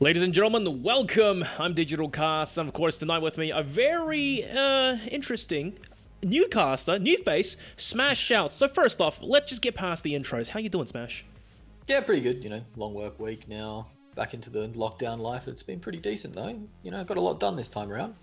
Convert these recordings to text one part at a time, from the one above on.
Ladies and gentlemen, welcome. I'm Digitalcasts, and of course tonight with me a very interesting new caster, new face, Smashshouts. So first off, let's just get past the intros. How you doing, Smash? Yeah, pretty good. Long work week now. Back into the lockdown life. It's been pretty decent though. Got a lot done this time around.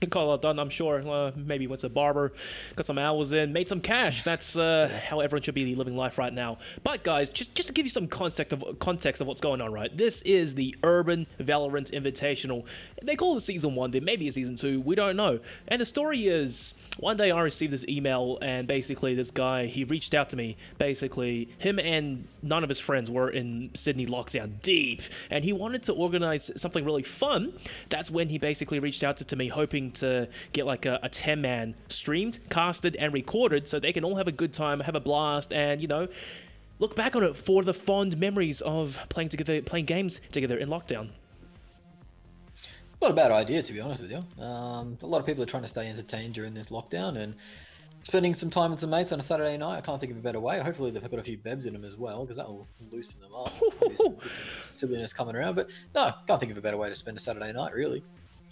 Got a lot done, I'm sure. Maybe went to a barber, got some hours in, made some cash. That's how everyone should be living life right now. But guys, just to give you some context of what's going on, right? This is the Urbann Valorant Invitational. They call it Season 1, there may be a Season 2, we don't know. And the story is, one day I received this email, and basically this guy, he reached out to me. Basically, him and none of his friends were in Sydney lockdown deep, and he wanted to organize something really fun. That's when he basically reached out to me, hoping to get like a 10-man streamed, casted, and recorded, so they can all have a good time, have a blast, and look back on it for the fond memories of playing games together in lockdown. Not a bad idea, to be honest with you. A lot of people are trying to stay entertained during this lockdown and spending some time with some mates on a Saturday night. I can't think of a better way. Hopefully they've got a few bebs in them as well, because that will loosen them up. Maybe some silliness coming around, but no, can't think of a better way to spend a Saturday night, really.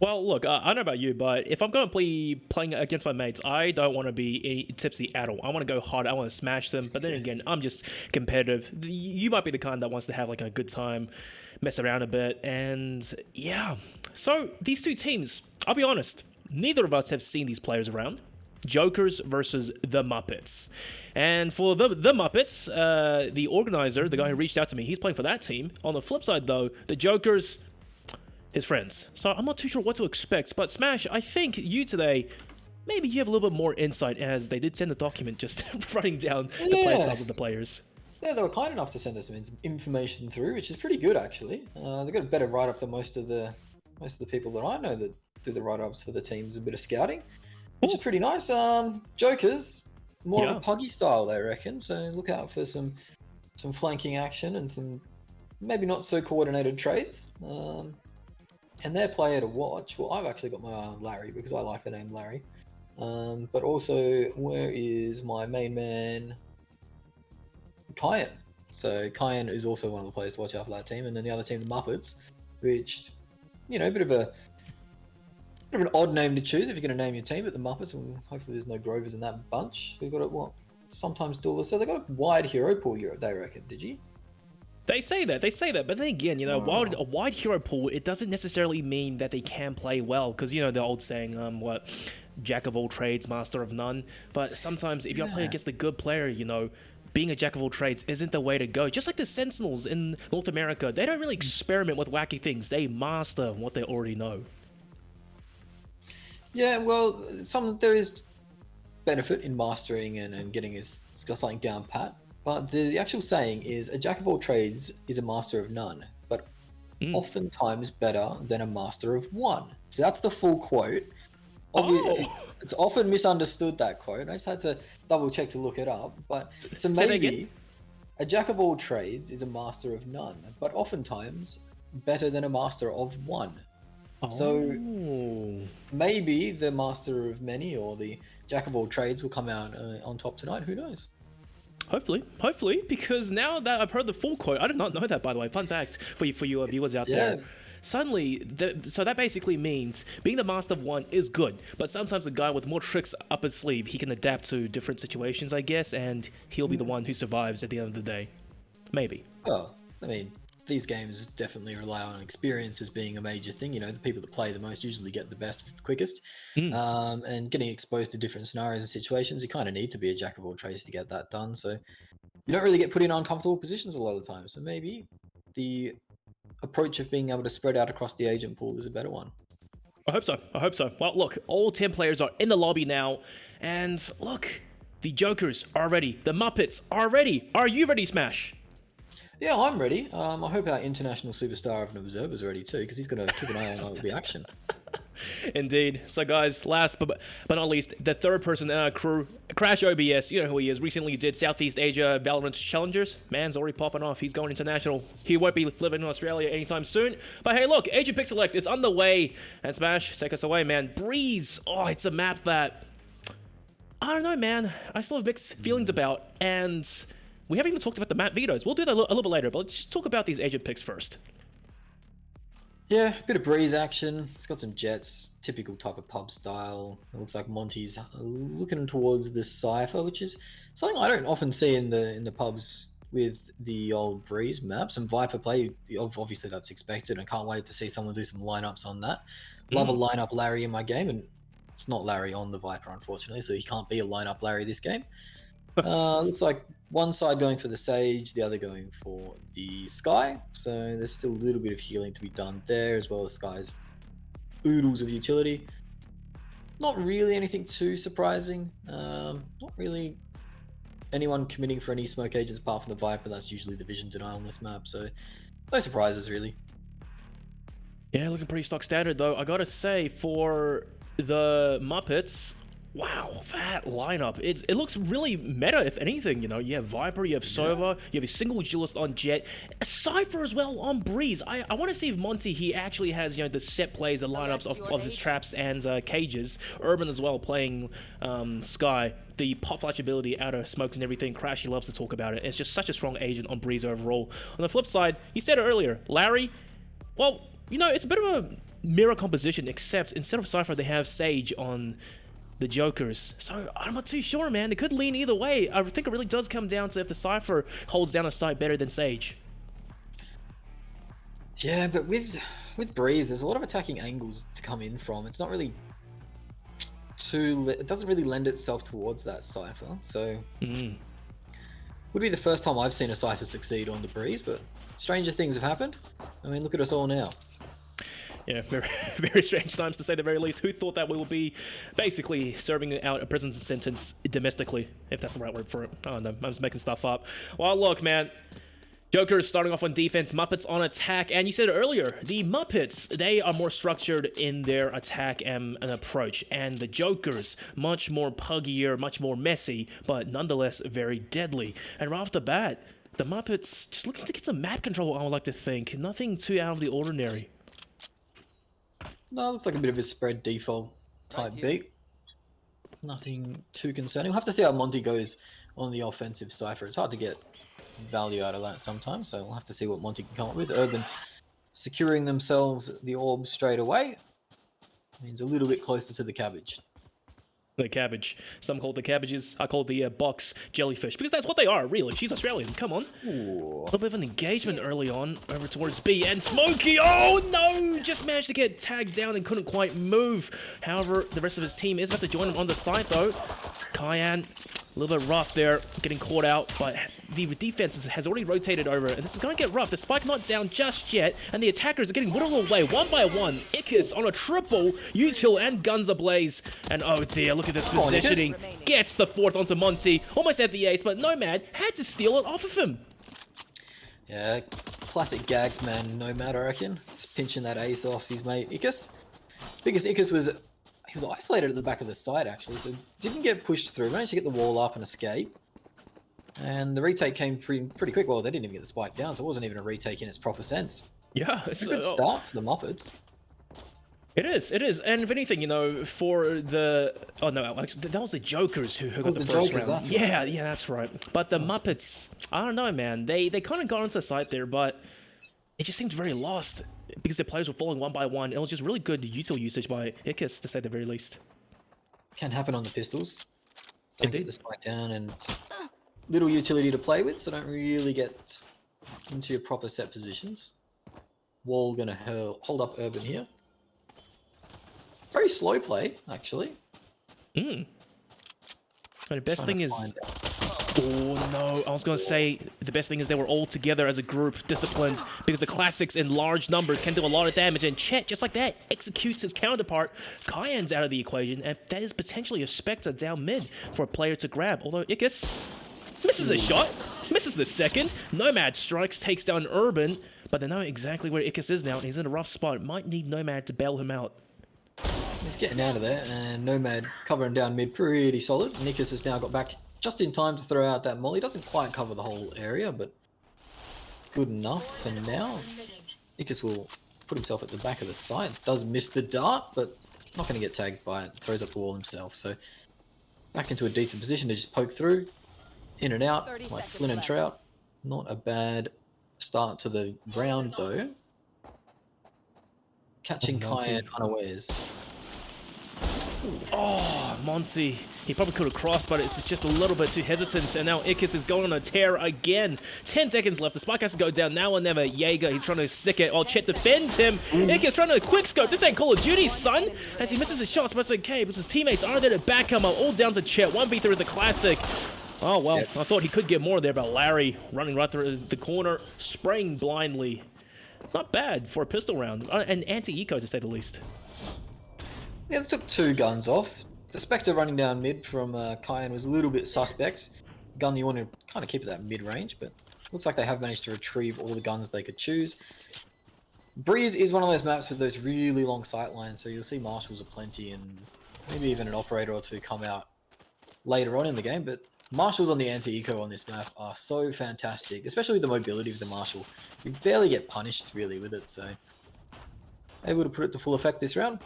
Well, look, I don't know about you, but if I'm going to be playing against my mates, I don't want to be tipsy at all. I want to go hard. I want to smash them. But then again, I'm just competitive. You might be the kind that wants to have like a good time, mess around a bit, and yeah. So these two teams, I'll be honest, neither of us have seen these players around. Jokers versus the Muppets. And for the Muppets, the organizer, the guy who reached out to me, he's playing for that team. On the flip side, though, the Jokers, his friends. So I'm not too sure what to expect. But Smash, I think you today, maybe you have a little bit more insight, as they did send a document just running down the playstyles of the players. Yeah, they were kind enough to send us some information through, which is pretty good actually. They've got a better write-up than most of the people that I know that do the write-ups for the teams. A bit of scouting, which is pretty nice. Jokers, more of a puggy style, they reckon. So look out for some flanking action and some maybe not so coordinated trades. And their player to watch, well, I've actually got my eye on Larry because I like the name Larry. But also, where is my main man, Kyan? So Kyan is also one of the players to watch out for that team. And then the other team, the Muppets, which, a bit of an odd name to choose if you're going to name your team. But the Muppets, well, hopefully there's no Grovers in that bunch. We've got sometimes duelers. So they've got a wide hero pool, they reckon, did you? They say that, but then again, a wide hero pool, it doesn't necessarily mean that they can play well, because, the old saying, jack of all trades, master of none. But sometimes if you're playing against a good player, being a jack of all trades isn't the way to go. Just like the Sentinels in North America, they don't really experiment with wacky things. They master what they already know. Yeah, well, there is benefit in mastering and getting something down pat. But the actual saying is, a jack of all trades is a master of none, but oftentimes better than a master of one. So that's the full quote. It's often misunderstood, that quote. I just had to double check to look it up. But so maybe a jack of all trades is a master of none, but oftentimes better than a master of one. So maybe the master of many or the jack of all trades will come out on top tonight. Who knows? Hopefully, because now that I've heard the full quote, I did not know that, by the way. Fun fact for you viewers out there. Suddenly, so that basically means being the master of one is good, but sometimes a guy with more tricks up his sleeve, he can adapt to different situations, I guess, and he'll be the one who survives at the end of the day. Maybe. Well, I mean, these games definitely rely on experience as being a major thing. The people that play the most usually get the best quickest. And getting exposed to different scenarios and situations, you kind of need to be a jack of all trades to get that done. So you don't really get put in uncomfortable positions a lot of the time. So maybe the approach of being able to spread out across the agent pool is a better one. I hope so. Well, look, all 10 players are in the lobby now. And look, the Jokers are ready. The Muppets are ready. Are you ready, Smash? Yeah, I'm ready. I hope our international superstar of an observer is ready too, because he's going to keep an eye on the action. Indeed. So guys, last but not least, the third person in our crew, CrashOBS, you know who he is, recently did Southeast Asia Valorant Challengers. Man's already popping off, he's going international. He won't be living in Australia anytime soon. But hey look, Agent Pick Select is on the way. And Smash, take us away, man. Breeze! Oh, it's a map that, I don't know, man. I still have mixed feelings about, and we haven't even talked about the map vetoes. We'll do that a little bit later, but let's just talk about these agent picks first. Yeah, a bit of breeze action. It's got some jets, typical type of pub style. It looks like Monty's looking towards the cipher, which is something I don't often see in the pubs with the old breeze map. Some Viper play, obviously that's expected. I can't wait to see someone do some lineups on that. Love a lineup Larry in my game, and it's not Larry on the Viper, unfortunately, so he can't be a lineup Larry this game. Looks like one side going for the Sage, the other going for the Sky. So there's still a little bit of healing to be done there, as well as Sky's oodles of utility. Not really anything too surprising. Not really anyone committing for any smoke agents apart from the Viper. That's usually the vision denial on this map, so no surprises really. Yeah, looking pretty stock standard though. I gotta say, for the Muppets, wow, that lineup, it looks really meta, if anything. You know, you have Viper, you have Sova, you have a single duelist on Jet, a Cypher as well on Breeze. I want to see if Monty, he actually has, you know, the set plays, the lineups of his traps and cages. Urbann as well playing Sky, the pop flash ability out of smokes and everything. Crash, he loves to talk about it. It's just such a strong agent on Breeze overall. On the flip side, you said it earlier, Larry, well, you know, it's a bit of a mirror composition, except instead of Cypher, they have Sage on the Jokers. So I'm not too sure, man. They could lean either way. I think it really does come down to if the Cypher holds down a site better than Sage. Yeah, but with Breeze, there's a lot of attacking angles to come in from. It's not really it doesn't really lend itself towards that Cypher. So would be the first time I've seen a Cypher succeed on the Breeze, but stranger things have happened. I mean, look at us all now. Yeah, very, very strange times to say the very least. Who thought that we would be basically serving out a prison sentence domestically, if that's the right word for it? I don't know, I'm just making stuff up. Well, look, man. Joker is starting off on defense, Muppets on attack, and you said earlier, the Muppets, they are more structured in their attack and approach, and the Jokers, much more puggier, much more messy, but nonetheless very deadly. And right off the bat, the Muppets just looking to get some map control, I would like to think. Nothing too out of the ordinary. No, it looks like a bit of a spread default type beat. Nothing too concerning. We'll have to see how Monty goes on the offensive Cypher. It's hard to get value out of that sometimes, so we'll have to see what Monty can come up with. Urbann securing themselves the orb straight away means a little bit closer to the cabbage. The cabbage. Some call it the cabbages. I call it the box jellyfish, because that's what they are, really. She's Australian. Come on. Ooh. A little bit of an engagement early on over towards B, and Smokey, oh no, just managed to get tagged down and couldn't quite move. However, the rest of his team is about to join him on the side though. Cayenne, a little bit rough there, getting caught out, but the defense has already rotated over, and this is going to get rough. The spike not down just yet, and the attackers are getting whittled away one by one. Ickis on a triple, util and guns ablaze, and oh dear, look at this positioning. Gets the fourth onto Monty, almost at the ace, but Nomad had to steal it off of him. Yeah, classic gags man, Nomad, I reckon. Just pinching that ace off his mate Ickis. Because Ickis was isolated at the back of the site actually, so didn't get pushed through, managed to get the wall up and escape. And the retake came pretty quick. Well, they didn't even get the spike down, so it wasn't even a retake in its proper sense. Yeah, it's a good start for the Muppets. It is. And if anything, you know, for the... Oh, no, actually, that was the Jokers who got the first round. That's right. Yeah, that's right. But the Muppets, I don't know, man. They kind of got into the site there, but it just seemed very lost because their players were falling one by one. It was just really good util usage by Ickis, to say the very least. Can happen on the pistols. Don't get the spike down, and little utility to play with, so don't really get into your proper set positions. Wall gonna hold up Urbann here. Very slow play, actually. And the best thing is... Oh no, I was going to say the best thing is they were all together as a group, disciplined, because the classics in large numbers can do a lot of damage, and Chet, just like that, executes his counterpart. Cayenne's out of the equation, and that is potentially a Spectre down mid for a player to grab, although Ickis misses a shot, misses the second. Nomad strikes, takes down Urbann, but they know exactly where Ickis is now, and he's in a rough spot. Might need Nomad to bail him out. He's getting out of there, and Nomad covering down mid pretty solid. Ickis has now got back just in time to throw out that molly. Doesn't quite cover the whole area, but good enough for now. Ickis will put himself at the back of the site. Does miss the dart, but not going to get tagged by it. Throws up the wall himself, so back into a decent position to just poke through. In and out, like Flynn and Trout. Not a bad start to the round, though. catching Kyan unawares. Oh, Monty. He probably could have crossed, but it's just a little bit too hesitant. And now Ickis is going on a tear again. 10 seconds left. The spike has to go down now or never. Jaeger, he's trying to stick it. Oh, Chet defends him. Ickis trying to quick scope. This ain't Call of Duty, son. As he misses his shots, but it's okay. Because his teammates are there to back him up. All down to Chet. 1v3 is the classic. Oh, well, Yep. I thought he could get more there, but Larry running right through the corner, spraying blindly. Not bad for a pistol round. An anti-eco, to say the least. Yeah, they took 2 guns off. The Spectre running down mid from Kyan was a little bit suspect. Gun you want to kind of keep it that mid-range, but looks like they have managed to retrieve all the guns they could choose. Breeze is one of those maps with those really long sight lines, so you'll see marshals aplenty and maybe even an operator or two come out later on in the game, but marshals on the anti-eco on this map are so fantastic, especially the mobility of the marshal. You barely get punished really with it, so able to put it to full effect this round.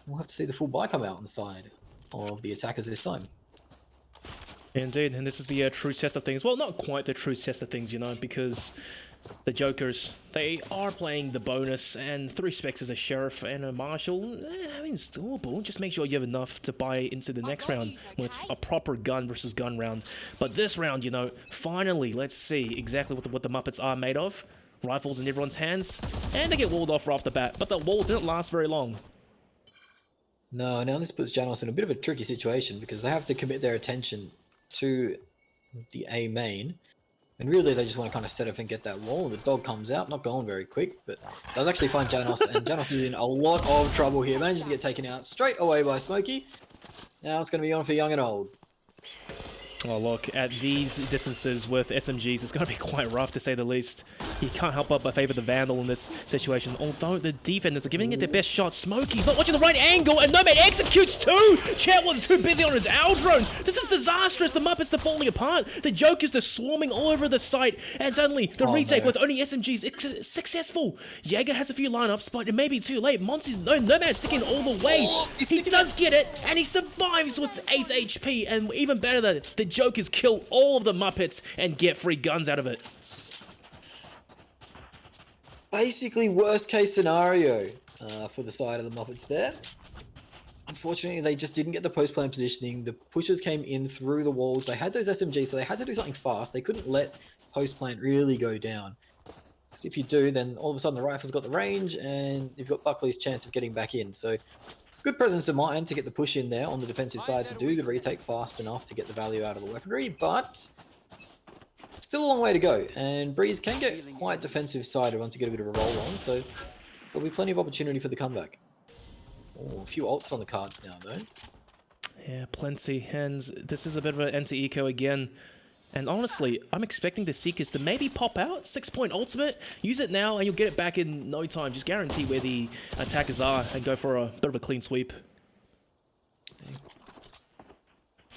We'll have to see the full buy come out on the side of the attackers this time. Indeed, and this is the true test of things. Well, not quite the true test of things, you know, because the Jokers, they are playing the bonus, and 3 specs as a sheriff and a marshal. I mean, it's doable. Just make sure you have enough to buy into the next round when it's a proper gun versus gun round. But this round, you know, finally, let's see exactly what the Muppets are made of. Rifles in everyone's hands, and they get walled off right off the bat. But the wall didn't last very long. No, now this puts Janos in a bit of a tricky situation because they have to commit their attention to the A main. And really, they just want to kind of set up and get that wall. The dog comes out, not going very quick, but does actually find Janos, and Janos is in a lot of trouble here. Manages to get taken out straight away by Smokey. Now it's going to be on for young and old. Oh, look, at these distances with SMGs, it's going to be quite rough, to say the least. You can't help but favor the Vandal in this situation, although the defenders are giving it their best shot. Smokey's not watching the right angle, and Nomad executes too! Chet was too busy on his owl drone. This is disastrous. The Muppets are falling apart. The Jokers are swarming all over the site, and suddenly the retake with only SMGs is successful. Jaeger has a few lineups, but it may be too late. Monty's Nomad's sticking all the way. He does get it, and he survives with 8 HP, and even better than the Jokers kill all of the Muppets and get free guns out of it. Basically, worst case scenario for the side of the Muppets there. Unfortunately, they just didn't get the post-plan positioning. The pushers came in through the walls. They had those SMGs, so they had to do something fast. They couldn't let post-plant really go down. Because if you do, then all of a sudden the rifle's got the range, and you've got Buckley's chance of getting back in. So, good presence of mind to get the push in there on the defensive side to do the retake fast enough to get the value out of the weaponry, but still a long way to go, and Breeze can get quite defensive-sided once you get a bit of a roll on, so there'll be plenty of opportunity for the comeback. Oh, a few ults on the cards now, though. Yeah, plenty, and this is a bit of an anti-eco again. And honestly, I'm expecting the Seekers to maybe pop out, 6-point ultimate, use it now, and you'll get it back in no time. Just guarantee where the attackers are and go for a bit of a clean sweep.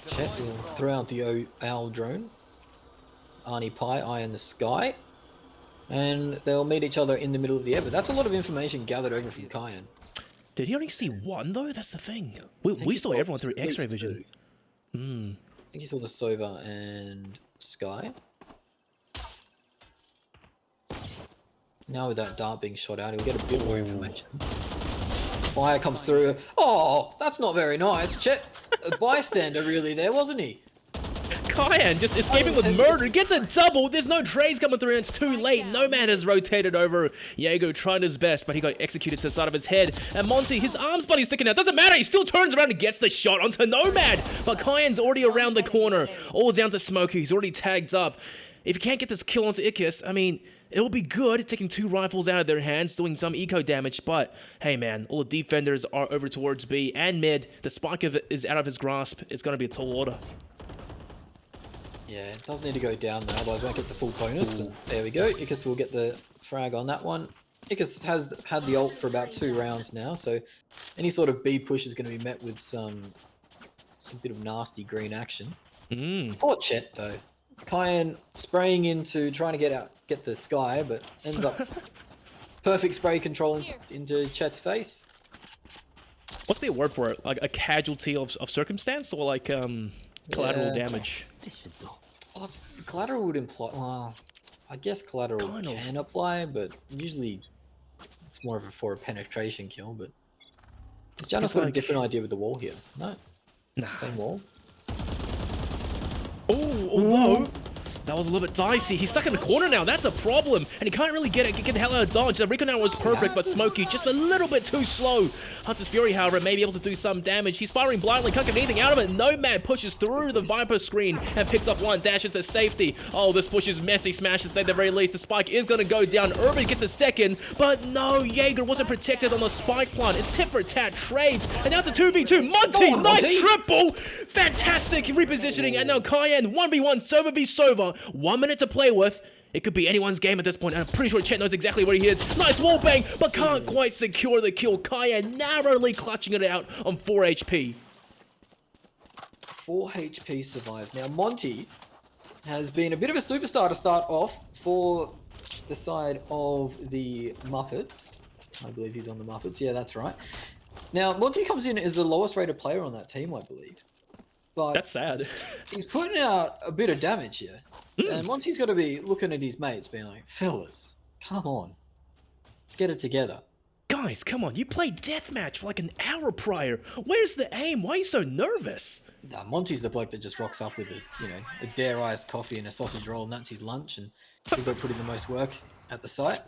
Chet will throw out the owl drone. Arnie Pie, Eye in the Sky. And they'll meet each other in the middle of the air, but that's a lot of information gathered over from Kyan. Did he only see one, though? That's the thing. We saw everyone through X-ray vision. I think he saw the Sova and Sky. Now with that dart being shot out, he'll get a bit more information. Fire comes through. Oh, that's not very nice. Chet, a bystander really there, wasn't he? Kyan just escaping with murder, gets a double. There's no trades coming through, and it's too late. Nomad has rotated over. Jaeger tried his best, but he got executed to the side of his head. And Monty, his arm's buddy's sticking out. Doesn't matter. He still turns around and gets the shot onto Nomad. But Kyan's already around the corner. All down to Smokey. He's already tagged up. If you can't get this kill onto Ickis, I mean, it'll be good taking 2 rifles out of their hands, doing some eco damage, but hey man, all the defenders are over towards B and mid. The spike is out of his grasp. It's going to be a tall order. Yeah, it does need to go down now, otherwise we won't get the full bonus. And there we go. Ickis will get the frag on that one. Ickis has had the ult for about 2 rounds now, so any sort of B push is going to be met with some bit of nasty green action. Poor Chet though. Kyan spraying into trying to get the Sky, but ends up perfect spray control into Chet's face. What's the word for it? Like a casualty of circumstance, or like collateral damage? Oh, collateral would imply. Well, I guess collateral can apply, but usually It's more of for a penetration kill, but has Janos It's got a like- different idea with the wall here? No, Nah. same wall. Oh, although that was a little bit dicey. He's stuck in the corner now. That's a problem, and he can't really get the hell out of dodge. The recon now was perfect, but Smokey just a little bit too slow. Hunter's Fury, however, may be able to do some damage. He's firing blindly, can't get anything out of it. Nomad pushes through the Viper screen and picks up one, dashes to safety. Oh, this push is messy. Smash to say the very least. The spike is going to go down. Urbann gets a second, but no, Jaeger wasn't protected on the spike plant. It's tit for tat trades, and now it's a 2v2. Monty, nice triple! Fantastic repositioning, and now Cayenne 1v1 Sova v Sova. 1 minute to play with. It could be anyone's game at this point, and I'm pretty sure Chet knows exactly where he is. Nice wall bang, but can't quite secure the kill. Cayenne narrowly clutching it out on 4 HP. 4 HP survives. Now, Monty has been a bit of a superstar to start off for the side of the Muppets. I believe he's on the Muppets. Yeah, that's right. Now, Monty comes in as the lowest rated player on that team, I believe. But That's sad. he's putting out a bit of damage here. And Monty's got to be looking at his mates being like, fellas, come on. Let's get it together. Guys, come on, you played deathmatch for like an hour prior. Where's the aim? Why are you so nervous? Monty's the bloke that just rocks up with a dare-iced coffee and a sausage roll, and that's his lunch, and he'll go put in the most work at the site.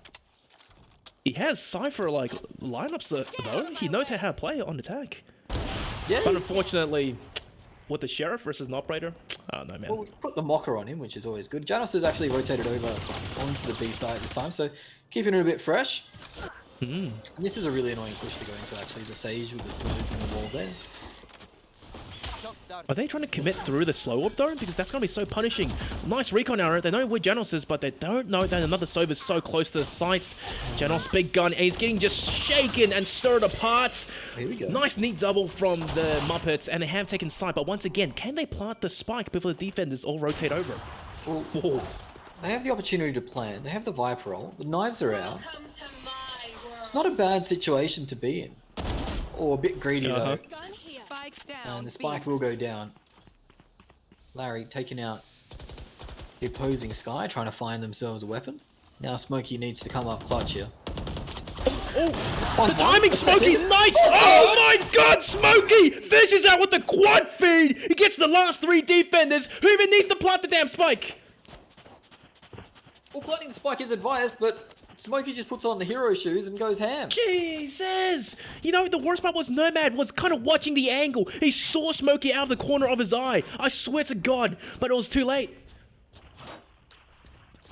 He has Cypher like lineups though. He knows how to play on attack. Yeah, But unfortunately, with the Sheriff versus an Operator, oh no man. well, we put the Mocker on him, which is always good. Janos has actually rotated over onto the B side this time, so keeping it a bit fresh. And this is a really annoying push to go into, actually, the Sage with the slows in the wall there. Are they trying to commit through the slow up though? Because that's going to be so punishing. Nice recon arrow. They know where Janos is, but they don't know that another Sova is so close to the sights. Janos, big gun, and he's getting just shaken and stirred apart. Here we go. Nice neat double from the Muppets, and they have taken sight. But once again, can they plant the spike before the defenders all rotate over? Well, Whoa. they have the opportunity to plan. They have the Viper roll. The knives are out. It's not a bad situation to be in. Or a bit greedy, though. And the spike will go down. Larry taking out the opposing Sky, trying to find themselves a weapon. Now Smokey needs to come up clutch here. Oh, the timing, Smokey, nice! Oh my god, Smokey finishes out with the quad feed! He gets the last 3 defenders. Who even needs to plant the damn spike? Well, planting the spike is advised, but Smokey just puts on the hero shoes and goes ham. Jesus! You know, the worst part was Nomad was kind of watching the angle. He saw Smokey out of the corner of his eye. I swear to God, but it was too late.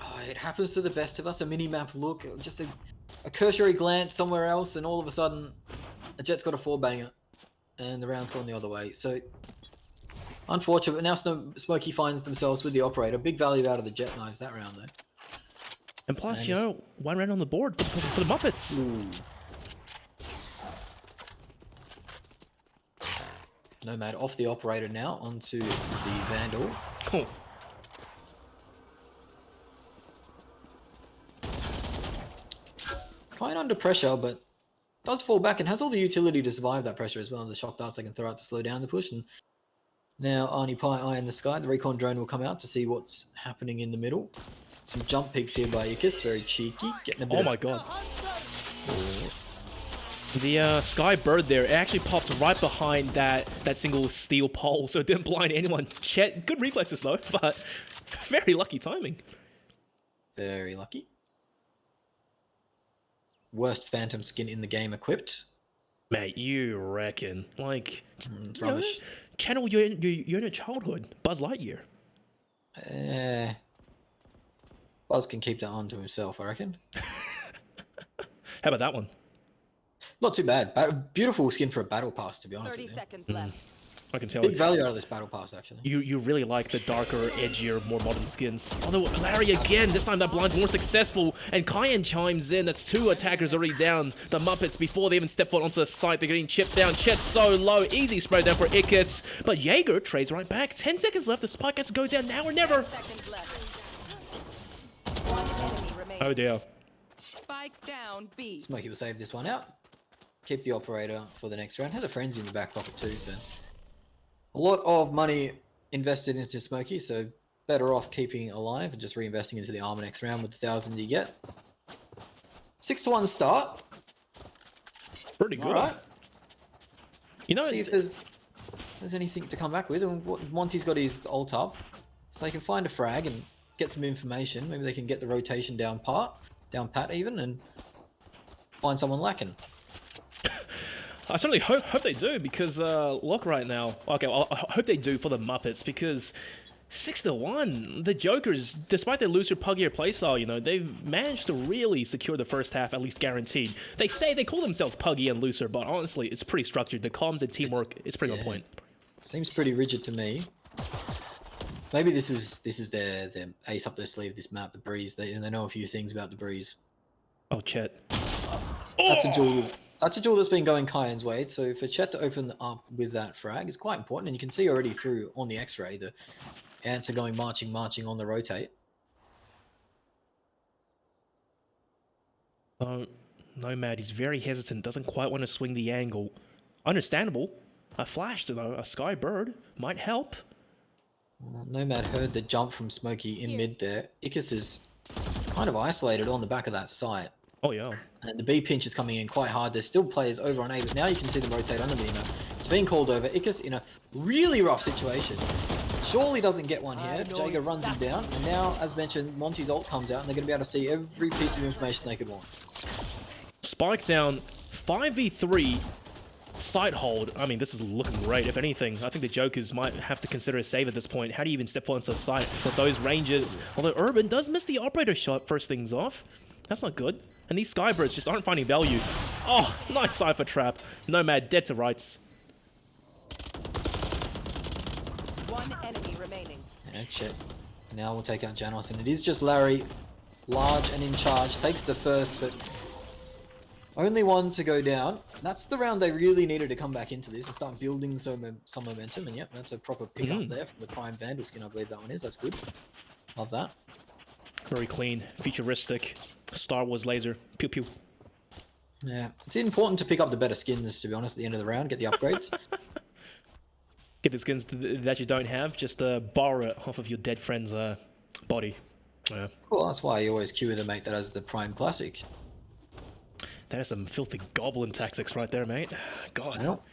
Oh, it happens to the best of us. A mini-map look, just a cursory glance somewhere else, and all of a sudden, a Jet's got a 4-banger, and the round's gone the other way. So, unfortunate, but now Smokey finds themselves with the Operator. Big value out of the Jet knives that round, though. And plus, you know, 1 round on the board for the Muppets. Nomad off the Operator now onto the Vandal. Cool. Kind under pressure, but does fall back and has all the utility to survive that pressure as well. The shock darts they can throw out to slow down the push. And now Arnie Pie Eye in the sky. The recon drone will come out to see what's happening in the middle. Some jump picks here by Ickis, very cheeky. Getting a bit Oh my god. The Sky Bird there, it actually popped right behind that single steel pole, so it didn't blind anyone. Chet, good reflexes though, but very lucky timing. Very lucky. Worst Phantom skin in the game equipped. Mate, you reckon? Like, It's rubbish. Channel your inner childhood. Buzz Lightyear. Buzz can keep that on to himself, I reckon. How about that one? Not too bad. Beautiful skin for a battle pass, to be honest 30 with you. seconds left. I can tell Big you. value out of this battle pass, actually. You really like the darker, edgier, more modern skins. Although Larry again, this time that blind's more successful, and Cayenne chimes in. That's 2 attackers already down. The Muppets, before they even step foot onto the site, they're getting chipped down. Chet's so low, easy spray down for Ickis. But Jaeger trades right back. 10 seconds left, the spike has to go down now or never. Seconds left. One enemy remains. Oh dear. Spike down B. Smokey will save this one out. Keep the Operator for the next round. Has a frenzy in the back pocket too, so a lot of money invested into Smokey, so better off keeping alive and just reinvesting into the armor next round with the 1,000 you get. 6-1 start. Pretty good. All right. You know, See if there's anything to come back with. And Monty's got his ult up, so they can find a frag and get some information. Maybe they can get the rotation down pat even, and find someone lacking. I certainly hope they do, because look right now. Okay, well, I hope they do for the Muppets, because 6-1, the Jokers, despite their looser, puggier playstyle, you know, they've managed to really secure the first half, at least guaranteed. They call themselves puggy and looser, but honestly, it's pretty structured. The comms and teamwork is pretty on point. Seems pretty rigid to me. Maybe this is their ace up their sleeve. This map, the Breeze. They know a few things about the Breeze. Oh, Chet. That's a duel. That's a duel that's been going Kyan's way. So for Chet to open up with that frag is quite important, and you can see already through on the X-ray the ants are going marching on the rotate. Oh, Nomad, he's very hesitant. Doesn't quite want to swing the angle. Understandable. A flash, you know, a sky bird might help. Well, Nomad heard the jump from Smokey in mid there. Ickis is kind of isolated on the back of that site. Oh, yeah. And the B pinch is coming in quite hard. There's still players over on A, but now you can see them rotate on the mini-map. It's being called over. Ickis in a really rough situation. Surely doesn't get one here. Jaeger runs him down. And now, as mentioned, Monty's ult comes out, and they're going to be able to see every piece of information they could want. Spike down, 5v3, side hold. I mean, this is looking great. If anything, I think the Jokers might have to consider a save at this point. How do you even step onto the side with those ranges? Although Urbann does miss the operator shot first things off. That's not good. And these Skybirds just aren't finding value. Oh, nice Cypher trap. Nomad dead to rights. One enemy remaining. Yeah, shit. Now we'll take out Janos, and it is just Larry, large and in charge, takes the first, but only one to go down. That's the round they really needed to come back into this and start building some momentum, and yep, that's a proper pick up there from the Prime Vandal skin, I believe that one is. That's good. Love that. Very clean, futuristic, Star Wars laser, pew pew. Yeah, it's important to pick up the better skins, to be honest, at the end of the round, get the upgrades. Get the skins that you don't have, just borrow it off of your dead friend's body. Yeah. Well, that's why you always queue with a mate that has the Prime Classic. That is some filthy goblin tactics right there, mate. God. Well,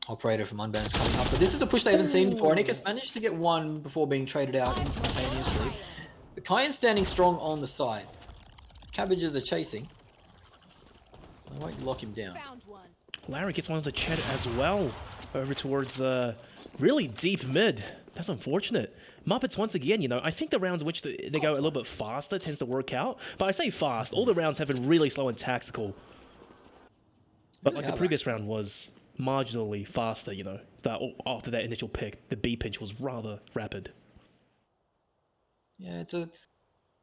operator from Unbound is coming up, but this is a push they haven't seen before, and Ickis managed to get one before being traded out instantaneously. But Kyan's standing strong on the side. Cabbages are chasing. I won't lock him down. Larry gets one to Chet as well, over towards really deep mid. That's unfortunate. Muppets, once again, you know, I think the rounds in which they go a little bit faster tends to work out. But I say fast, all the rounds have been really slow and tactical. But like the previous round was marginally faster, you know. After that initial pick, the B pinch was rather rapid. Yeah, it's a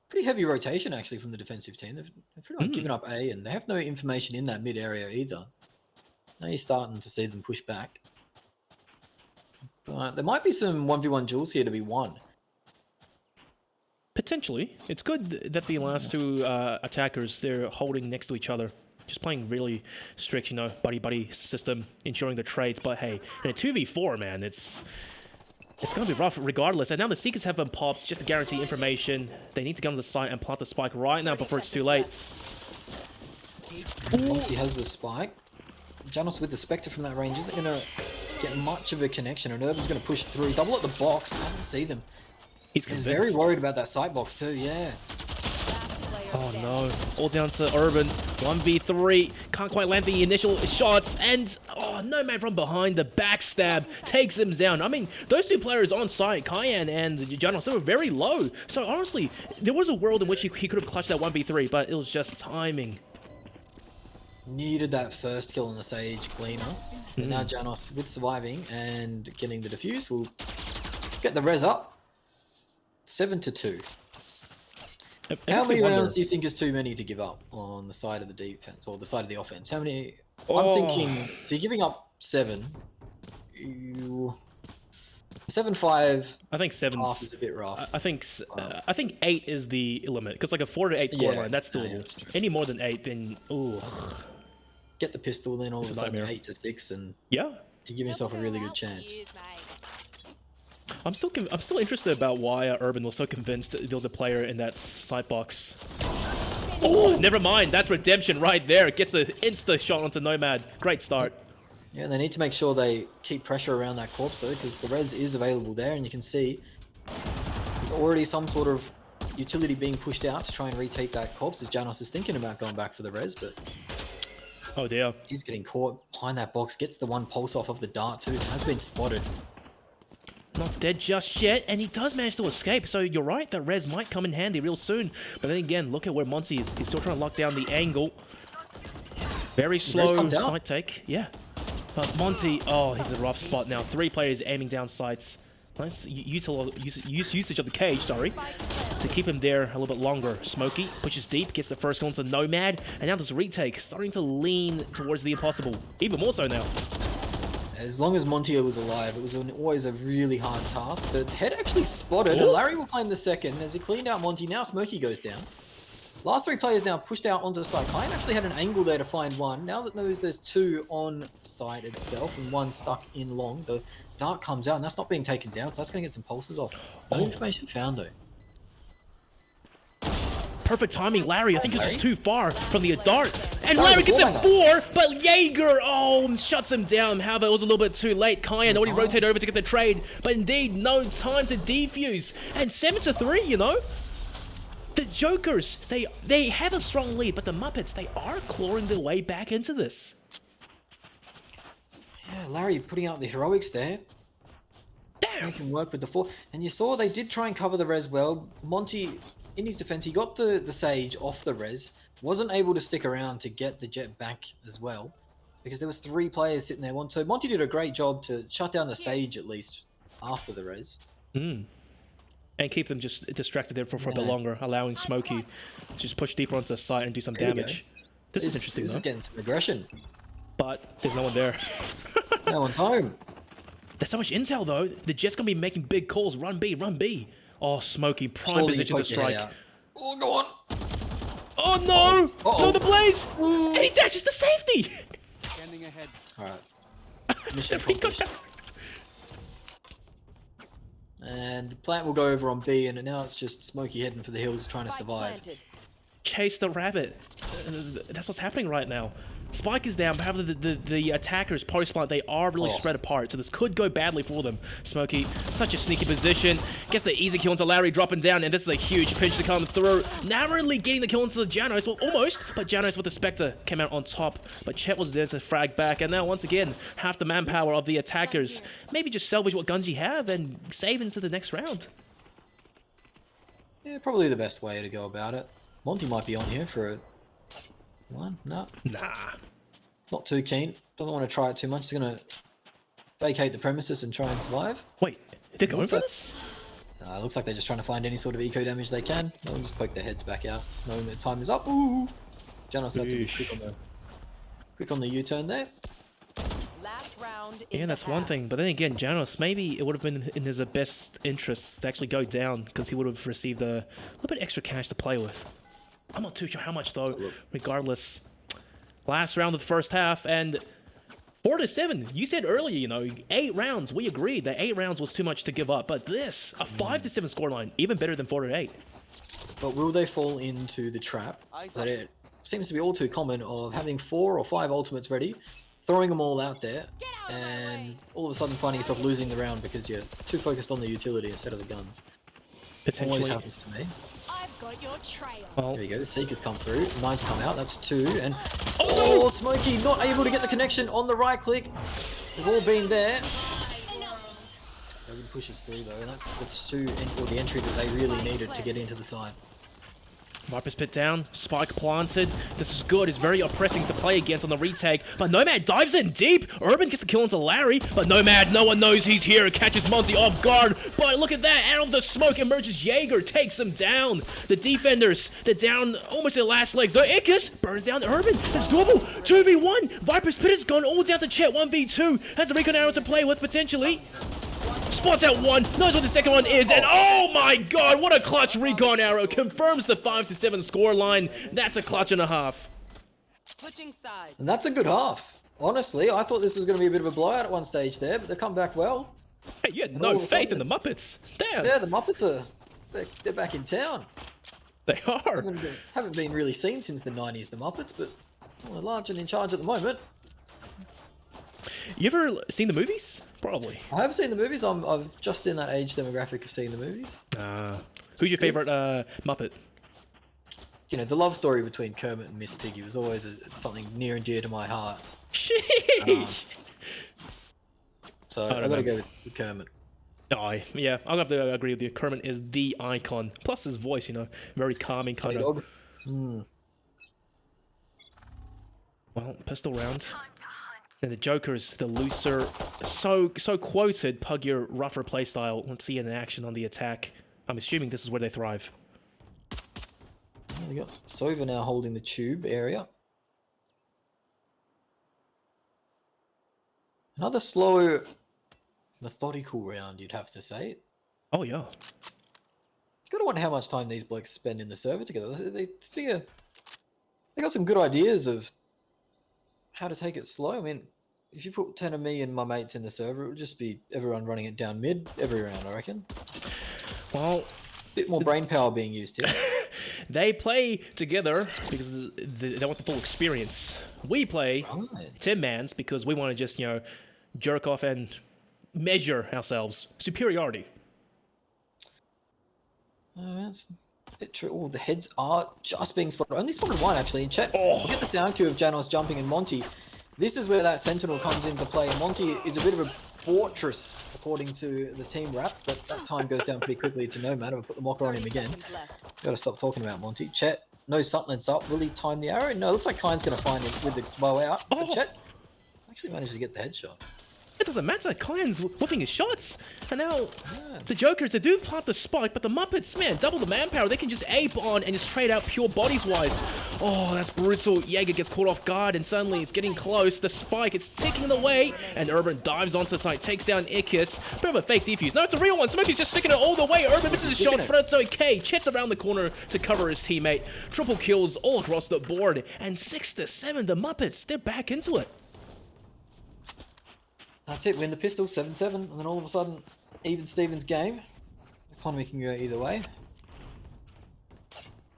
pretty heavy rotation, actually, from the defensive team. They've pretty much given up A, and they have no information in that mid area either. Now you're starting to see them push back. But there might be some 1v1 duels here to be won. Potentially. It's good that the last two attackers, they're holding next to each other. Just playing really strict, you know, buddy-buddy system, ensuring the trades. But hey, in a 2v4, man, it's going to be rough regardless. And now the Seekers have been popped just to guarantee information. They need to get on the site and plant the spike right now before it's too late. Once he has the spike, Janos with the Spectre from that range isn't going to get much of a connection. And Urbann's going to push through. Double at the box, doesn't see them. He's very worried about that sight box too, yeah. Oh no, all down to Urbann, 1v3, can't quite land the initial shots, and oh, Nomad from behind, the backstab takes him down. I mean, those two players on site, Kyan and Janos, they were very low, so honestly, there was a world in which he could have clutched that 1v3, but it was just timing. Needed that first kill on the Sage cleaner. Now Janos, with surviving and getting the defuse, will get the res up. 7-2. How many rounds do you think is too many to give up on the side of the defense or the side of the offense? How many? I'm thinking if you're giving up 7, 7-5. I think 7 is a bit rough. I think 8 is the limit because like a 4 to 8 scoreline, that's doable. That's Any more than 8, then ooh. Get the pistol, then all of a sudden you're 8 to 6, and yeah, you give yourself a really good chance. I'm still interested about why Urbann was so convinced there was a player in that side box. Oh, never mind. That's redemption right there. Gets the insta shot onto Nomad. Great start. Yeah, and they need to make sure they keep pressure around that corpse though, because the res is available there, and you can see there's already some sort of utility being pushed out to try and retake that corpse, as Janos is thinking about going back for the res, but Oh dear. he's getting caught behind that box, gets the one pulse off of the dart too, so has been spotted. Not dead just yet, and he does manage to escape. So you're right, that res might come in handy real soon. But then again, look at where Monty is. He's still trying to lock down the angle. Very slow sight take. Yeah. But Monty, oh, he's in a rough spot now. 3 players aiming down sights. Nice usage of the cage, sorry, to keep him there a little bit longer. Smokey pushes deep, gets the first kill into Nomad, and now this retake starting to lean towards the impossible. Even more so now. As long as Montier was alive, it was always a really hard task. The head actually spotted, and Larry will claim the second. As he cleaned out Monty, now Smokey goes down. Last 3 players now pushed out onto the site. Klein actually had an angle there to find one. Now that knows there's 2 on site itself and 1 stuck in long, the dart comes out and that's not being taken down, so that's going to get some pulses off. No information found though. Perfect timing, Larry. I think he's just too far from the dart. And Larry gets a 4, but Jaeger, shuts him down. However, it was a little bit too late. Kyan already rotated over to get the trade, but indeed, no time to defuse. And 7-3, you know? The Jokers, they have a strong lead, but the Muppets, they are clawing their way back into this. Yeah, Larry putting out the heroics there. Damn! He can work with the 4. And you saw they did try and cover the res well. Monty, in his defense, he got the Sage off the res. Wasn't able to stick around to get the Jet back as well, because there was 3 players sitting there. So Monty did a great job to shut down the Sage at least after the res. And keep them just distracted there for a bit longer, allowing Smokey to just push deeper onto the site and do some damage. This is interesting, This is getting some aggression. But there's no one there. No one's home. There's so much intel, though. The Jet's going to be making big calls. Run B, run B. Oh, Smokey, prime position to strike. Oh, go on. Oh, no! No, the blaze! And he dashes to safety! Standing ahead. Alright. Mission accomplished. And the plant will go over on B, and now it's just Smokey heading for the hills trying to survive. Chase the rabbit. That's what's happening right now. Spike is down, but however, the attackers post-plant, they are really spread apart, so this could go badly for them. Smokey, such a sneaky position, gets the easy kill into Larry, dropping down, and this is a huge pinch to come through. Narrowly getting the kill into Janos, well, almost, but Janos with the Spectre came out on top, but Chet was there to frag back, and now once again, half the manpower of the attackers. Maybe just salvage what guns you have and save into the next round. Yeah, probably the best way to go about it. Monty might be on here for a... One? No. Nah. Not too keen. Doesn't want to try it too much. He's going to vacate the premises and try and survive. Wait, they're going for this? Looks like they're just trying to find any sort of eco damage they can. They'll just poke their heads back out, knowing their time is up. Ooh! Janos had to be quick on the U-turn there. Last round Yeah, that's one thing. But then again, Janos, maybe it would have been in his best interest to actually go down, because he would have received a little bit extra cash to play with. I'm not too sure how much, though, regardless. Last round of the first half, and 4-7. You said earlier, you know, 8 rounds. We agreed that 8 rounds was too much to give up. But this, a 5-7 scoreline, even better than 4-8. But will they fall into the trap that it seems to be all too common of having 4 or 5 ultimates ready, throwing them all out there, and all of a sudden finding yourself losing the round because you're too focused on the utility instead of the guns? Potentially. Always happens to me. I've got your trail. Well, There you go, the Seekers come through, 9's come out, that's 2, and oh, Smokey not able to get the connection on the right click. They've all been there. Logan pushes through though, and that's 2 or the entry that they really needed to get into the side. Viper's pit down, Spike planted. This is good. It's very oppressing to play against on the retake. But Nomad dives in deep. Urbann gets a kill into Larry. But Nomad, no one knows he's here. Catches Monty off guard. But look at that. Out of the smoke emerges Jaeger. Takes him down. The defenders, they're down almost their last legs. So Icarus burns down Urbann. It's doable. 2v1. Viper's pit has gone all down to Chet. 1v2. Has a recon arrow to play with potentially. Spots out one, knows what the second one is, and oh my god, what a clutch recon arrow. Confirms the 5-7 scoreline. That's a clutch and a half. Switching sides. And that's a good half. Honestly, I thought this was going to be a bit of a blowout at one stage there, but they've come back well. Hey, you had no faith in the Muppets. Damn. Yeah, the Muppets are... They're back in town. They are. Haven't been really seen since the 90s, the Muppets, but well, they're large and in charge at the moment. You ever seen the movies? Probably. I have seen the movies. I've just in that age demographic of seeing the movies. Who's your favorite Muppet? You know, the love story between Kermit and Miss Piggy was always something near and dear to my heart. Sheesh. So I've got to go with Kermit. Yeah, I'll have to agree with you. Kermit is the icon. Plus his voice, you know, very calming kind of. Dog. Well, pistol round. And the Joker's the looser, so quoted, puggier, rougher playstyle. Let's see it in action on the attack. I'm assuming this is where they thrive. We got Sova now holding the tube area. Another slow, methodical round, you'd have to say. Oh yeah. You gotta wonder how much time these blokes spend in the server together. They figure they got some good ideas of how to take it slow. I mean, if you put 10 of me and my mates in the server, it would just be everyone running it down mid every round, I reckon. Well, a bit more brain power being used here. They play together because they want the full experience. We play 10-mans because we want to just, you know, jerk off and measure ourselves. Superiority. That's a bit true. Oh, the heads are just being spotted. Only spotted one, actually. In chat, we'll get the sound cue of Janos jumping and Monty. This is where that Sentinel comes into play. Monty is a bit of a fortress, according to the team rap, but that time goes down pretty quickly to Nomad. I'll put the mocker on him again. Gotta stop talking about Monty. Chet knows something's up. Will he time the arrow? No, it looks like Kine's gonna find him with the bow out. But Chet actually managed to get the headshot. It doesn't matter. Kine's whipping his shots. And now the Jokers, they do plant the spike, but the Muppets, man, double the manpower. They can just ape on and just trade out pure bodies-wise. Oh, that's brutal. Jaeger gets caught off guard, and suddenly it's getting close. The spike, it's ticking away, and Urbann dives onto the site, takes down Ikis. Bit of a fake defuse. No, it's a real one. Smokey's just sticking it all the way. Urbann misses his shots, but it's okay. Chet's around the corner to cover his teammate. Triple kills all across the board, and 6-7, the Muppets, they're back into it. That's it, win the pistol, 7-7, and then all of a sudden, even Stevens game. Economy can go either way.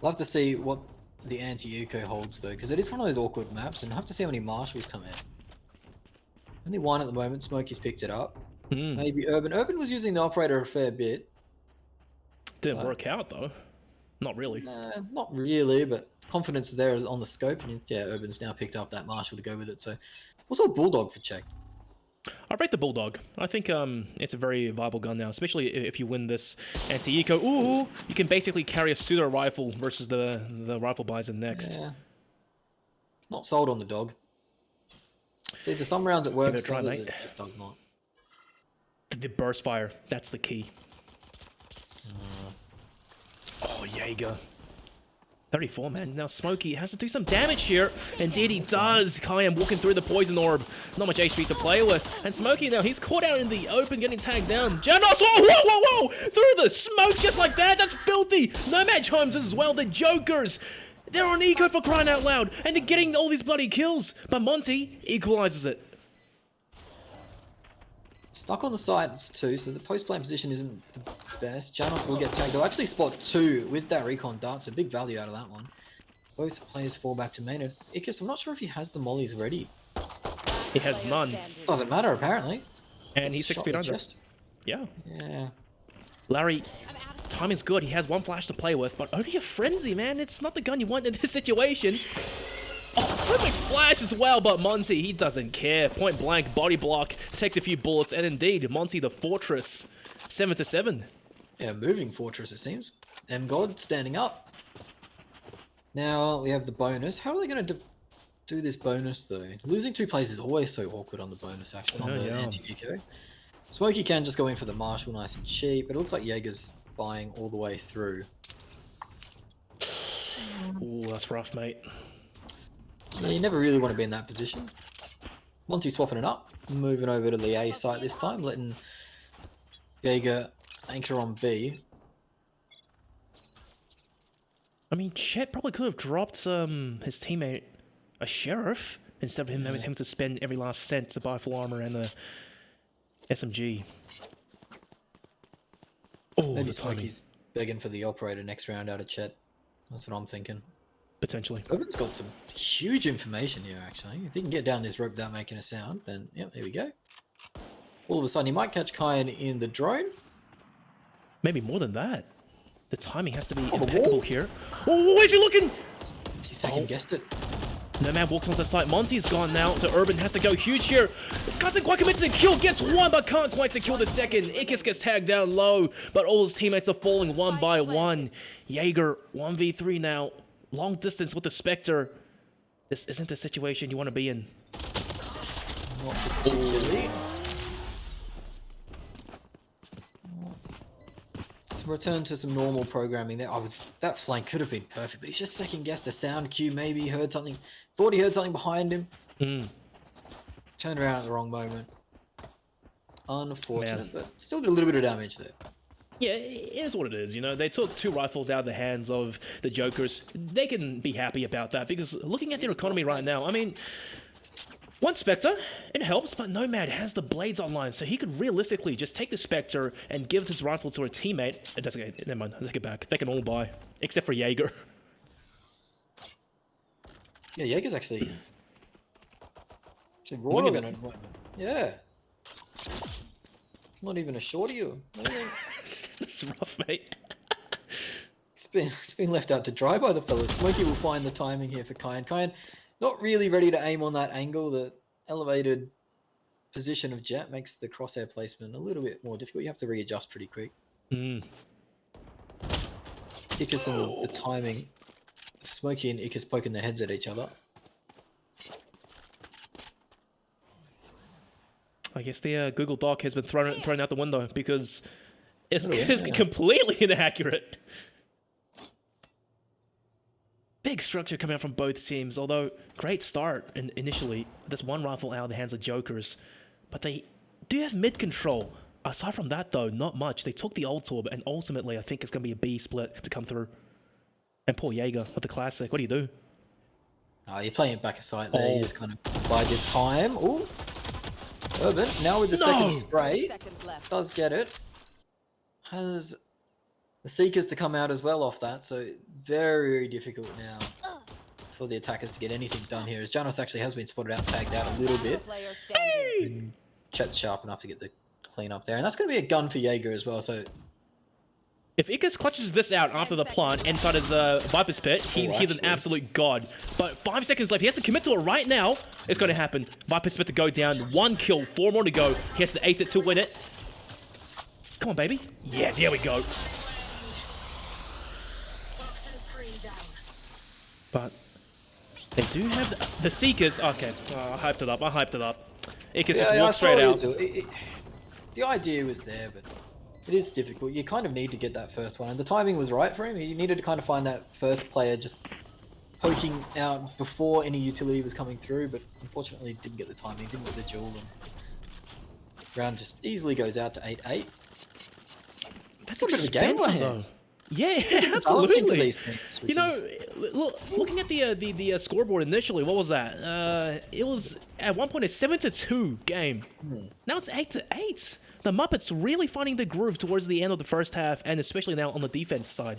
Love to see what the anti-eco holds though, because it is one of those awkward maps, and I have to see how many marshals come out. Only one at the moment, Smokey's picked it up. Maybe Urbann. Urbann was using the operator a fair bit. Didn't work out though. Not really. Not really, but confidence there is on the scope, and yeah, Urbann's now picked up that marshal to go with it, so... Also a Bulldog for check. I rate the Bulldog. I think it's a very viable gun now, especially if you win this anti-eco. Ooh, you can basically carry a pseudo rifle versus the rifle Bison next. Yeah. Not sold on the dog. See, there's some rounds it works, others it just does not. The burst fire, that's the key. Oh, Jaeger. 34, man. Now Smokey has to do some damage here. Indeed he does. Kyan walking through the poison orb. Not much HP to play with. And Smokey now, he's caught out in the open, getting tagged down. Janos, whoa! Through the smoke just like that. That's filthy. Nomad chimes as well. The Jokers. They're on eco for crying out loud. And they're getting all these bloody kills. But Monty equalizes it. Stuck on the sides too, so the post-plant position isn't the best. Janos will get tagged. They'll actually spot two with that recon dart, so big value out of that one. Both players fall back to main. Ikis, I'm not sure if he has the mollies ready. He has none. Doesn't matter, apparently. And he's 6 feet under. Yeah. Yeah. Larry, timing's good. He has one flash to play with, but only a frenzy, man. It's not the gun you want in this situation. Oh, perfect flash as well, but Monty, he doesn't care. Point blank, body block, takes a few bullets, and indeed, Monty the Fortress, 7-7. Yeah, moving Fortress, it seems. M-God standing up. Now we have the bonus. How are they going to do this bonus, though? Losing 2 plays is always so awkward on the bonus, actually, on the anti-eco. Smokey can just go in for the Marshal nice and cheap, but it looks like Jaeger's buying all the way through. Ooh, that's rough, mate. No, you never really want to be in that position. Monty swapping it up, moving over to the A site this time, letting Jaeger anchor on B. I mean, Chet probably could have dropped his teammate a sheriff instead of him having to spend every last cent to buy full armor and a SMG. Oh, maybe Smokey's begging for the operator next round out of Chet. That's what I'm thinking. Potentially. Urbann's got some huge information here, actually. If he can get down this rope without making a sound, then, yep, there we go. All of a sudden, he might catch Kyan in the drone. Maybe more than that. The timing has to be the impeccable wall. here. Oh, where's he looking? He second guessed it. No man walks onto the site. Monty's gone now, so Urbann has to go huge here. Doesn't quite commit to the kill, gets one, but can't quite secure the second. Ickis gets tagged down low, but all his teammates are falling one by one. Jaeger, 1v3 now. Long distance with the Spectre. This isn't the situation you want to be in. Not particularly. Let's return to some normal programming there. That flank could have been perfect, but he's just second guessed a sound cue, maybe heard something, thought he heard something behind him. Turned around at the wrong moment. Unfortunate, but still did a little bit of damage there. Yeah, it is what it is, you know. They took 2 rifles out of the hands of the Jokers. They can be happy about that, because looking at their economy right now, I mean, one Spectre, it helps, but Nomad has the blades online, so he could realistically just take the Spectre and give his rifle to a teammate. It doesn't, never mind, I'll take it back. They can all buy, except for Jaeger. Yeah, Jaeger's actually raw at the moment. Yeah. Not even a shorty or anything. It's rough, mate. It's been left out to dry by the fellas. Smokey will find the timing here for Kyan. Kyan not really ready to aim on that angle. The elevated position of Jet makes the crosshair placement a little bit more difficult. You have to readjust pretty quick. Ickis and the timing. Smokey and Ickis poking their heads at each other. I guess the Google Doc has been thrown out the window because it's completely inaccurate. Big structure coming out from both teams, although great start initially. This one rifle out of the hands of Jokers, but they do have mid control. Aside from that, though, not much. They took the ult orb, and ultimately, I think it's going to be a B split to come through. And poor Jaeger with the classic. What do you do? You're playing it back aside there. You just kind of bide your time. Ooh. Urbann, now with the second spray, does get it. Has the Seekers to come out as well off that, so very, very difficult now for the attackers to get anything done here, as Janos actually has been spotted out and tagged out a little bit. Chet's sharp enough to get the clean up there, and that's going to be a gun for Jaeger as well, so... If Ickis clutches this out after the plant inside his Viper's Pit, he's an absolute god. But 5 seconds left. He has to commit to it right now. It's going to happen. Viper's Pit to go down. 1 kill, 4 more to go. He has to ace it to win it. Come on, baby. Yeah, there we go. But they do have the Seekers. Okay, I hyped it up. Ickis just walked straight out. The idea was there, but... It is difficult. You kind of need to get that first one. And the timing was right for him. He needed to kind of find that first player just poking out before any utility was coming through. But unfortunately, didn't get the timing, didn't get the duel. And round just easily goes out to 8-8. That's a bit of a game by hands. Yeah, absolutely. You know, looking at the scoreboard initially, what was that? It was at one point a 7-2 game. Now it's 8-8. The Muppets really finding the groove towards the end of the first half, and especially now on the defense side.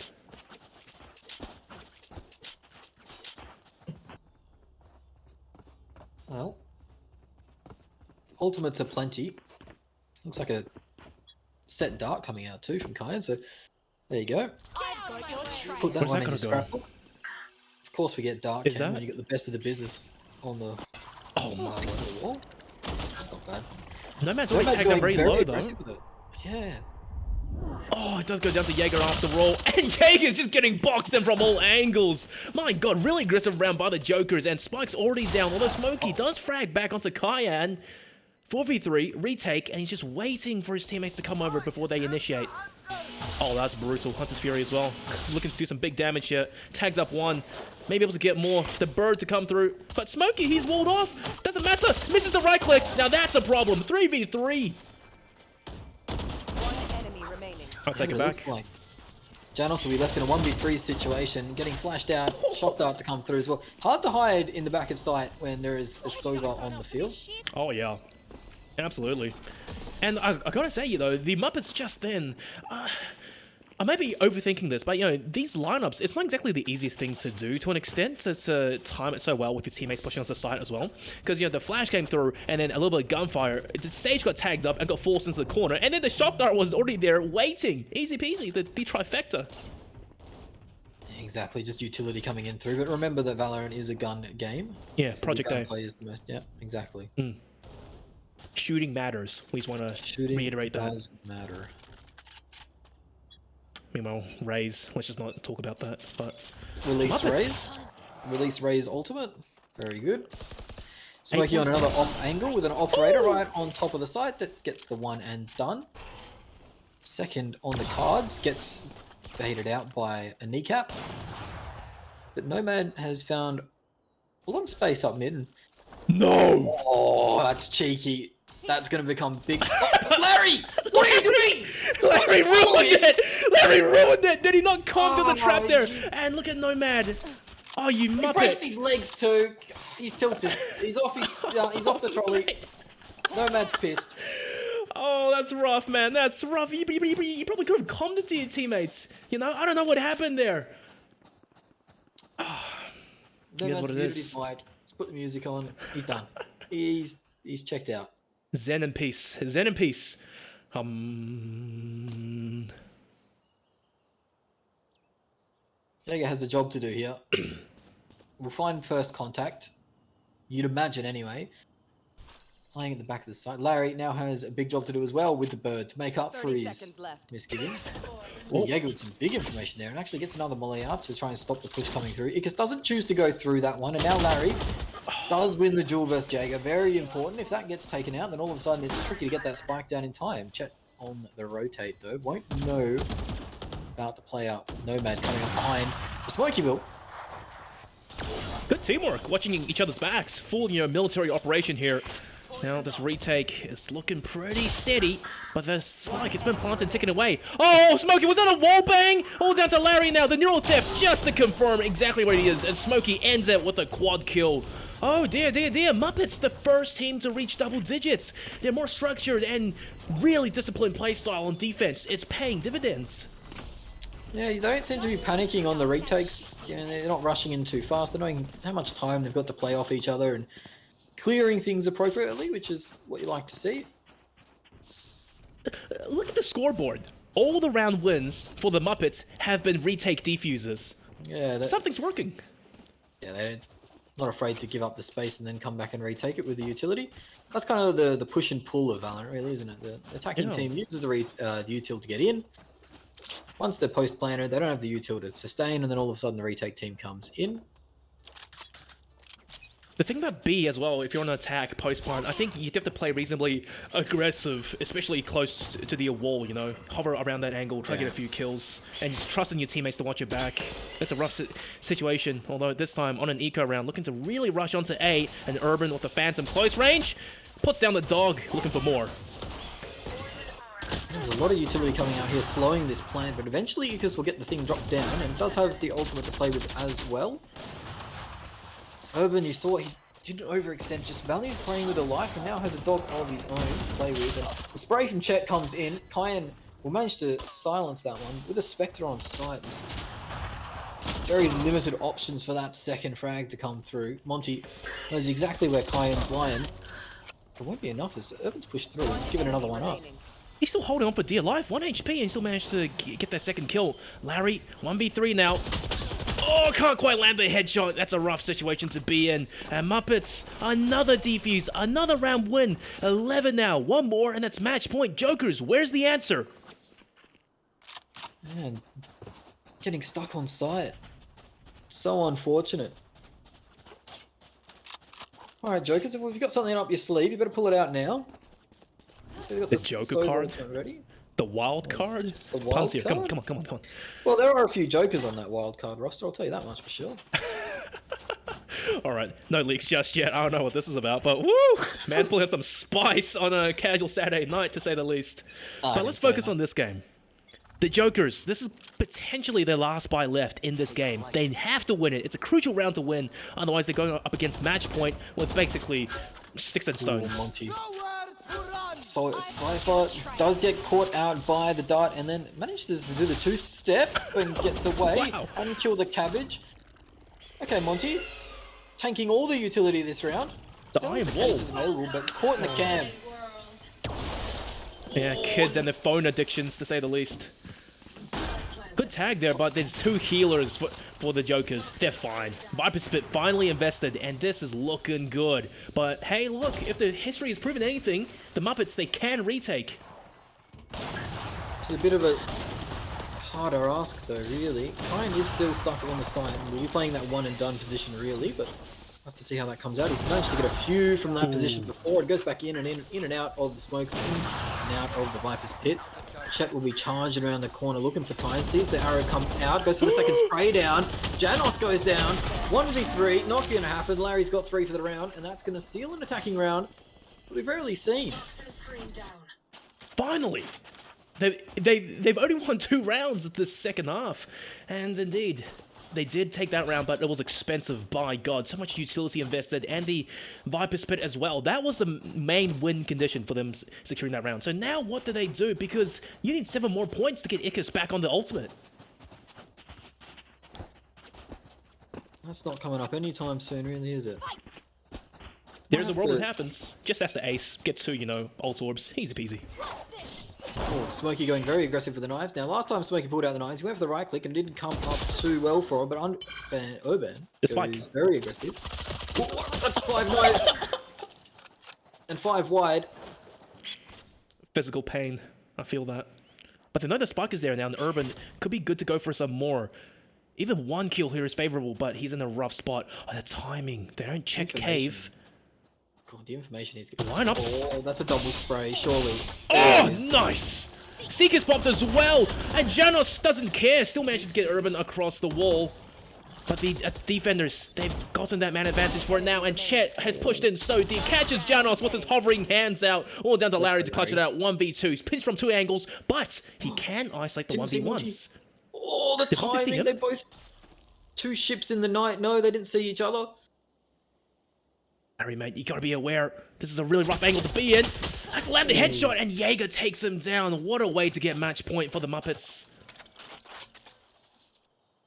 Well, ultimates are plenty. Looks like a set dart coming out too from Kyan, so there you go. Put that one in your scrapbook. Of course we get dart cam when you got the best of the business on the sticks on the wall. That's not bad. Nomad's already tagged up very low, though. Yeah. Oh, it does go down to Jaeger after all. And Jaeger's just getting boxed in from all angles. My god, really aggressive round by the Jokers. And Spike's already down, although Smokey does frag back onto Kyan. 4v3, retake, and he's just waiting for his teammates to come over before they initiate. Oh, that's brutal. Hunter's Fury as well. Looking to do some big damage here. Tags up 1. Maybe able to get more. The bird to come through. But Smokey, he's walled off. Doesn't matter. Misses the right click. Now that's a problem. 3v3. One enemy remaining. I'll take it back. Like Janos will be left in a 1v3 situation, getting flashed out, shock dart to come through as well. Hard to hide in the back of sight when there is a Sova on the field. Oh, yeah. Absolutely. And I gotta say, you know, the Muppets just then... I may be overthinking this, but you know, these lineups, it's not exactly the easiest thing to do to an extent, to time it so well with your teammates pushing onto the side as well. Because you know, the flash came through and then a little bit of gunfire, the stage got tagged up and got forced into the corner, and then the shock dart was already there waiting. Easy peasy, the trifecta. Exactly, just utility coming in through. But remember that Valorant is a gun game. Yeah, Project A. Gunplay is the most. Yeah, exactly. Shooting matters. We just want to reiterate that. Does matter. Meanwhile, Raze, let's just not talk about that. But Release Raze. Release Raze Ultimate. Very good. Smokey on another off angle with an operator right on top of the site that gets the one and done. Second on the cards, gets baited out by a kneecap. But Nomad has found a lot of space up mid. And... No! Oh, that's cheeky. That's going to become big. Oh, Larry! What are you doing? Larry ruined it! Larry ruined it! Did he not conquer the trap there? And look at Nomad. Oh, you muppet. He breaks his legs too. He's tilted. He's off he's off the trolley. Nomad's pissed. Oh, that's rough, man. That's rough. You probably could have calmed it to your teammates. You know, I don't know what happened there. Nomad's muted his mic. Let's put the music on. He's done. He's checked out. Zen and peace. Zen and peace. Jaeger has a job to do here. We'll find first contact. You'd imagine anyway. Playing at the back of the site. Larry now has a big job to do as well with the bird to make up for his misgivings. Oh, Jaeger with some big information there and actually gets another melee out to try and stop the push coming through. Icarus doesn't choose to go through that one, and now Larry does win the duel versus Jaeger. Very important. If that gets taken out, then all of a sudden it's tricky to get that spike down in time. Chet on the rotate though. Won't know about the player Nomad coming up behind the Smokeyville. Good teamwork, watching each other's backs. Full, you know, military operation here. Now this retake is looking pretty steady, but the spike has been planted, ticking away. Oh, Smokey, was that a wall bang? All down to Larry now, the neural theft just to confirm exactly where he is, and Smokey ends it with a quad kill. Oh dear, dear, dear, Muppets, the first team to reach double digits. They're more structured and really disciplined playstyle on defense. It's paying dividends. Yeah, they don't seem to be panicking on the retakes. You know, they're not rushing in too fast. They're knowing how much time they've got to play off each other and clearing things appropriately, which is what you like to see. Look at the scoreboard. All the round wins for the Muppets have been retake defusers. Yeah, something's working. Yeah, they're not afraid to give up the space and then come back and retake it with the utility. That's kind of the push and pull of Valorant, really, isn't it? The attacking team uses the util to get in. Once they're post planner, they don't have the util to sustain, and then all of a sudden the retake team comes in. The thing about B as well, if you're on an attack post-plant, I think you have to play reasonably aggressive, especially close to the wall, you know. Hover around that angle, try to get a few kills, and just trusting your teammates to watch your back. It's a rough situation, although this time on an eco round, looking to really rush onto A, and Urbann with the Phantom close range, puts down the dog, looking for more. There's a lot of utility coming out here, slowing this plant, but eventually Icarus will get the thing dropped down, and does have the ultimate to play with as well. Urbann, you saw he didn't overextend, just Valley's playing with a life and now has a dog of his own to play with. And the spray from Chet comes in. Kyan will manage to silence that one with a Spectre on site. There's very limited options for that second frag to come through. Monty knows exactly where Kyan's lying. It won't be enough as Urbann's pushed through and given another one up. He's still holding on for dear life. 1 HP and he still managed to get that second kill. Larry, 1v3 now. Oh, can't quite land the headshot. That's a rough situation to be in. And Muppets, another defuse, another round win. 11 now, one more, and that's match point. Jokers, where's the answer? Man, getting stuck on site. So unfortunate. Alright, Jokers, if you've got something up your sleeve, you better pull it out now. So got the Joker card? Ready? The wild card? The wild card? Come on. Well, there are a few Jokers on that wild card roster, I'll tell you that much for sure. Alright, no leaks just yet. I don't know what this is about, but woo! Man's pulling out some spice on a casual Saturday night, to say the least. But let's focus on this game. The Jokers, this is potentially their last buy left in this game. They have to win it. It's a crucial round to win, otherwise they're going up against match point with basically sticks and stones. Ooh, Monty. So Cypher does get caught out by the dart and then manages to do the two-step and gets away and kill the cabbage. Okay, Monty, tanking all the utility this round. Still iron the wall is available, but caught in the cam. Yeah, kids and their phone addictions, to say the least. Good tag there, but there's two healers for the Jokers. They're fine. Viper Spit finally invested, and this is looking good. But hey, look, if the history has proven anything, the Muppets, they can retake. It's a bit of a harder ask, though, really. Ryan is still stuck on the side. We'll be playing that one-and-done position, really, but we'll have to see how that comes out. He's managed to get a few from that position before. It goes back in and out of the smokes, in and out of the Viper's Pit. Chet will be charged around the corner looking for Tyne. Sees the arrow come out, goes for the second spray down. Janos goes down. 1v3, not going to happen. Larry's got 3 for the round, and that's going to seal an attacking round we've rarely seen. Finally! They've only won 2 rounds at this second half. And indeed, they did take that round, but it was expensive. By God, so much utility invested, and the Viper Spit as well. That was the main win condition for them securing that round. So now what do they do? Because you need 7 more points to get Icarus back on the ultimate. That's not coming up anytime soon, really, is it? There's a world that happens. Just as the ace gets to, you know, ult orbs. Easy peasy. Oh, Smokey going very aggressive for the knives. Now, last time Smokey pulled out the knives, he went for the right click and it didn't come up too well for him, but Urbann goes very aggressive. Oh, that's 5 knives! And 5 wide. Physical pain. I feel that. But they know the spike is there now, and Urbann could be good to go for some more. Even 1 kill here is favorable, but he's in a rough spot. Oh, the timing. They don't check cave. God, the information is good. Lineups. Oh, that's a double spray, surely. Oh, nice! Seeker's popped as well, and Janos doesn't care. Still manages to get Urbann across the wall. But the defenders, they've gotten that man advantage for it now, and Chet has pushed in so deep. Catches Janos with his hovering hands out. All down to Larry to clutch it out. 1v2. He's pinched from 2 angles, but he can isolate the 1v1s. Oh, the timing. They both... 2 ships in the night. No, they didn't see each other. Larry, mate, you gotta be aware. This is a really rough angle to be in. That's landed the headshot, and Jaeger takes him down. What a way to get match point for the Muppets.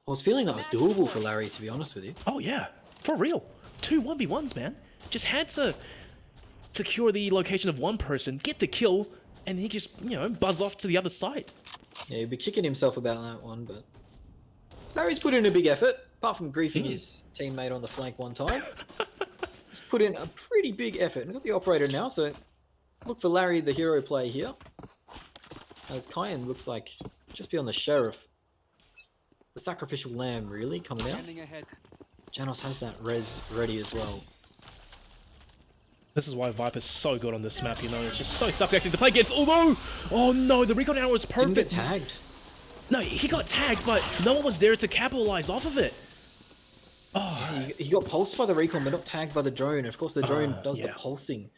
I was feeling that was doable for Larry, to be honest with you. Oh, yeah. For real. 2 1v1s, man. Just had to secure the location of one person, get the kill, and he just, you know, buzz off to the other side. Yeah, he'd be kicking himself about that one, but... Larry's put in a big effort, apart from griefing his teammate on the flank one time. He's put in a pretty big effort. And got the operator now, so look for Larry, the hero play here. As Kyan looks like just beyond the sheriff. The sacrificial lamb, really, coming out. Janos has that res ready as well. This is why Viper's so good on this map, you know. It's just so suffocating to play against. Although, oh no, the recon arrow was perfect. Didn't get tagged. No, he got tagged, but no one was there to capitalize off of it. Oh, yeah, he got pulsed by the recon, but not tagged by the drone. And of course, the drone does the pulsing.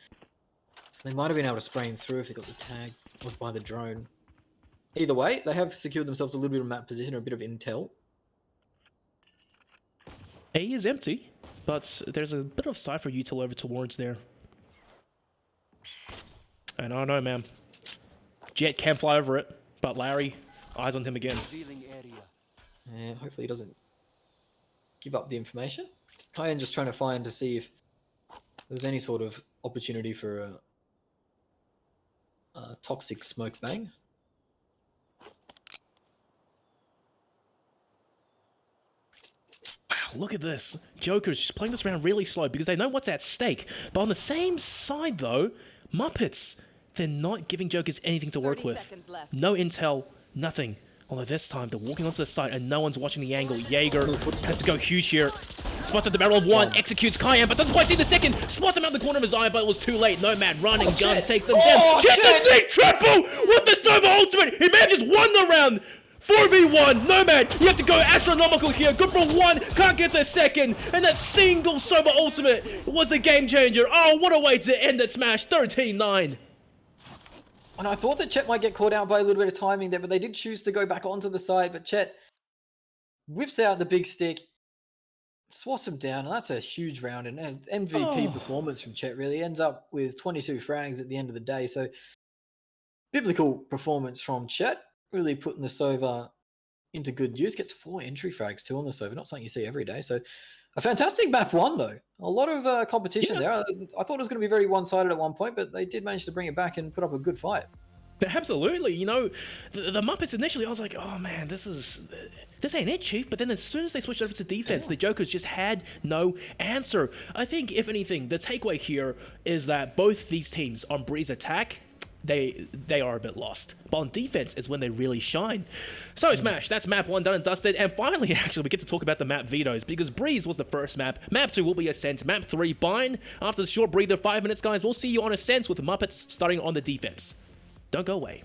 So they might have been able to spray him through if they got the tag by the drone. Either way, they have secured themselves a little bit of map position or a bit of intel. A is empty, but there's a bit of Cypher util over towards there. And I don't know, man. Jet can fly over it, but Larry, eyes on him again. Yeah, hopefully he doesn't give up the information. Kyan just trying to find to see if there's any sort of opportunity for a toxic smoke bang. Wow, look at this. Joker's just playing this round really slow because they know what's at stake. But on the same side, though, Muppets, they're not giving Jokers anything to work with. No intel, nothing. Although this time, they're walking onto the site and no one's watching the angle. Jaeger has to go huge here. Spots at the barrel of 1, executes Kyan, but doesn't quite see the second. Spots him out the corner of his eye, but it was too late. Nomad running, gun takes him down. Chet the big triple with the Sova ultimate. He may have just won the round. 4v1, Nomad, you have to go astronomical here. Good for 1, can't get the second. And that single Sova ultimate was the game changer. Oh, what a way to end that Smash. 13-9. And I thought that Chet might get caught out by a little bit of timing there, but they did choose to go back onto the side. But Chet whips out the big stick, swats him down, and that's a huge round. And MVP Oh. performance from Chet really ends up with 22 frags at the end of the day. So biblical performance from Chet, really putting the Sova into good use. Gets 4 entry frags too on the Sova, not something you see every day. So a fantastic map one though. A lot of competition there. I thought it was going to be very one-sided at one point, but they did manage to bring it back and put up a good fight. Absolutely, you know, the Muppets initially, I was like, oh man, this ain't it, Chief. But then as soon as they switched over to defense, the Jokers just had no answer. I think, if anything, the takeaway here is that both these teams on Breeze attack, they are a bit lost. But on defense is when they really shine. So Smash, that's map 1 done and dusted. And finally, actually, we get to talk about the map vetoes, because Breeze was the first map. Map 2 will be Ascent. Map 3, Bind. After the short breather, 5 minutes, guys, we'll see you on Ascent with the Muppets starting on the defense. Don't go away.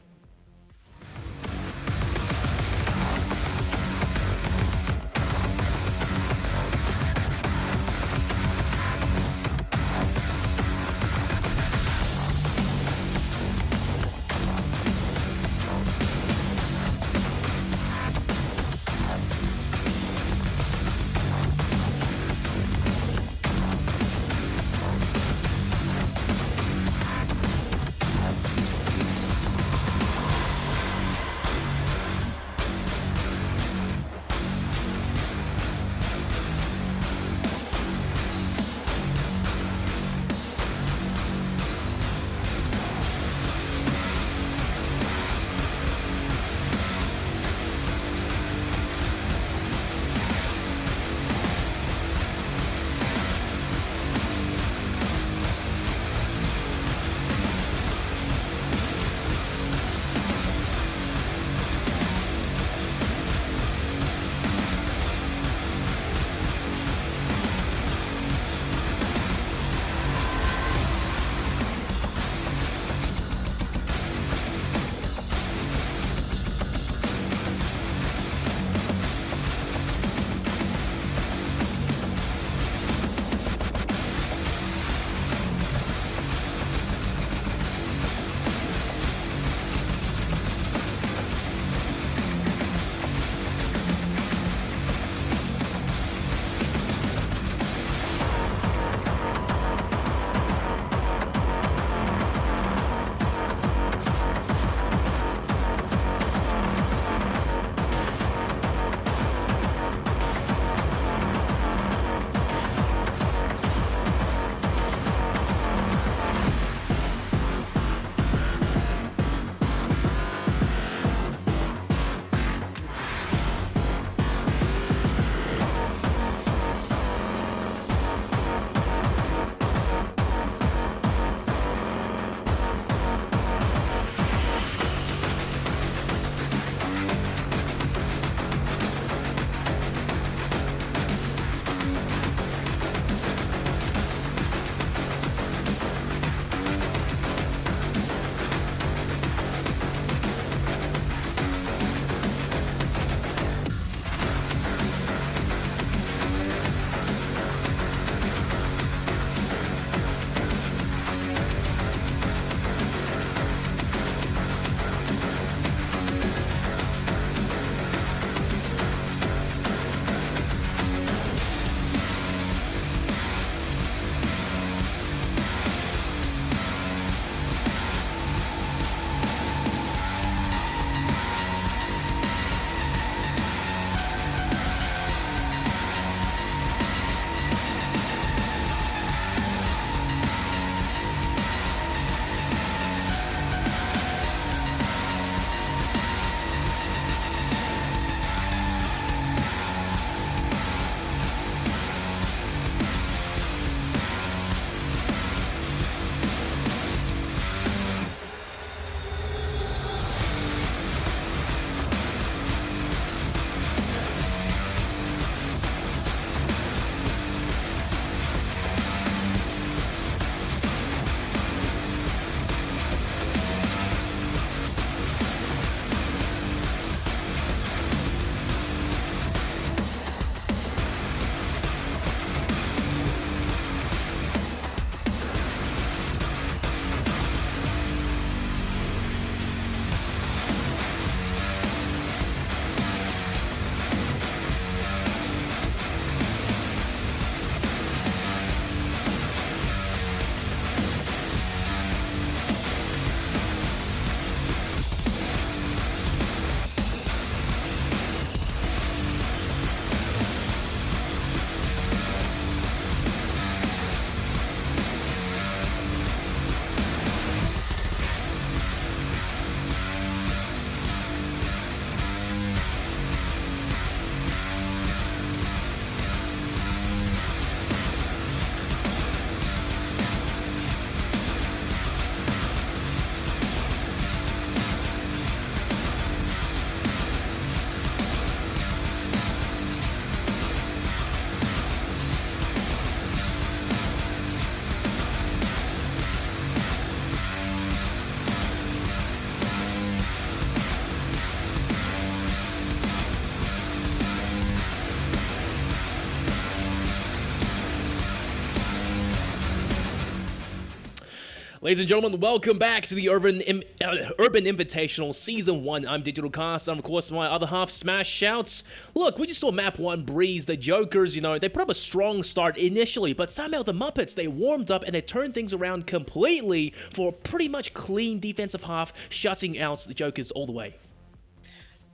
Ladies and gentlemen, welcome back to the Urban Invitational Season 1. I'm Digitalcasts, and of course my other half, Smashshouts. Look, we just saw Map 1 breeze. The Jokers, you know, they put up a strong start initially, but somehow the Muppets, they warmed up and they turned things around completely for a pretty much clean defensive half, shutting out the Jokers all the way.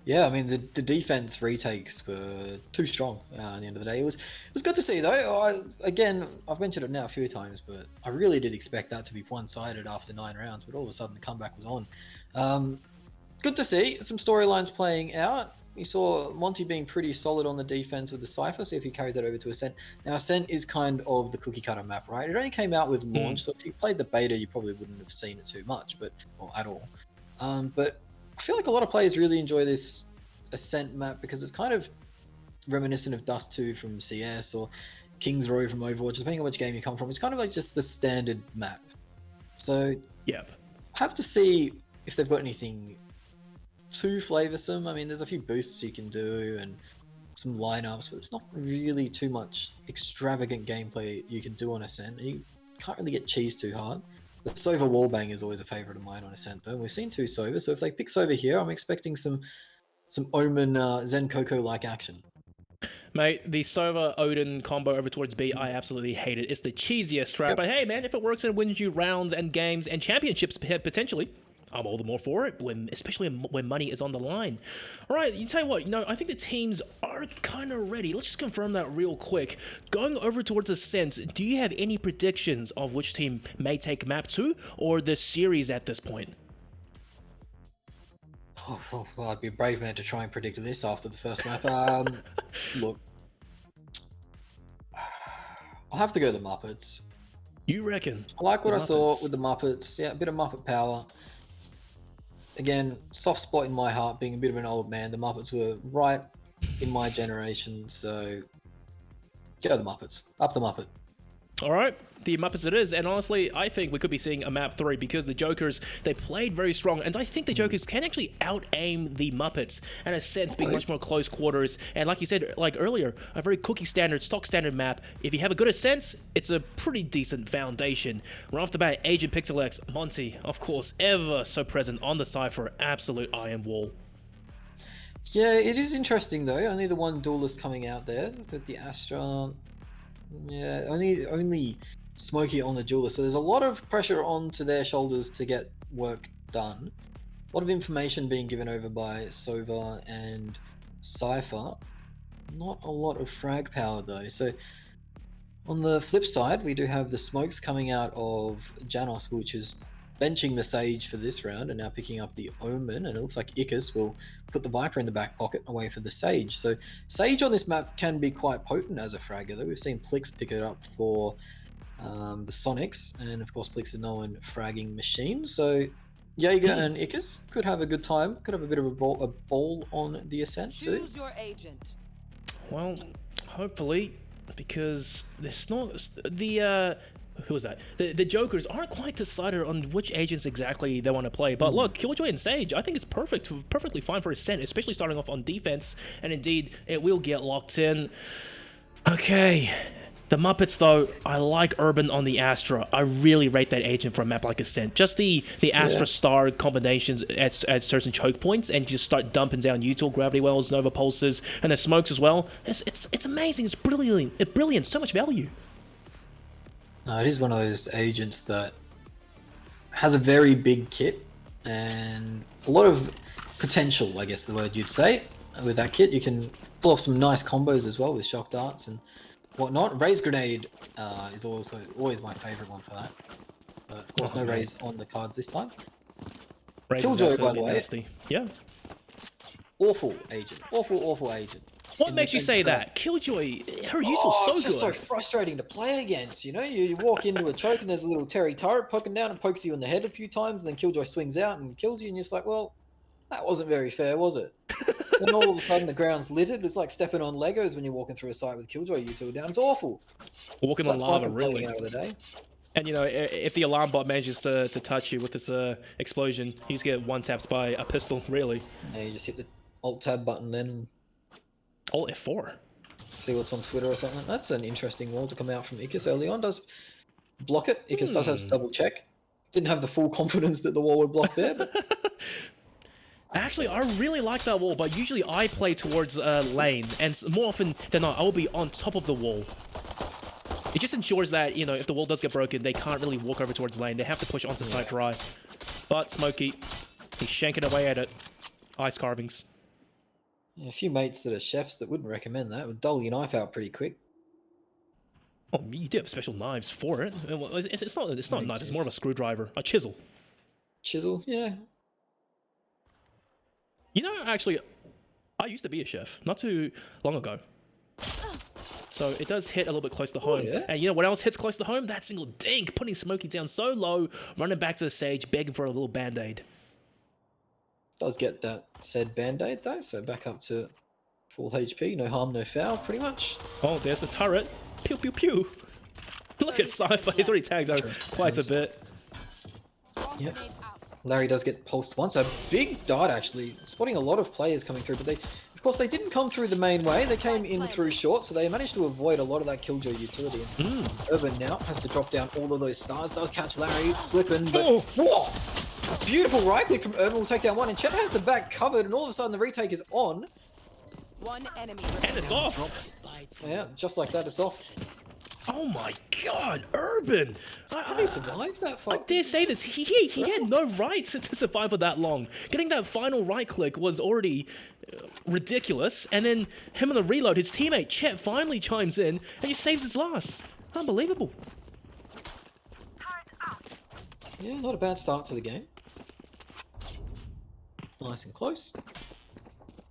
Yeah, I mean the defense retakes were too strong at the end of the day. It was good to see though. I've mentioned it now a few times, but I really did expect that to be one-sided after 9 rounds. But all of a sudden the comeback was on. Good to see some storylines playing out. We saw Monty being pretty solid on the defense with the Cypher. See if he carries that over to Ascent. Now Ascent is kind of the cookie cutter map, right? It only came out with launch, so if you played the beta, you probably wouldn't have seen it too much, or at all. But I feel like a lot of players really enjoy this Ascent map because it's kind of reminiscent of Dust 2 from CS or King's Row from Overwatch, depending on which game you come from. It's kind of like just the standard map. So yep. I have to see if they've got anything too flavoursome. I mean, there's a few boosts you can do and some lineups, but it's not really too much extravagant gameplay you can do on Ascent. You can't really get cheesed too hard. The Sova wallbang is always a favourite of mine on Ascent though. We've seen 2 Sova, so if they pick Sova here, I'm expecting some Omen Zen Coco-like action. Mate, the Sova Odin combo over towards B, I absolutely hate it. It's the cheesiest trap, but hey man, if it works and wins you rounds and games and championships potentially, I'm all the more for it, especially when money is on the line. All right, you tell you what, I think the teams are kind of ready. Let's just confirm that real quick. Going over towards Ascent, do you have any predictions of which team may take map 2 or the series at this point? Oh, well, I'd be a brave man to try and predict this after the first map. Look, I'll have to go the Muppets. You reckon? I like what I saw with the Muppets. Yeah, a bit of Muppet power. Again, soft spot in my heart, being a bit of an old man. The Muppets were right in my generation, so go the Muppets. Up the Muppet. All right, the Muppets it is, and honestly, I think we could be seeing a map 3 because the Jokers, they played very strong, and I think the Jokers can actually out-aim the Muppets, in a sense, being much more close quarters, and like you said, like earlier, a very cookie standard, stock standard map. If you have a good Ascent, it's a pretty decent foundation. Right off the bat, Agent Pixel X, Monty, of course, ever so present on the Cypher, absolute iron wall. Yeah, it is interesting though, only the one duelist coming out there, the Astra. Yeah, only Smokey on the jeweler, so there's a lot of pressure onto their shoulders to get work done. A lot of information being given over by Sova and Cypher. Not a lot of frag power though. So on the flip side, we do have the smokes coming out of Janos, which is benching the Sage for this round and now picking up the Omen, and it looks like Icarus will put the Viper in the back pocket away for the Sage. So Sage on this map can be quite potent as a fragger though. We've seen Plix pick it up for the Sonics, and of course Plix is known fragging machine. So Jaeger and Icarus could have a good time, could have a bit of a ball on the Ascent too. Choose your agent. Well, hopefully, because there's not the who was that? The Jokers aren't quite decided on which agents exactly they want to play. But look, Killjoy and Sage, I think it's perfectly fine for Ascent, especially starting off on defense. And indeed, it will get locked in. Okay. The Muppets, though, I like Urbann on the Astra. I really rate that agent for a map like Ascent. Just the Astra star combinations at certain choke points, and you just start dumping down util, gravity wells, nova pulses, and the smokes as well. It's amazing. It's brilliant. So much value. It is one of those agents that has a very big kit and a lot of potential, I guess the word you'd say. With that kit, you can pull off some nice combos as well with shock darts and whatnot. Raise Grenade is also always my favourite one for that. But of course, no Raise on the cards this time. Killjoy, by the way. Nasty. Yeah. Awful agent. Awful agent. What makes you say that? Killjoy, her use was so it's just good. so frustrating to play against, you know? You walk into a choke and there's a little Terry turret poking down and pokes you in the head a few times, and then Killjoy swings out and kills you, and you're just like, well, that wasn't very fair, was it? Then all of a sudden the ground's littered. It's like stepping on Legos when you're walking through a site with Killjoy util down. It's awful. Walking on lava, really. Out of the day. And if the alarm bot manages to touch you with this explosion, you just get one-tapped by a pistol, really. Yeah, you just hit the Alt-Tab button then and Alt F4. see what's on Twitter or something. That's an interesting wall to come out from Icarus early on. Does block it. Icarus does have to double check. Didn't have the full confidence that the wall would block there, but Actually, I really like that wall, but usually I play towards lane, and more often than not, I will be on top of the wall. It just ensures that, you know, if the wall does get broken, they can't really walk over towards lane. They have to push onto site dry. But Smokey, he's shanking away at it. Ice carvings. yeah, a few mates that are chefs that wouldn't recommend that would dull your knife out pretty quick. Oh, you do have special knives for it. Well, it's not a knife, it's more of a Yes. screwdriver. A chisel. Chisel, yeah. You know, actually, I used to be a chef not too long ago. So it does hit a little bit close to home. yeah? And you know what else hits close to home? That single dink, putting Smokey down so low, running back to the stage, begging for a little band-aid. Does get that said band-aid though, so back up to full HP, no harm, no foul, pretty much. Oh, there's the turret. Pew, pew, pew. Look at Cypher. He's already tagged over quite a bit. Yep. Larry does get pulsed once. A big dart, actually. Spotting a lot of players coming through, but of course, they didn't come through the main way. They came in through short, so they managed to avoid a lot of that Killjoy utility. Urbann now has to drop down all of those stars. Does catch Larry slipping, but whoa! Beautiful right click from Urbann will take down one, and Chet has the back covered, and all of a sudden the retake is on. One enemy And it's off. Yeah, just like that, it's off. Oh my god, Urbann! How did he survive that I fight? dare say this, he had no right to survive for that long. Getting that final right click was already ridiculous, and then him on the reload, his teammate Chet finally chimes in, and he saves his last. Unbelievable. Yeah, not a bad start to the game. Nice and close.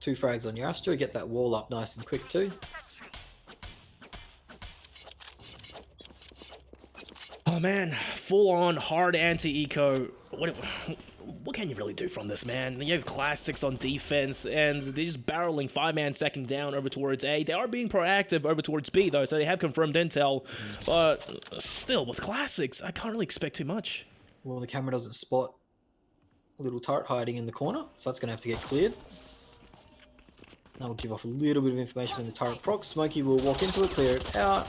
2 frags on your Astro, get that wall up nice and quick too. Oh man, full on hard anti-eco. What can you really do from this, man? You have classics on defense, and they're just barreling 5-man second down over towards A. They are being proactive over towards B, though, so they have confirmed intel. But still, with classics, I can't really expect too much. Well, the camera doesn't spot a little turret hiding in the corner, so that's going to have to get cleared. That will give off a little bit of information when the turret procs. Smokey will walk into it, clear it out.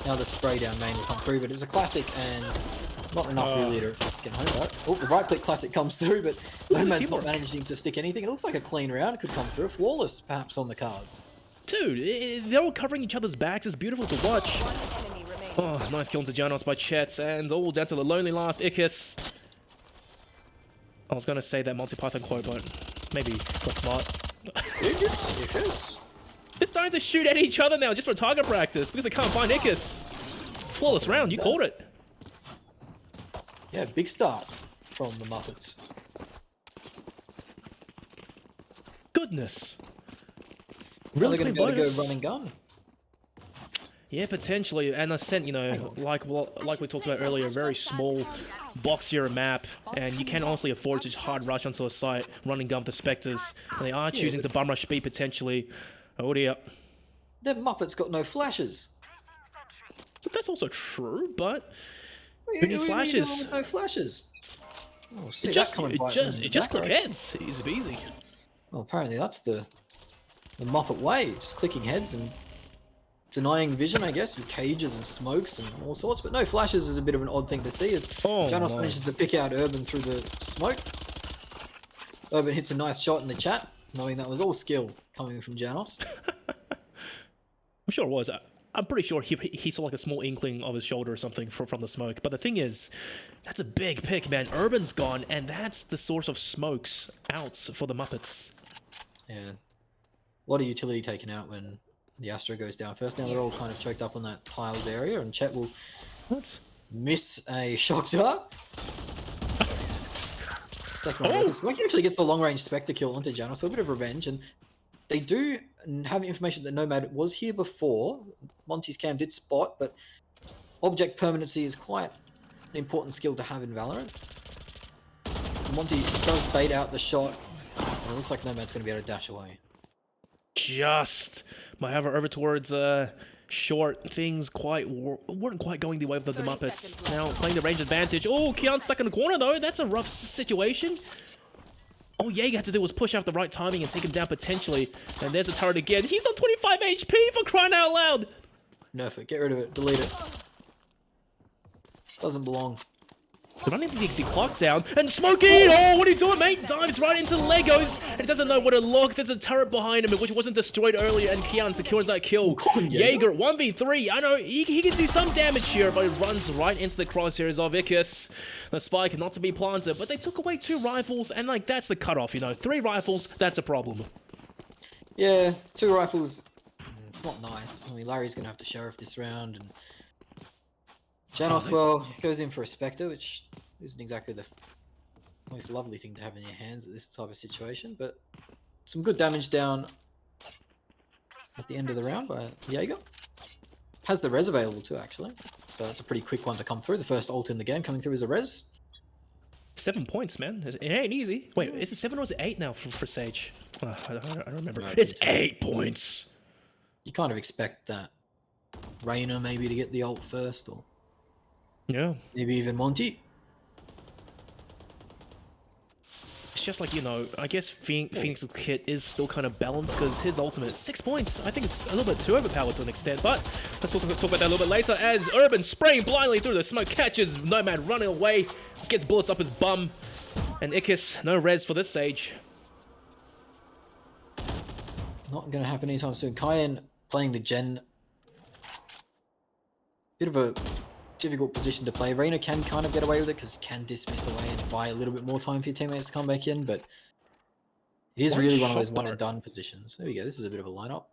Now the spray down main will come through, but it's a classic and not enough really to get home right. Oh, the right click classic comes through, but Nomad's not managing to stick anything. It looks like a clean round could come through. Flawless, perhaps, on the cards. Dude, they're all covering each other's backs. It's beautiful to watch. One enemy remains. Oh, nice kill into Janos by Chet, and all down to the lonely last Ickis. I was going to say that multi-python quote, but maybe not smart. Yes. They're starting to shoot at each other now just for target practice because they can't find Ickis. Flawless round, you called it. Yeah, big start from the Muppets. Goodness. Really going to be able to go bonus. run and gun. Yeah, potentially. And I sent, you know, like we talked about earlier, a very small, boxier map, and you can honestly afford to just hard rush onto a site, running gun with the Spectres, and they are choosing to bum rush B potentially. Oh dear. The Muppets got no flashes. That's also true, but Who who needs needs flashes? No flashes. Oh, see It that just, coming it by just, in it the just back click row. heads. Easy peasy. Well, apparently that's the Muppet way, just clicking heads and denying vision, I guess, with cages and smokes and all sorts. But no flashes is a bit of an odd thing to see, as Janos manages to pick out Urbann through the smoke. Urbann hits a nice shot in the chat, knowing that was all skill coming from Janos. I'm sure it was. I'm pretty sure he saw like a small inkling of his shoulder or something from the smoke. But the thing is, that's a big pick, man. Urbann's gone, and that's the source of smokes outs for the Muppets. Yeah, a lot of utility taken out when the Astro goes down first. Now they're all kind of choked up on that tiles area, and Chet will miss a shock dart. Second one. Smokey actually gets the long-range Spectre kill onto Janos, so a bit of revenge, and they do have information that Nomad was here before. Monty's cam did spot, but object permanency is quite an important skill to have in Valorant. Monty does bait out the shot, and it looks like Nomad's going to be able to dash away. Just my hover over towards short. Things weren't quite going the way of the Muppets. Now playing the range advantage. Oh, Keon's stuck in the corner though. That's a rough situation. All Jaeger had to do was push out the right timing and take him down potentially. And there's a turret again. He's on 25 HP for crying out loud. Nerf it. Get rid of it. Delete it. Doesn't belong. So running the clock down, and Smokey, oh, what are you doing, mate? Dives right into the Legos, and he doesn't know where to look. There's a turret behind him, which wasn't destroyed earlier, and Kian secures that kill. Jaeger, 1v3, I know, he can do some damage here, but it runs right into the crosshairs of Icarus. The spike not to be planted, but they took away 2 rifles, and like, that's the cutoff, you know. 3 rifles, that's a problem. Yeah, 2 rifles, it's not nice. I mean, Larry's going to have to sheriff this round, and Janos, well, goes in for a Spectre, which isn't exactly the most lovely thing to have in your hands at this type of situation, but some good damage down at the end of the round by Jaeger. Has the res available too, actually, so it's a pretty quick one to come through. The first ult in the game coming through is a res. 7 points, man. It ain't easy. Wait, is it 7 or is it 8 now for Sage? I don't remember. No, it's 8 points. You kind of expect that Reyna maybe to get the ult first, or yeah, maybe even Monty. It's just like, you know, I guess Phoenix's kit is still kind of balanced because his ultimate is 6 points. I think it's a little bit too overpowered to an extent, but let's talk about that a little bit later as Urbann spraying blindly through the smoke, catches Nomad running away, gets bullets up his bum, and Icarus, no res for this Sage. Not going to happen anytime soon. Cayenne playing the Gen. Bit of a difficult position to play. Reyna can kind of get away with it because you can dismiss away and buy a little bit more time for your teammates to come back in, but it is really one of those one and done positions. There we go. This is a bit of a lineup.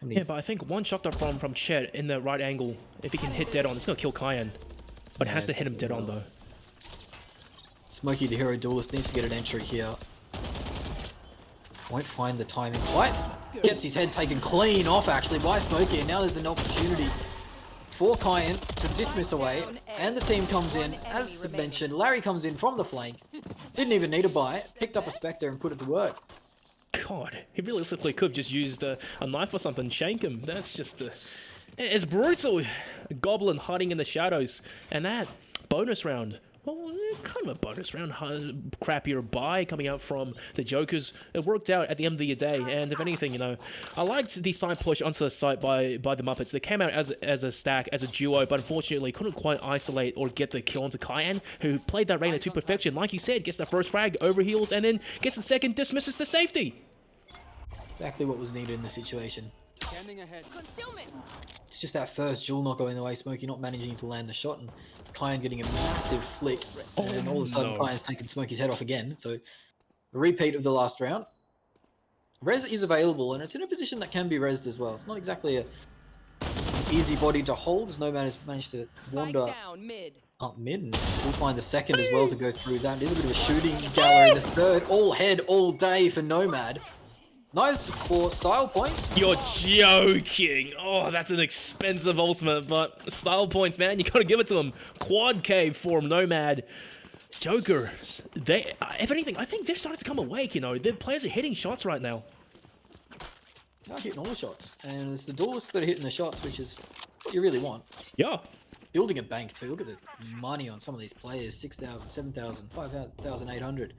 Yeah, but I think one shot from Chet in the right angle, if he can hit dead on, it's going to kill Cayenne. But it has to hit him dead on though. Smokey, the hero duelist, needs to get an entry here. Won't find the timing quite. Gets his head taken clean off actually by Smokey, and now there's an opportunity for Cayenne to dismiss away, and the team comes in, as mentioned, Larry comes in from the flank, didn't even need a buy, picked up a Spectre and put it to work. God, he realistically could have just used a knife or something, shank him. That's just, it's brutal. Goblin hiding in the shadows, and that bonus round. Well, kind of a bonus round, crappier buy coming out from the Jokers. It worked out at the end of the day, and if anything, you know, I liked the side push onto the site by the Muppets. They came out as a stack, as a duo, but unfortunately couldn't quite isolate or get the kill onto Cayenne, who played that Reyna to perfection. Like you said, gets the first frag, overheals, and then gets the second, dismisses to safety. Exactly what was needed in the situation. Standing ahead. It's just that first jewel not going the way, Smokey not managing to land the shot, and Cayenne getting a massive flick, and all of a sudden Cayenne's taking Smokey's head off again. So a repeat of the last round. Res is available, and it's in a position that can be resed as well. It's not exactly a easy body to hold, as Nomad has managed to wander up mid, and we'll find the second as well to go through that. It is a bit of a shooting gallery. The third, all head, all day for Nomad. Nice for style points. You're joking. Oh, that's an expensive ultimate, but style points, man. You gotta give it to them. Quad cave for Nomad. Joker. They, if anything, I think they're starting to come awake, you know. The players are hitting shots right now. They're hitting all the shots. And it's the duelists that are hitting the shots, which is what you really want. Yeah. Building a bank too. Look at the money on some of these players. 6,000, 7,000, 5,800.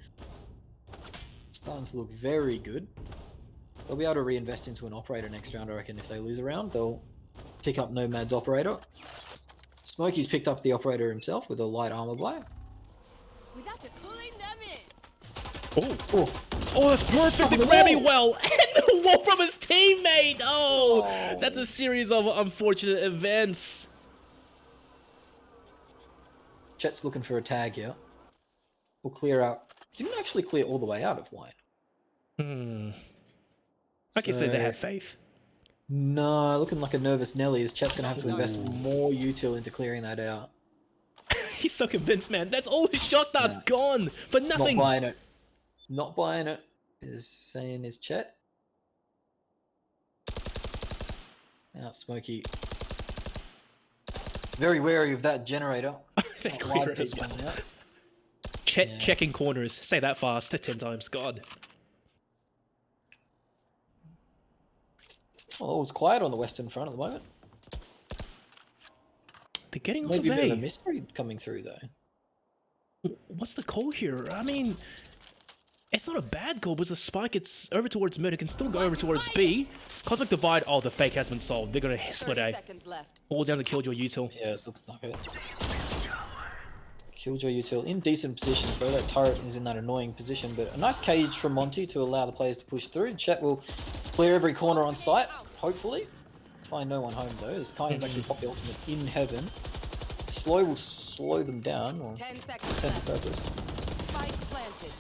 Starting to look very good. They'll be able to reinvest into an operator next round, I reckon. If they lose a round, they'll pick up Nomad's operator. Smokey's picked up the operator himself with a light armor buy. Oh, that's perfect. The Grammy well. And the wall from his teammate. Oh, that's a series of unfortunate events. Chet's looking for a tag here. We'll clear out. Didn't actually clear all the way out of Wine. I guess they have faith. No, looking like a nervous Nelly, as Chet's going to have to invest more util into clearing that out. He's so convinced, man. That's all his shot dart's gone for nothing. Not buying it. Not buying it, is saying is Chet. Now Smokey. Very wary of that generator. They clear it as well. Chet checking corners. Say that fast 10 times. God. Well, it was quiet on the western front at the moment. They're getting off Maybe of a bit A. of a mystery coming through, though. What's the call here? I mean, it's not a bad call, but the spike, it's over towards mid. It can still go over towards B. Cosmic Divide, oh, the fake has been solved. They're going to split A. All down to Killjoy util. Yeah, it's looking like it. Killjoy util in decent positions though. That turret is in that annoying position, but a nice cage from Monty to allow the players to push through. Chet will clear every corner on site, hopefully. Find no one home though, as Kyan's actually popped the ultimate in heaven. Slow will slow them down, or 10 seconds it's intended left. purpose. Spike planted.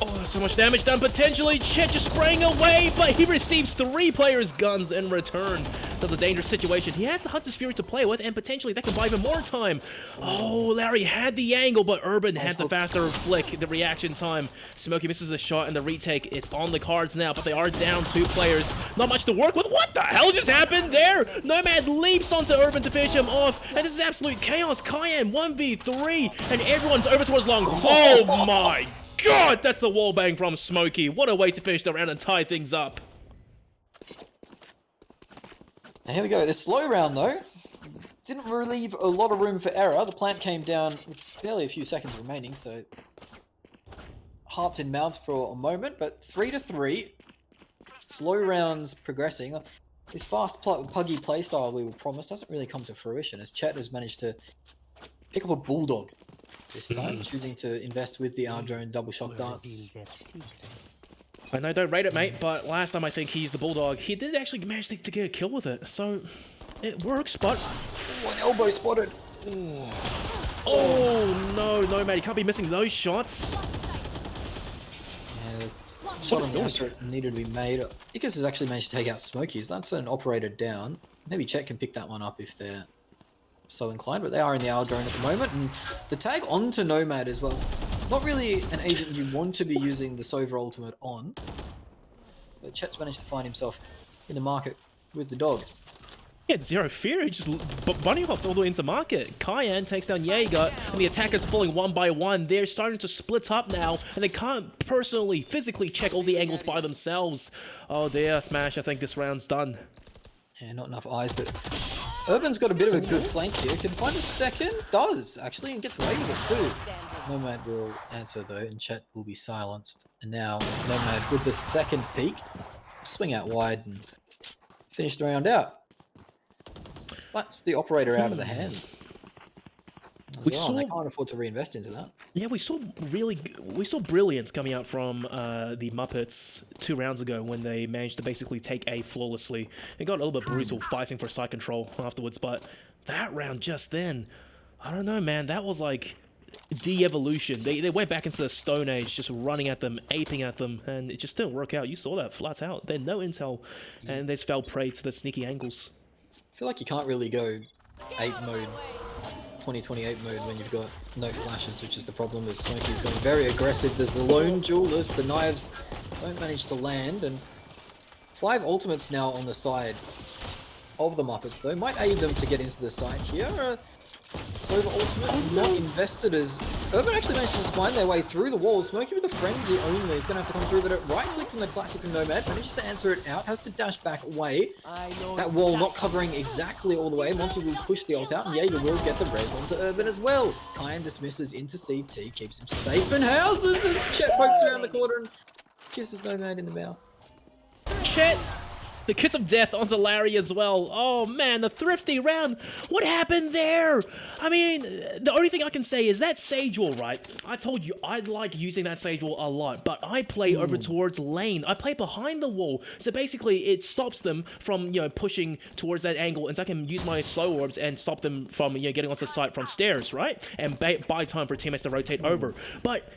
Oh, so much damage done potentially. Chet just spraying away, but he receives 3 players' guns in return. That's a dangerous situation. He has the Hunter's Fury to play with, and potentially that can buy even more time. Oh, Larry had the angle, but Urbann had the faster flick, the reaction time. Smokey misses the shot and the retake. It's on the cards now, but they are down 2 players. Not much to work with. What the hell just happened there? Nomad leaps onto Urbann to finish him off, and this is absolute chaos. Cyan 1v3, and everyone's over towards long. Oh my God, that's a wallbang from Smokey. What a way to finish the round and tie things up. And here we go. The slow round though didn't really leave a lot of room for error. The plant came down with barely a few seconds remaining, so hearts in mouths for a moment. But 3-3, slow rounds progressing. This fast puggy playstyle we were promised doesn't really come to fruition, as Chet has managed to pick up a bulldog this time, choosing to invest with the arm drone double shock darts. I know, don't rate it, mate, but last time I think he's the Bulldog, he did actually manage to get a kill with it, so it works, but... One elbow spotted. Oh, no, Nomad, you can't be missing those shots. Yeah, there's a shot on the Astra needed to be made. Icarus has actually managed to take out Smokies. That's an operator down. Maybe Chet can pick that one up if they're so inclined, but they are in the hour drone at the moment, and the tag onto Nomad as well. Not really an agent you want to be using the Sova ultimate on, but Chet's managed to find himself in the market with the dog. He had zero fear, he just bunny hopped all the way into market. Cyan takes down Jaeger, and the attackers falling one by one. They're starting to split up now, and they can't personally, physically check all the angles by themselves. Oh dear, Smash, I think this round's done. Yeah, not enough eyes, but Urbann's got a bit of a good flank here. Can find a second? Does, actually, and gets away with it too. Nomad will answer though, and Chet will be silenced. And now Nomad with the second peek, swing out wide and finish the round out. That's the operator out of the hands. They can't afford to reinvest into that. Yeah, we saw brilliance coming out from the Muppets 2 rounds ago when they managed to basically take A flawlessly. It got a little bit brutal fighting for side control afterwards, but that round just then, I don't know, man, that was like de-evolution. They went back into the Stone Age, just running at them, aping at them, and it just didn't work out. You saw that flat out. They had no intel, and they just fell prey to the sneaky angles. I feel like you can't really go 8 mode. 2028 mode when you've got no flashes, which is the problem. As Smokey's going very aggressive. There's the lone duelers. The knives don't manage to land, and 5 ultimates now on the side of the Muppets though. Might aid them to get into the side here. Sova ultimate not invested, as Urbann actually managed to find their way through the wall. Smokey with the frenzy only is going to have to come through, but it right click from the classic from Nomad, manages to answer it out, has to dash back away. That wall not covering exactly all the way. Monty will push the ult out, and Jaeger will get the res onto Urbann as well. Kyan dismisses into CT, keeps him safe in houses as Chet pokes around the corner and kisses Nomad in the mouth. Chet! The kiss of death onto Larry as well. Oh man, the thrifty round. What happened there? I mean, the only thing I can say is that Sage Wall, right? I told you I like using that Sage Wall a lot, but I play over towards lane. I play behind the wall. So basically, it stops them from, pushing towards that angle, and so I can use my slow orbs and stop them from, getting onto the site from stairs, right? And buy time for teammates to rotate over. But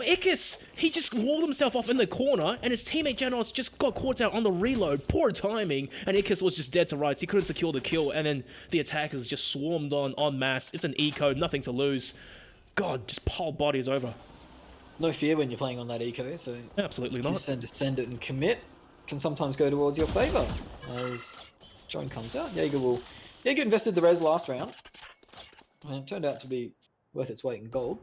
Icarus, he just walled himself off in the corner, and his teammate Janos just got caught out on the reload. Poor timing, and Icarus was just dead to rights. He couldn't secure the kill, and then the attackers just swarmed on en masse. It's an eco, nothing to lose. God, just whole body is over. No fear when you're playing on that eco, so absolutely not. Just send it and commit can sometimes go towards your favour. As drone comes out, Jaeger invested the res last round, and it turned out to be worth its weight in gold.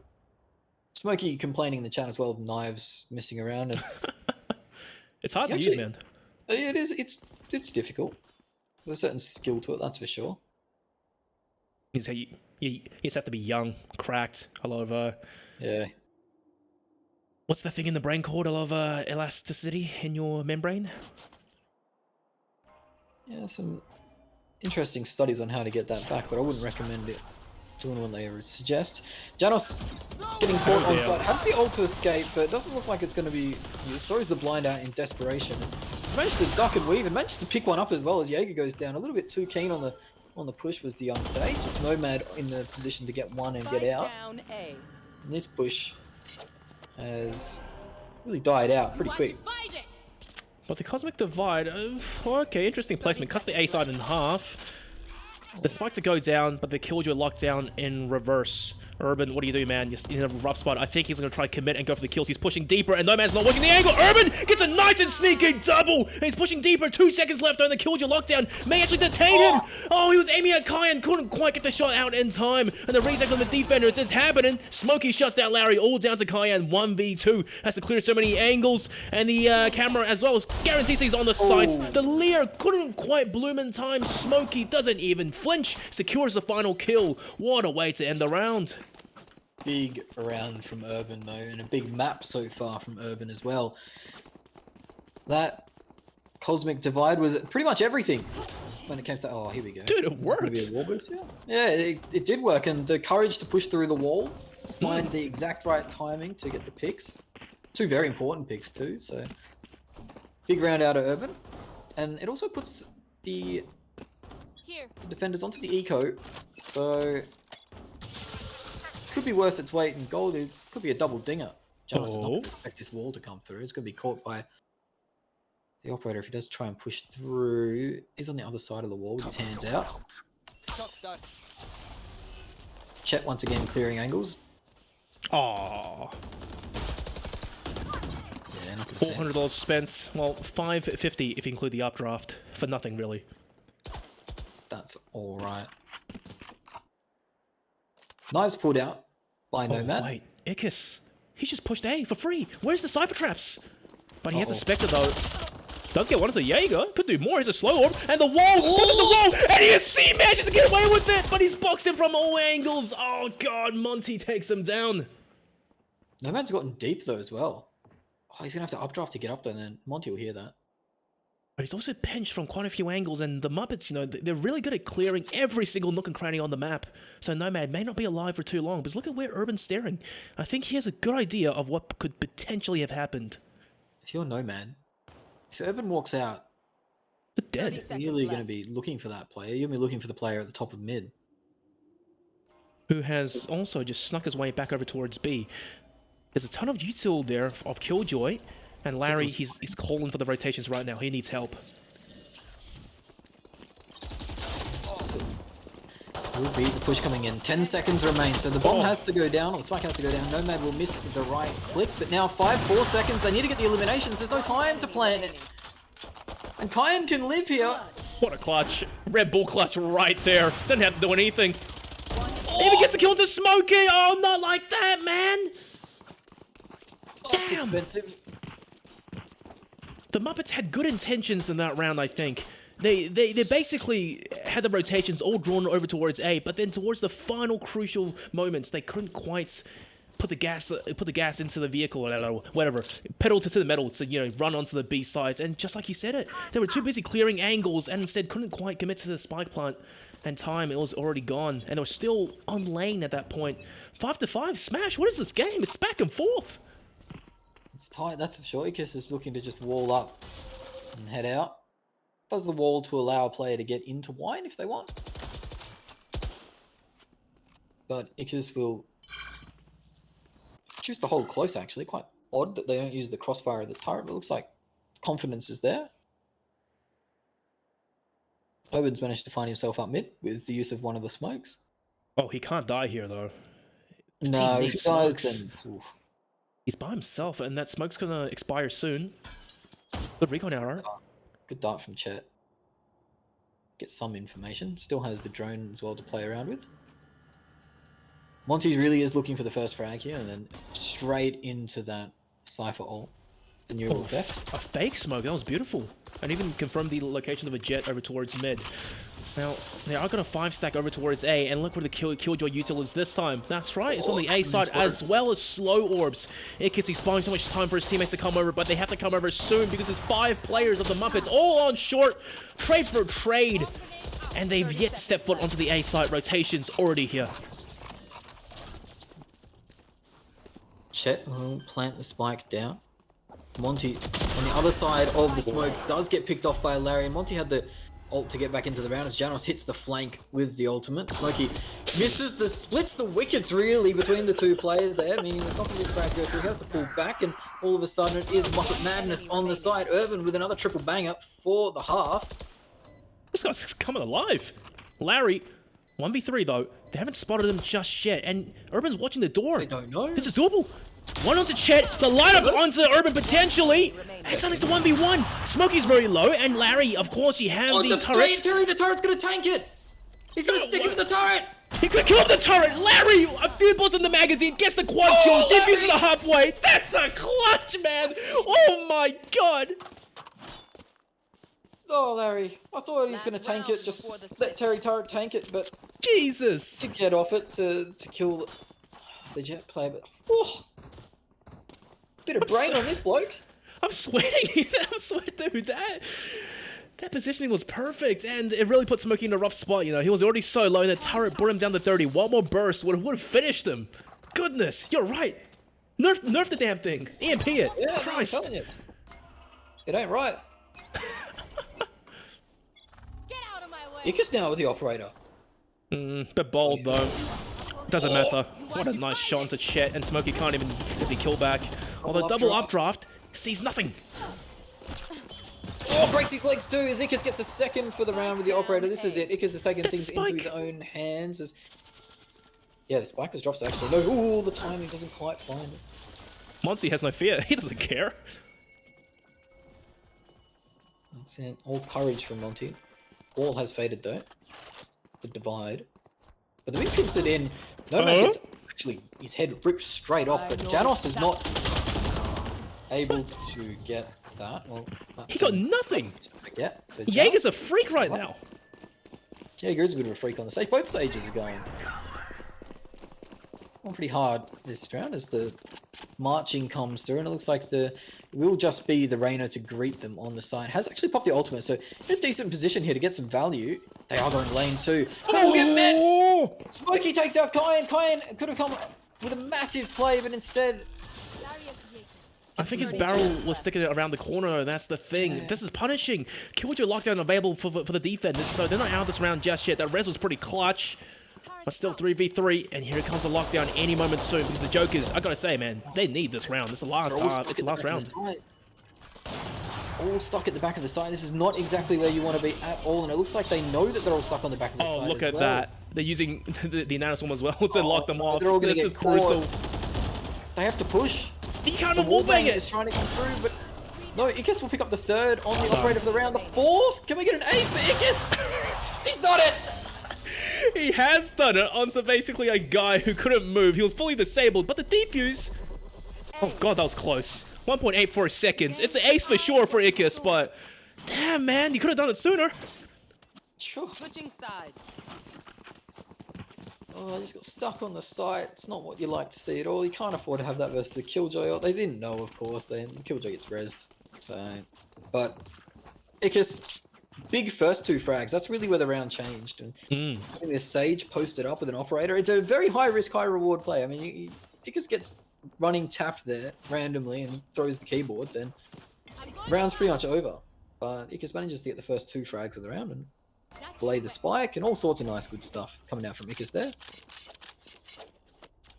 Smokey complaining in the chat as well, knives missing around, and it's hard to use, man. It is. It's difficult. There's a certain skill to it, that's for sure. You just have to be young, cracked, a lot of yeah. What's the thing in the brain called? A lot of elasticity in your membrane. Yeah, some interesting studies on how to get that back, but I wouldn't recommend it doing what they would suggest. Janos getting caught on site. Has the ult to escape, but it doesn't look like it's going to be... He throws the blind out in desperation. He's managed to duck and weave and managed to pick one up as well as Jaeger goes down. A little bit too keen on the push was the unsage. Just Nomad in the position to get one and get out. Down A. And this push has really died out pretty quick. But the Cosmic Divide, okay, interesting placement. Cuts the A side in half. The spike to go down, but the Killjoy locked down in reverse. Urbann, what do you do, man? You're in a rough spot. I think he's going to try to commit and go for the kills. He's pushing deeper, and Nomad's not working the angle. Urbann gets a nice and sneaky double. And he's pushing deeper. 2 seconds left on the Killjoy lockdown. May actually detain him. Oh, he was aiming at Kai and couldn't quite get the shot out in time. And the reset on the defender, it's happening. Smokey shuts down Larry, all down to Cayenne. 1v2. Has to clear so many angles. And the camera as well guarantees he's on the sights. The Lear couldn't quite bloom in time. Smokey doesn't even flinch. Secures the final kill. What a way to end the round. Big round from Urbann though, and a big map so far from Urbann as well. That Cosmic Divide was pretty much everything when it came to... Oh, here we go. Dude, it worked. Be a wall boost, yeah, it did work, and the courage to push through the wall, find the exact right timing to get the picks. 2 very important picks too, so... Big round out of Urbann. And it also puts the defenders onto the eco, so... Could be worth its weight in gold. It could be a double dinger. Janos is not going to expect this wall to come through. It's going to be caught by the operator if he does try and push through. He's on the other side of the wall with his hands out. Chet once again clearing angles. Aww. Yeah, not going to $400 spent. Well, $550 if you include the updraft. For nothing, really. That's alright. Knives pulled out by Nomad. Wait, Ikis. He just pushed A for free. Where's the Cypher Traps? But he has a Spectre though. Does get one to Jaeger. Could do more. He's a slow orb. And the wall! The wall! And he manages to get away with it! But he's boxing from all angles. Oh god, Monty takes him down. Nomad's gotten deep though as well. Oh, he's gonna have to updraft to get up there, and then Monty will hear that. But he's also pinched from quite a few angles, and the Muppets, you know, they're really good at clearing every single nook and cranny on the map. So Nomad may not be alive for too long, but look at where Urbann's staring. I think he has a good idea of what could potentially have happened. If you're Nomad, if Urbann walks out, They're dead. you're really going to be looking for that player. You're going to be looking for the player at the top of mid. Who has also just snuck his way back over towards B. There's a ton of util there of Killjoy. And Larry, he's calling for the rotations right now. He needs help. Will be the push coming in. 10 seconds remain, so the bomb has to go down, or the spike has to go down. Nomad will miss the right click, but now 4 seconds. They need to get the eliminations. There's no time to plan it. And Cayenne can live here. What a clutch. Red Bull clutch right there. Doesn't have to do anything. Even gets the kill into Smokey. Oh, not like that, man. That's expensive. The Muppets had good intentions in that round, I think. They basically had the rotations all drawn over towards A, but then towards the final crucial moments, they couldn't quite put the gas into the vehicle, or whatever, pedal to the metal to, you know, run onto the B sides. And just like you said it, they were too busy clearing angles and instead couldn't quite commit to the spike plant. And time, it was already gone, and they were still on lane at that point. 5-5, Smash. What is this game? It's back and forth. It's tight, that's for sure. Ikis is looking to just wall up and head out. Does the wall to allow a player to get into wine if they want. But Ikis will choose to hold close actually. Quite odd that they don't use the crossfire of the turret, but it looks like confidence is there. Urbann's managed to find himself up mid with the use of one of the smokes. Oh, he can't die here though. No, if he dies then... Oof. He's by himself, and that smoke's gonna expire soon. Good recon arrow. Good dart from Chet. Get some information. Still has the drone as well to play around with. Monty really is looking for the first frag here, and then straight into that Cypher ult. The neural theft. A fake smoke, that was beautiful. And even confirmed the location of a jet over towards mid. Now, they are going to 5-stack over towards A, and look where the Killjoy util is this time. That's right, it's on the A side as well as slow orbs. Ikis, he's buying so much time for his teammates to come over, but they have to come over soon because there's 5 players of the Muppets all on short. Trade for trade. And they've yet to step foot onto the A side. Rotations already here. Chet will plant the spike down. Monty on the other side of the smoke does get picked off by Larry, and Monty had the ult to get back into the round as Janos hits the flank with the ultimate. Smokey splits the wickets really between the two players there, meaning there's not going to be a frag go through. He has to pull back, and all of a sudden it is Muppet Madness on the side. Urbann with another triple banger for the half. This guy's coming alive. Larry, 1v3 though. They haven't spotted him just yet, and Urbann's watching the door. They don't know. This is doable. One onto Chet, the lineup onto Urbann potentially. It's only the 1v1. Smokey's very low, and Larry, of course, you have the turret. The turret's gonna tank it. He's gonna stick it with the turret. He could kill the turret. Larry, a few balls in the magazine, gets the quad kill, defuses the halfway. That's a clutch, man. Oh my god. Oh, Larry, I thought he was going to tank it, just let Terry Turret tank it, but Jesus. to get off it, to kill the Jet player, but bit of brain on this bloke. I'm sweating. I'm sweating, dude. That positioning was perfect, and it really put Smokey in a rough spot, you know. He was already so low, and the turret brought him down to 30. One more burst would have finished him. Goodness, you're right. Nerf the damn thing. EMP it. Yeah, Christ. I'm telling you. It ain't right. Ika's now with the operator. Bit bold though. Doesn't matter. What a nice shot into Chet, and Smokey can't even get the kill back. Although double updraft sees nothing. Oh, breaks his legs too as Ikas gets a second for the round with the operator. This is it. Ikas has taken things into his own hands. Yeah, the spike was dropped, so actually no. Ooh, the timing doesn't quite find it. Monty has no fear. He doesn't care. That's it. All courage from Monty. All has faded though. The divide. But the wing pins it in. No man gets actually his head ripped straight off, but Janos is not able to get that. Well, He got nothing. Yeah. Jaeger's a freak right now. Jaeger is a bit of a freak on the stage. Both stages are going pretty hard this round as the marching comes through, and it looks like it will just be the Reyna to greet them on the side. Has actually popped the ultimate, so in a decent position here to get some value. They are going lane 2. They will get met! Smokey takes out Kyan. Kyan could have come with a massive play, but instead... I think his barrel was sticking around the corner, that's the thing. Yeah. This is punishing. Killjoy lockdown available for the defense, so they're not out this round just yet. That res was pretty clutch. But still 3v3, and here comes the lockdown any moment soon, because the Jokers, I gotta say, man, they need this round. It's the last round. All stuck at the back of the side. This is not exactly where you want to be at all, and it looks like they know that they're all stuck on the back of the side. Oh, look at that. They're using the Nanoswarm as well to lock them off. They're all going to get caught. Brutal. They have to push. He can't wallbang it. Is trying to come through, but no, Ikas will pick up the third on the operator of the round. The fourth? Can we get an ace for Ikas? He's done it! He has done it onto basically a guy who couldn't move. He was fully disabled, but the defuse... Oh god, that was close. 1.84 seconds. It's an ace for sure for Ikas, but... Damn, man, you could have done it sooner. Sure. Switching sides. Oh, I just got stuck on the site. It's not what you like to see at all. You can't afford to have that versus the Killjoy. They didn't know, of course. The Killjoy gets rezzed. So... But... Ikas... Big first 2 frags. That's really where the round changed. And having this Sage posted up with an operator, it's a very high risk, high reward play. I mean, Ikas gets running tapped there randomly and throws the keyboard, then round's pretty much over. But Ikas manages to get the first 2 frags of the round and blade the spike and all sorts of nice good stuff coming out from Ikas there.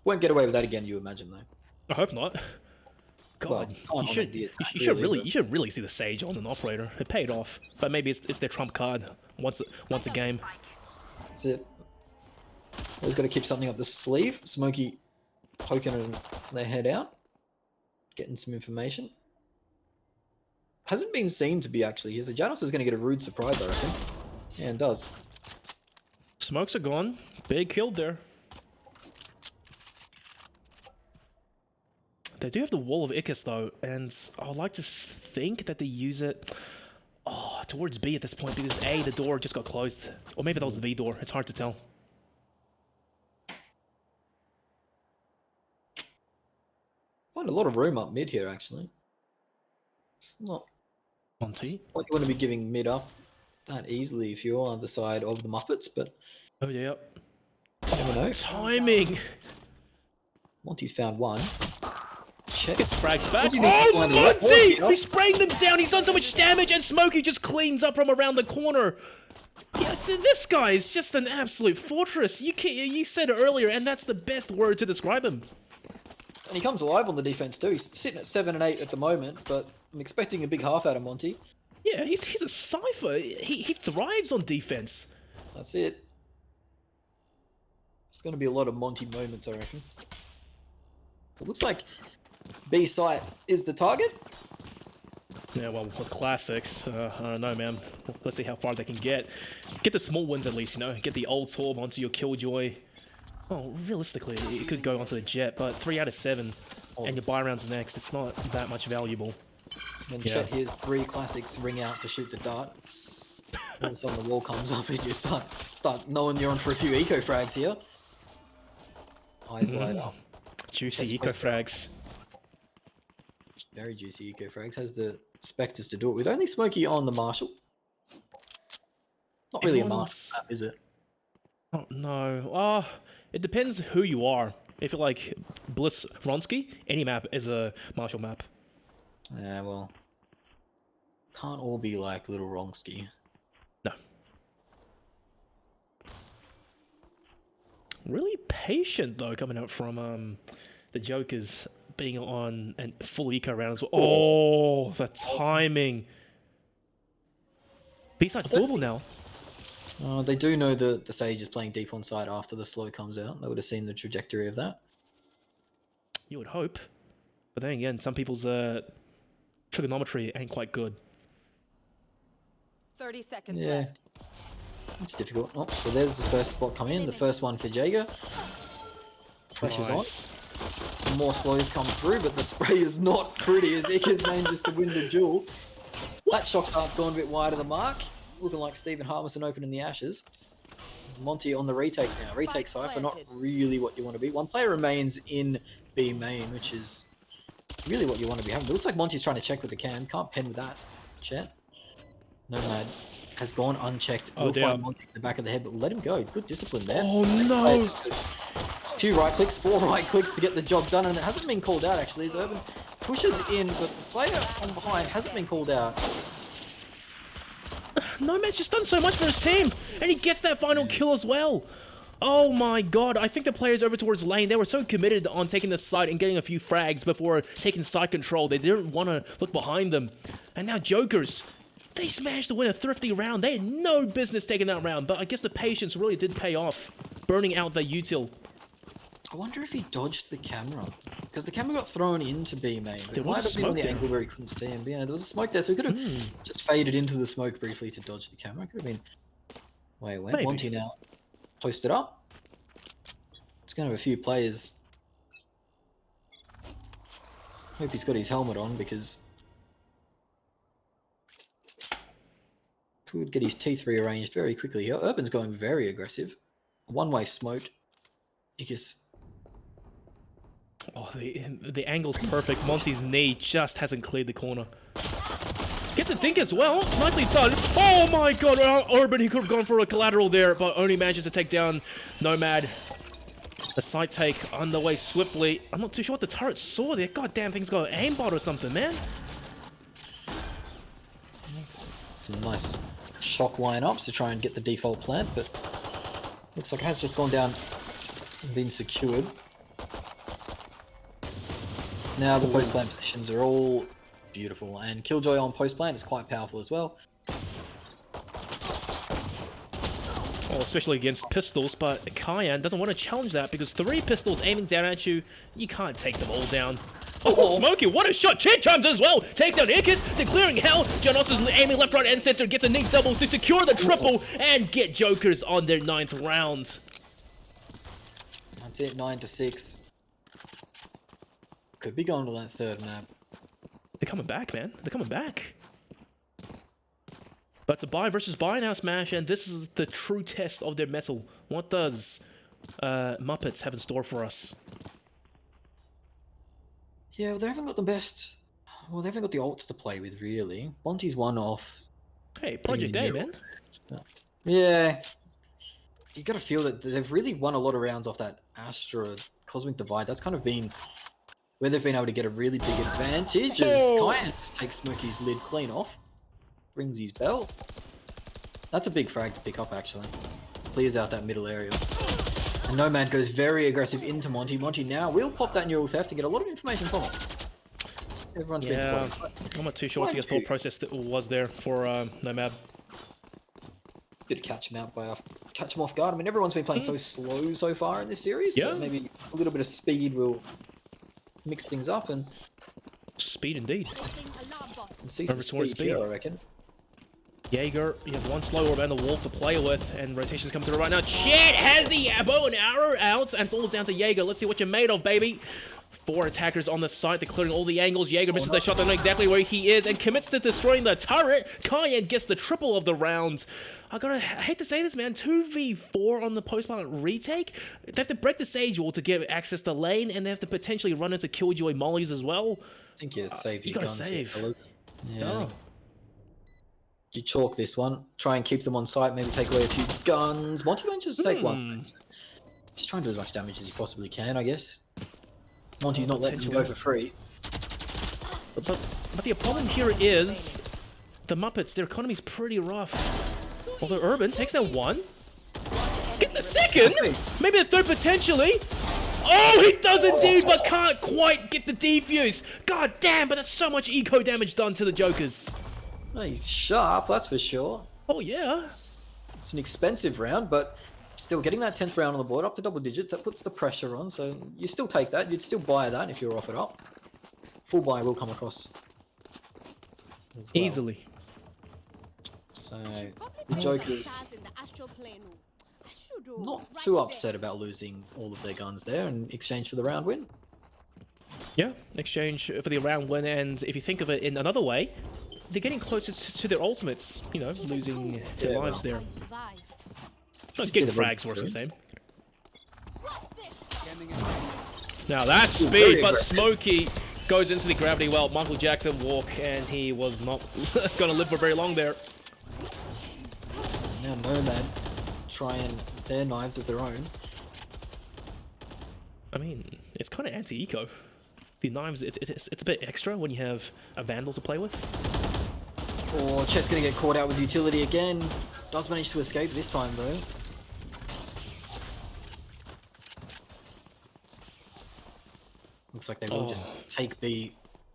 Won't get away with that again, you imagine, though. I hope not. God, well, you should really see the Sage on an operator. It paid off, but maybe it's their trump card once a game. That's it. Always got to keep something up the sleeve. Smokey poking their head out, getting some information. Hasn't been seen to be actually here, so Janos is going to get a rude surprise, I reckon. Yeah, and does. Smokes are gone. Big kill there. They do have the Wall of Ikas though, and I would like to think that they use it towards B at this point, because A, the door just got closed. Or maybe that was the door, it's hard to tell. Find a lot of room up mid here, actually. It's not Monty? like you want to be giving mid up that easily if you're on the side of the Muppets, but... Oh, yeah. You never know. Timing! Monty's found one. check. Frags back. Monty needs to find the right board Monty! here. He's spraying them down. He's done so much damage, and Smokey just cleans up from around the corner. Yeah, this guy is just an absolute fortress. You said it earlier, and that's the best word to describe him. And he comes alive on the defense too. He's sitting at 7 and 8 at the moment, but I'm expecting a big half out of Monty. Yeah, he's a cipher. He thrives on defense. That's it. It's going to be a lot of Monty moments, I reckon. It looks like B site is the target. Yeah, well, classics. I don't know, man. Let's see how far they can get. Get the small wins at least, you know. Get the old Torb onto your Killjoy. Oh, realistically, it could go onto the Jet, but 3 out of 7, and your buy rounds next. It's not that much valuable. When Chet hears 3 classics ring out to shoot the dart, all of a sudden the wall comes up and you start knowing you're on for a few eco frags here. Eyes light up. Juicy Chet's eco frags. Very juicy eco frags. Has the Spectres to do it with. Only Smokey on the Marshall. Not really a Marshall map, is it? Oh, no. It depends who you are. If you're like Bliss Ronsky, any map is a Marshall map. Yeah, well, can't all be like little Ronsky. No. Really patient though, coming out from the Jokers being on and full eco round as well. Oh, the timing. B-side's doable now. They do know the Sage is playing deep on side after the slow comes out. They would have seen the trajectory of that. You would hope. But then again, some people's trigonometry ain't quite good. 30 seconds Yeah. left. It's difficult. Oh, so there's the first spot come in. The first one for Jaeger. Pressure's on. Some more slows come through, but the spray is not pretty as Ika's manages to win the duel. That shock dart's gone a bit wide of the mark. Looking like Stephen Harmison opening the ashes. Monty on the retake now. Retake Cypher, not really what you want to be. One player remains in B main, which is really what you want to be having. But it looks like Monty's trying to check with the cam. Can't pen with that. Chet. Nomad has gone unchecked. We'll find Monty in the back of the head, but let him go. Good discipline there. Oh, no. A few right clicks, 4 right clicks to get the job done, and it hasn't been called out actually as Urban pushes in, but the player on behind hasn't been called out. Nomad's just done so much for his team, and he gets that final kill as well. Oh my god, I think the players over towards lane, they were so committed on taking the side and getting a few frags before taking side control. They didn't want to look behind them. And now Jokers, they managed to win a thrifty round. They had no business taking that round, but I guess the patience really did pay off, burning out the util. I wonder if he dodged the camera, because the camera got thrown into B main. But it might have been on the there. angle where he couldn't see him. But yeah, there was a smoke there, so he could have just faded into the smoke briefly to dodge the camera. Could have been way it went. Maybe. Monty now posted up. It's going to have a few players. Hope he's got his helmet on, because could get his teeth rearranged very quickly here. Urban's going very aggressive. One-way smoked. Ickis. Oh, the angle's perfect. Monty's knee just hasn't cleared the corner. Gets a think as well. Nicely done. Oh my god, Urbann, he could have gone for a collateral there, but only manages to take down Nomad. The side take underway swiftly. I'm not too sure what the turret saw there. God damn, thing's got an aimbot or something, man. Some nice shock lineups to try and get the default plant, but looks like it has just gone down and been secured. Now the post plant positions are all beautiful, and Killjoy on post plant is quite powerful as well. Oh, especially against pistols, but Kyan doesn't want to challenge that because 3 pistols aiming down at you, you can't take them all down. Oh, Smokey, what a shot! Chin chimes as well! Takes down Ickis, declaring hell. Janos is aiming left, right, and center, gets a knee double to secure the triple and get Jokers on their 9th round. That's it, 9-6. Could be going to that 3rd map. They're coming back, man. They're coming back. But it's a buy versus buy now, Smash, and this is the true test of their mettle. What does Muppets have in store for us? Yeah, well, they haven't got the best. Well, they haven't got the ults to play with, really. Monty's one off. Hey, Project A, man. Yeah. You got to feel that they've really won a lot of rounds off that Astra Cosmic Divide. That's kind of been where they've been able to get a really big advantage as Kyan just takes Smokey's lid clean off, brings his bell. That's a big frag to pick up, actually. Clears out that middle area. And Nomad goes very aggressive into Monty. Monty now will pop that neural theft and get a lot of information from it. Everyone's been spotted. I'm not too sure what the thought process that was there for Nomad. Bit of catch him off guard. I mean, everyone's been playing so slow so far in this series. Yeah. That maybe a little bit of speed will mix things up and Speed indeed. see some speed here, I reckon. Jaeger, you have one slow orb and the wall to play with, and rotations coming through right now. Chet has the bow and arrow out and falls down to Jaeger. Let's see what you're made of, baby. 4 attackers on the site, they're clearing all the angles. Jaeger misses the shot, they know exactly where he is, and commits to destroying the turret. Cayenne gets the triple of the round. I hate to say this, man, 2v4 on the post-pilot retake. They have to break the Sage wall to get access to lane, and they have to potentially run into Killjoy mollies as well. I think you save your guns here, save. fellas. Yeah. Oh. You chalk this one. Try and keep them on site. Maybe take away a few guns. Monty won't just take one. Just try and do as much damage as you possibly can, I guess. Monty's not letting you go for free. But the problem here is the Muppets. Their economy's pretty rough. Although Urbann takes that one. Gets the second. Maybe the third potentially. Oh, he does indeed, but can't quite get the defuse. God damn, but that's so much eco damage done to the Jokers. Oh, he's sharp, that's for sure. Oh, yeah. It's an expensive round, but still getting that 10th round on the board up to double digits, that puts the pressure on, so you still take that. You'd still buy that if you're offered up. Full buy will come across as well. Easily. So, the Jokers not too upset about losing all of their guns there in exchange for the round win. Yeah, exchange for the round win, and if you think of it in another way, they're getting closer to their ultimates, you know, losing their lives there. No, getting frags works the same. Now that's speed, but Smokey goes into the gravity well. Michael Jackson walk, and he was not going to live for very long there. Now Nomad trying their knives of their own. I mean, it's kind of anti-eco. The knives, it's a bit extra when you have a Vandal to play with. Oh, Chet's going to get caught out with utility again. Does manage to escape this time, though. Looks like they will just take B.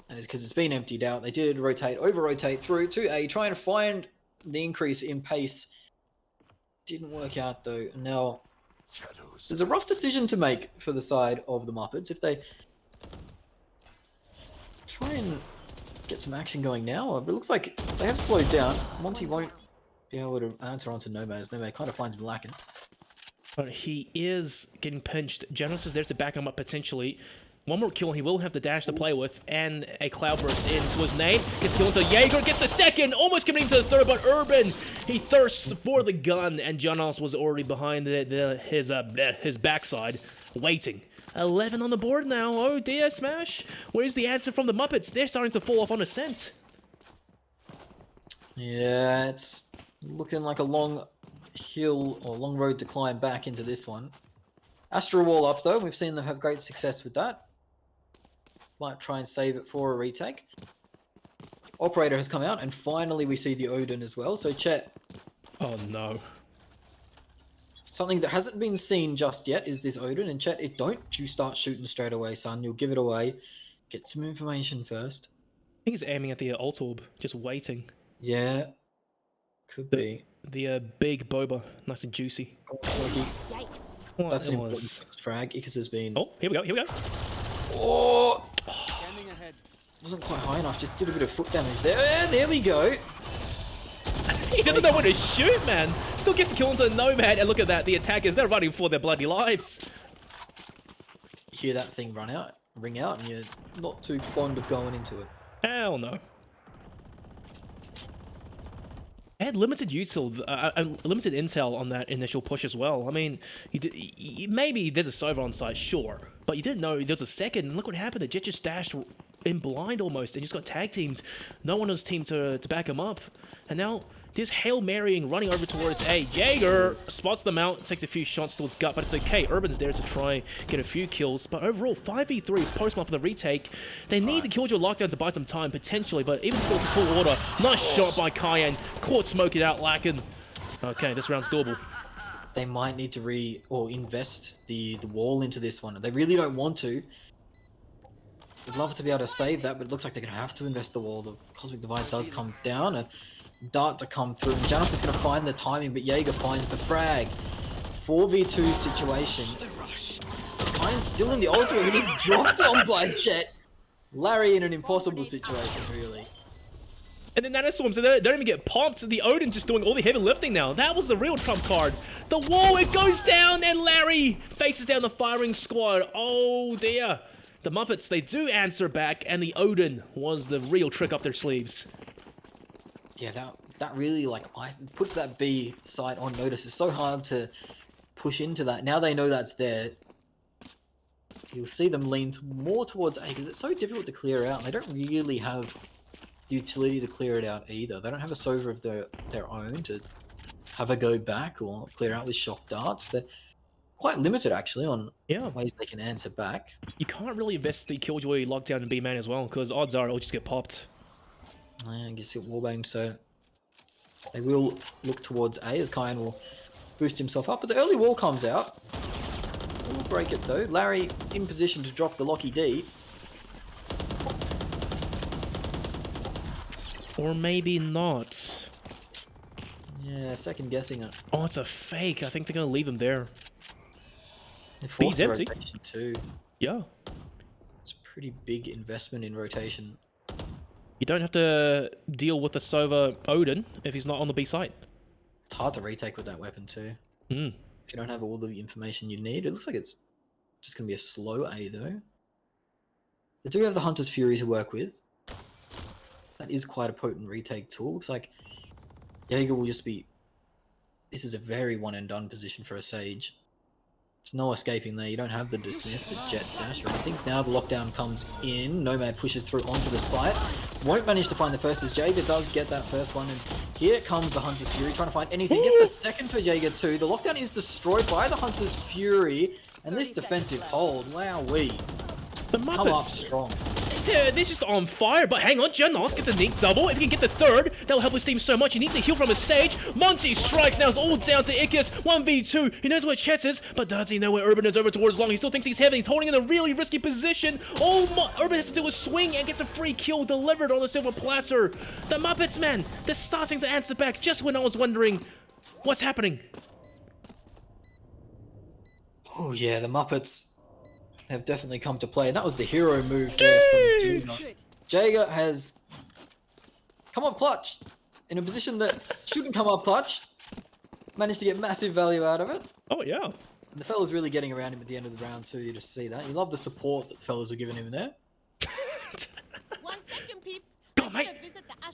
And it's because it's been emptied out. They did rotate, over-rotate through to A, trying to find the increase in pace. Didn't work out, though. Now, there's a rough decision to make for the side of the Muppets. If they try and get some action going now, but it looks like they have slowed down. Monty won't be able to answer onto Nomad, as Nomad kind of finds him lacking. But he is getting pinched. Genos is there to back him up potentially. One more kill, he will have the dash to play with, and a cloudburst into his nade. Gets killed into Jaeger, gets the second, almost committing to the third, but Urbann, he thirsts for the gun, and Janos was already behind his backside, waiting. 11 on the board now. Oh dear, Smash. Where's the answer from the Muppets? They're starting to fall off on ascent. Yeah, it's looking like a long hill or long road to climb back into this one. Astro Wall up though. We've seen them have great success with that. Might try and save it for a retake. Operator has come out, and finally we see the Odin as well. So Chet. Oh no. Something that hasn't been seen just yet is this Odin, and Chet, don't you start shooting straight away, son. You'll give it away. Get some information first. I think he's aiming at the ult orb, just waiting. Yeah. Could be. The big boba, nice and juicy. That's an important first frag. Icarus has been... Oh, here we go, here we go. Oh! Wasn't quite high enough, just did a bit of foot damage there. There we go. He doesn't know where to shoot, man. Still gets the kill into Nomad, and look at that. The attackers, they're running for their bloody lives. You hear that thing ring out, and you're not too fond of going into it. Hell no. They had limited limited intel on that initial push as well. I mean, maybe there's a Sova on site, sure, but you didn't know there was a second. And look what happened. The Jet just dashed in blind almost, and just got tag teamed. No one on his team to back him up, and now This Hail Marying running over towards A. Jaeger spots them out, takes a few shots towards gut, but it's okay. Urbann's there to try get a few kills. But overall, 5v3 post-mark for the retake. They need the Killjoy lockdown to buy some time, potentially, but even still, it's a full order. Nice shot by Cayenne. Caught smoking out, lacking. Okay, this round's doable. They might need to invest the wall into this one. They really don't want to. They'd love to be able to save that, but it looks like they're going to have to invest the wall. The Cosmic Divide does come down. A dart to come through. And Janus is going to find the timing, but Jaeger finds the frag. 4v2 situation. Cayenne's still in the ultimate, but he's dropped on by Jet. Larry in an impossible situation, really. And the Nanoswarms, they don't even get pumped. The Odin just doing all the heavy lifting now. That was the real trump card. The wall, it goes down, and Larry faces down the firing squad. Oh dear. The Muppets, they do answer back, and the Odin was the real trick up their sleeves. Yeah, that really puts that B site on notice. It's so hard to push into that. Now they know that's there. You'll see them lean more towards A because it's so difficult to clear out. And they don't really have the utility to clear it out either. They don't have a Sova of their own to have a go back or clear out with shock darts. They're quite limited actually on ways they can answer back. You can't really invest the Killjoy lockdown in B-man as well because odds are it'll just get popped. I guess it wallbanged, so they will look towards A as Cayenne will boost himself up. But the early wall comes out. We'll break it though. Larry in position to drop the Locky D. Or maybe not. Yeah, second guessing it. Oh, it's a fake. I think they're going to leave him there. They forced the empty. rotation too. Yeah. It's a pretty big investment in rotation. You don't have to deal with the Sova Odin if he's not on the B site. It's hard to retake with that weapon too. If you don't have all the information you need. It looks like it's just going to be a slow A though. They do have the Hunter's Fury to work with. That is quite a potent retake tool. Looks like Jaeger will just be... This is a very one and done position for a Sage. It's no escaping there. You don't have the dismiss, the jet dash or anything. Now the lockdown comes in. Nomad pushes through onto the site. Won't manage to find the first as Jaeger does get that first one. And here comes the Hunter's Fury trying to find anything. Gets the second for Jaeger too. The lockdown is destroyed by the Hunter's Fury. And this defensive hold, wowee. It's come up strong. Yeah, they're just on fire, but hang on, Janos gets a neat double. If he can get the third, that'll help his team so much. He needs to heal from his stage. Monty strikes now, it's all down to Icarus. 1v2, he knows where Chet is, but does he know where Urbann is over towards long? He still thinks he's heavy, he's holding in a really risky position. Oh my, Urbann has to do a swing and gets a free kill delivered on the silver platter. The Muppets, man, they're starting to answer back just when I was wondering what's happening. Oh yeah, the Muppets have definitely come to play, and that was the hero move there from Jaeger. Jaeger has come up clutch in a position that shouldn't come up clutch. Managed to get massive value out of it. Oh yeah. And the fellas really getting around him at the end of the round too. You just see that. You love the support that the fellas were giving him there. 1 second, peeps. Go on, mate.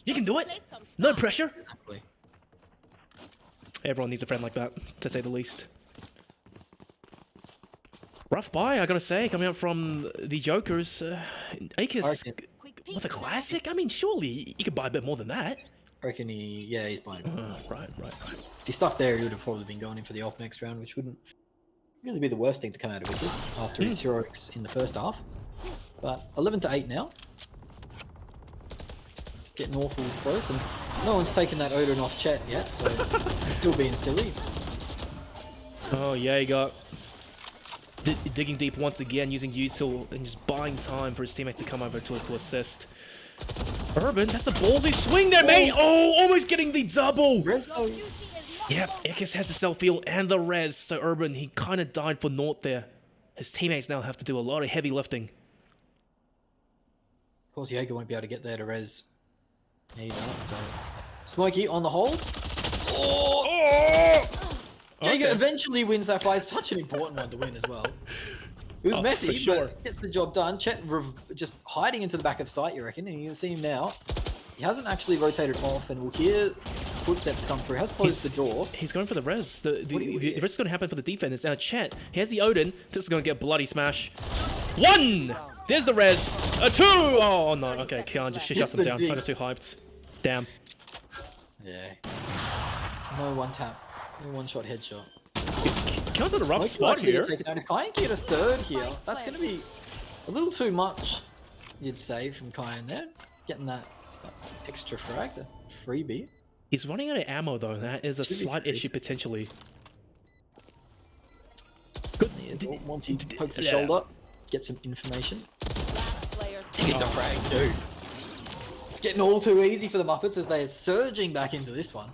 You can do it. No pressure. Exactly. Everyone needs a friend like that, to say the least. Rough buy, I gotta say, coming out from the Jokers. Akis with a classic? I mean, surely you could buy a bit more than that. I reckon he's buying it. Right. If he stuck there, he would have probably been going in for the op next round, which wouldn't really be the worst thing to come out of this after his heroics in the first half. But 11-8 now. Getting awful close, and no one's taken that Odin off chat yet, so he's still being silly. Oh, yeah, he got... digging deep once again, using util and just buying time for his teammates to come over to assist. Urbann, that's a ballsy swing there, mate! Oh, almost getting the double! Yep, Icarus has the self-heal and the res, so Urbann, he kind of died for naught there. His teammates now have to do a lot of heavy lifting. Of course, Jaeger won't be able to get there to res. Yeah, he does, so... Smokey on the hold. Oh! Jaeger eventually wins that fight. Such an important one to win as well. It was messy, but gets the job done. Chet just hiding into the back of sight, you reckon? And you can see him now. He hasn't actually rotated off, and we'll hear footsteps come through. Has closed the door. He's going for the res. The res is going to happen for the defense. Now Chet, he has the Odin. This is going to get bloody smash. 1! There's the res. A 2! Oh no, okay, Kian just shut them down. I got too hyped. Damn. Yeah. No one tap. No one shot headshot. Comes at a rough Smokey spot actually here. get taken out. If I get a third here, that's going to be a little too much, you'd say, from Kyan there. Getting that extra frag, the freebie. He's running out of ammo though. That is a 2v3. slight issue potentially. Monty pokes the shoulder, gets some information. He gets a frag too. It's getting all too easy for the Muppets as they're surging back into this one.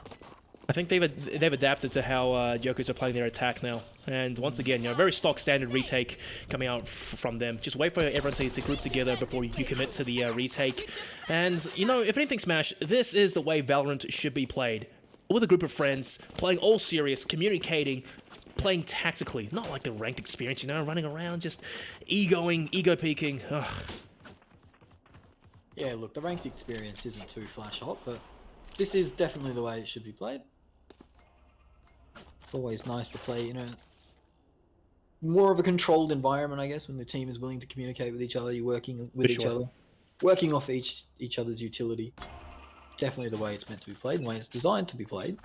I think they've adapted to how Jokers are playing their attack now. And once again, you know, very stock standard retake coming out from them. Just wait for everyone to group together before you commit to the retake. And, you know, if anything, Smash, this is the way Valorant should be played. With a group of friends, playing all serious, communicating, playing tactically. Not like the ranked experience, you know, running around, just ego peeking. Ugh. Yeah, look, the ranked experience isn't too flash hot, but this is definitely the way it should be played. It's always nice to play, you know, more of a controlled environment, I guess, when the team is willing to communicate with each other, you're working with each other, working off each other's utility. Definitely the way it's meant to be played, the way it's designed to be played.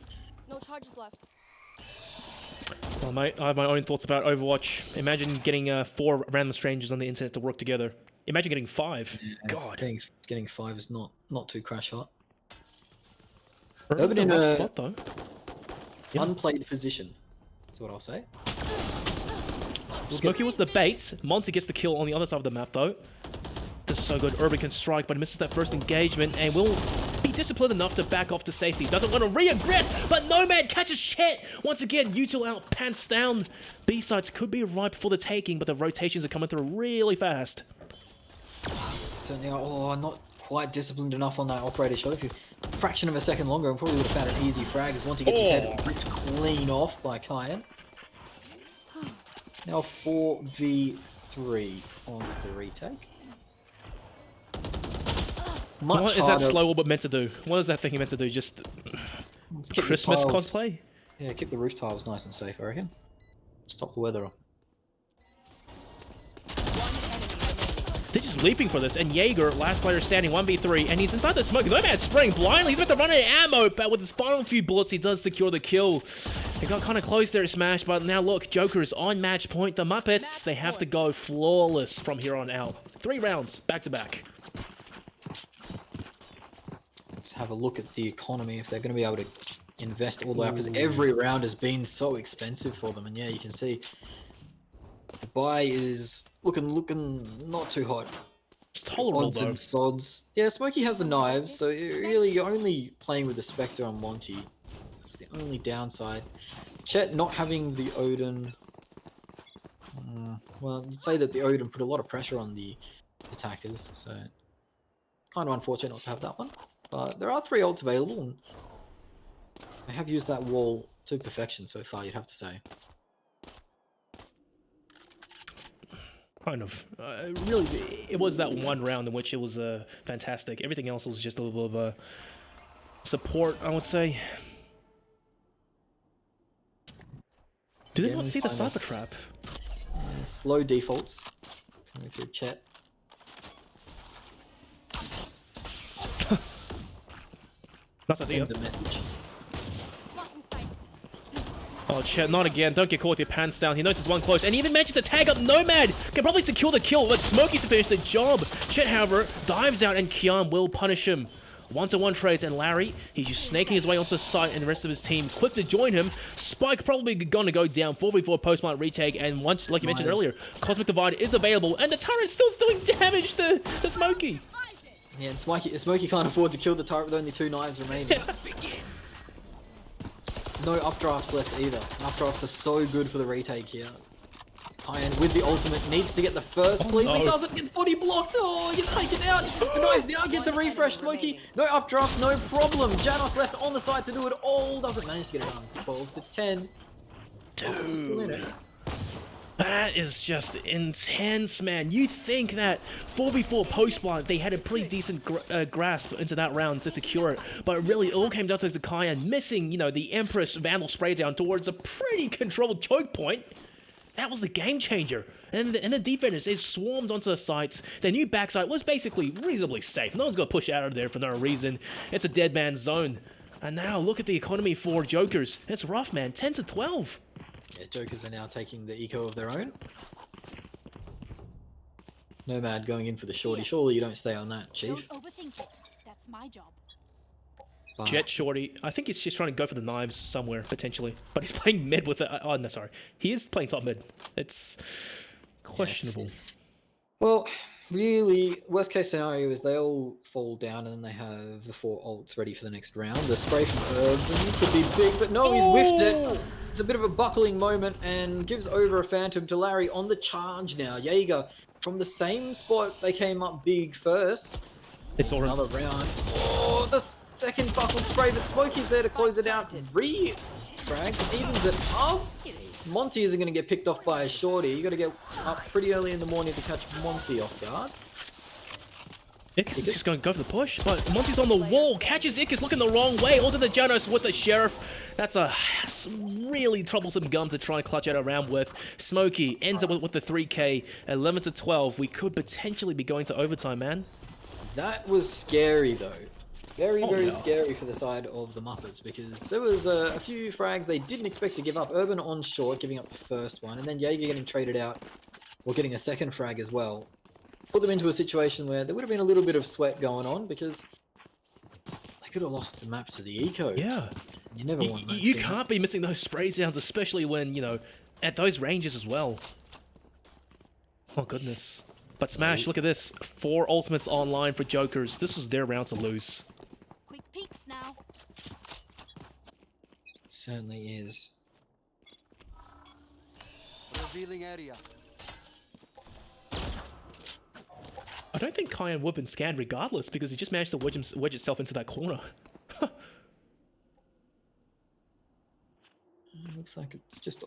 No charges left. Well, mate, I have my own thoughts about Overwatch. Imagine getting 4 random strangers on the internet to work together. Imagine getting 5. Yeah, God. Getting 5 is not too crash hot. Urbann in a spot, though. Unplayed position. That's what I'll say. Smokey was the bait. Monty gets the kill on the other side of the map, though. This is so good. Urbann can strike, but he misses that first engagement and will be disciplined enough to back off to safety. Doesn't want to re-aggress, but Nomad catches Chet. Once again, Util out, pants down. B-sides could be ripe for the taking, but the rotations are coming through really fast. Certainly are. Oh, not quite disciplined enough on that operator shot. If you a fraction of a second longer, and probably would have found an easy frag as Monty gets his head ripped clean off by Kyan. Now 4v3 on the retake. What is that slow orbit meant to do? What is that thing meant to do? Just Christmas cosplay? Yeah, keep the roof tiles nice and safe, I reckon. Stop the weather. They're just leaping for this, and Jaeger, last player standing, 1v3, and he's inside the smoke. Nomad spraying blindly. He's about to run out of ammo, but with his final few bullets, he does secure the kill. They got kind of close there to Smash, but now look, Joker is on match point. The Muppets, they have to go flawless from here on out. 3 rounds, back to back. Let's have a look at the economy, if they're going to be able to invest all the way up, because every round has been so expensive for them, and yeah, you can see the buy is looking not too hot. It's tolerable, Odds and sods. Yeah, Smokey has the knives, so you're only playing with the Spectre on Monty. That's the only downside. Chet not having the Odin. Well, you'd say that the Odin put a lot of pressure on the attackers, so kind of unfortunate not to have that one. But there are 3 ults available, and they have used that wall to perfection so far, you'd have to say. Kind of. Really, it was that one round in which it was fantastic. Everything else was just a little bit of support, I would say. Do they not see the cyber trap? Slow defaults. Coming through Chet. Sends a message. Oh, Chet, not again. Don't get caught with your pants down. He knows it's one close. And he even mentioned to tag up Nomad. Can probably secure the kill, but Smokey to finish the job. Chet, however, dives out and Kian will punish him. 1-to-1 trades, and Larry, he's just snaking his way onto site, and the rest of his team quick to join him. Spike probably gonna go down. 4v4 post-mark retake, and once, like you mentioned earlier, Cosmic Divide is available, and the turret's still doing damage to Smokey. Yeah, and Smokey can't afford to kill the turret with only 2 knives remaining. No updrafts left either. Updrafts are so good for the retake here. Kyan with the ultimate needs to get the first clean. He doesn't get the body blocked. Oh, he gets taken out. The knives now get the refresh. Smokey, no updrafts, no problem. Janos left on the side to do it all. Doesn't manage to get it done. 12 to 10. Dude. That is just intense, man. You think that 4v4 post-spawn, they had a pretty decent grasp into that round to secure it, but really it all came down to Kyan missing, you know, the Empress Vandal spray down towards a pretty controlled choke point. That was the game changer. And the defenders, they swarmed onto the sites. Their new backside was basically reasonably safe. No one's going to push out of there for no reason. It's a dead man's zone. And now look at the economy for Jokers. It's rough, man. 10 to 12. Yeah, Jokers are now taking the eco of their own. Nomad going in for the shorty. Surely you don't stay on that, Chief. Don't overthink it. That's my job. But Jet shorty. I think he's just trying to go for the knives somewhere, potentially. But he's playing mid with it. Oh, no, sorry. He is playing top mid. It's questionable. well, really, worst case scenario is they all fall down and then they have the 4 ults ready for the next round. The spray from Urbann could be big, but no, he's whiffed it. It's a bit of a buckling moment and gives over a Phantom to Larry on the charge now. Jaeger, from the same spot they came up big first. It's already Another round. Oh, the second buckle spray, but Smokey's there to close it out. Frags, evens it up. Monty isn't going to get picked off by a shorty. You got to get up pretty early in the morning to catch Monty off guard. Ickes is just going to go for the push, but Monty's on the wall. Catches Ickes looking the wrong way. Onto the Janos with the Sheriff. That's a really troublesome gun to try and clutch out a round with. Smokey ends up with the 3K. 11 to 12. We could potentially be going to overtime, man. That was scary though. Very yeah. scary for the side of the Muppets because there was a few frags they didn't expect to give up. Urbann on short, giving up the first one, and then Jaeger getting traded out or getting a second frag as well. Put them into a situation where there would have been a little bit of sweat going on because they could have lost the map to the eco. Yeah. You never want that. You can't be missing those spray sounds, especially when, you know, at those ranges as well. Oh, goodness. But Smash, look at this. 4 ultimates online for Jokers. This was their round to lose. Quick peeks now. It certainly is. Revealing area. I don't think Kyan would have been scanned regardless because he just managed to wedge itself into that corner. Looks like it's just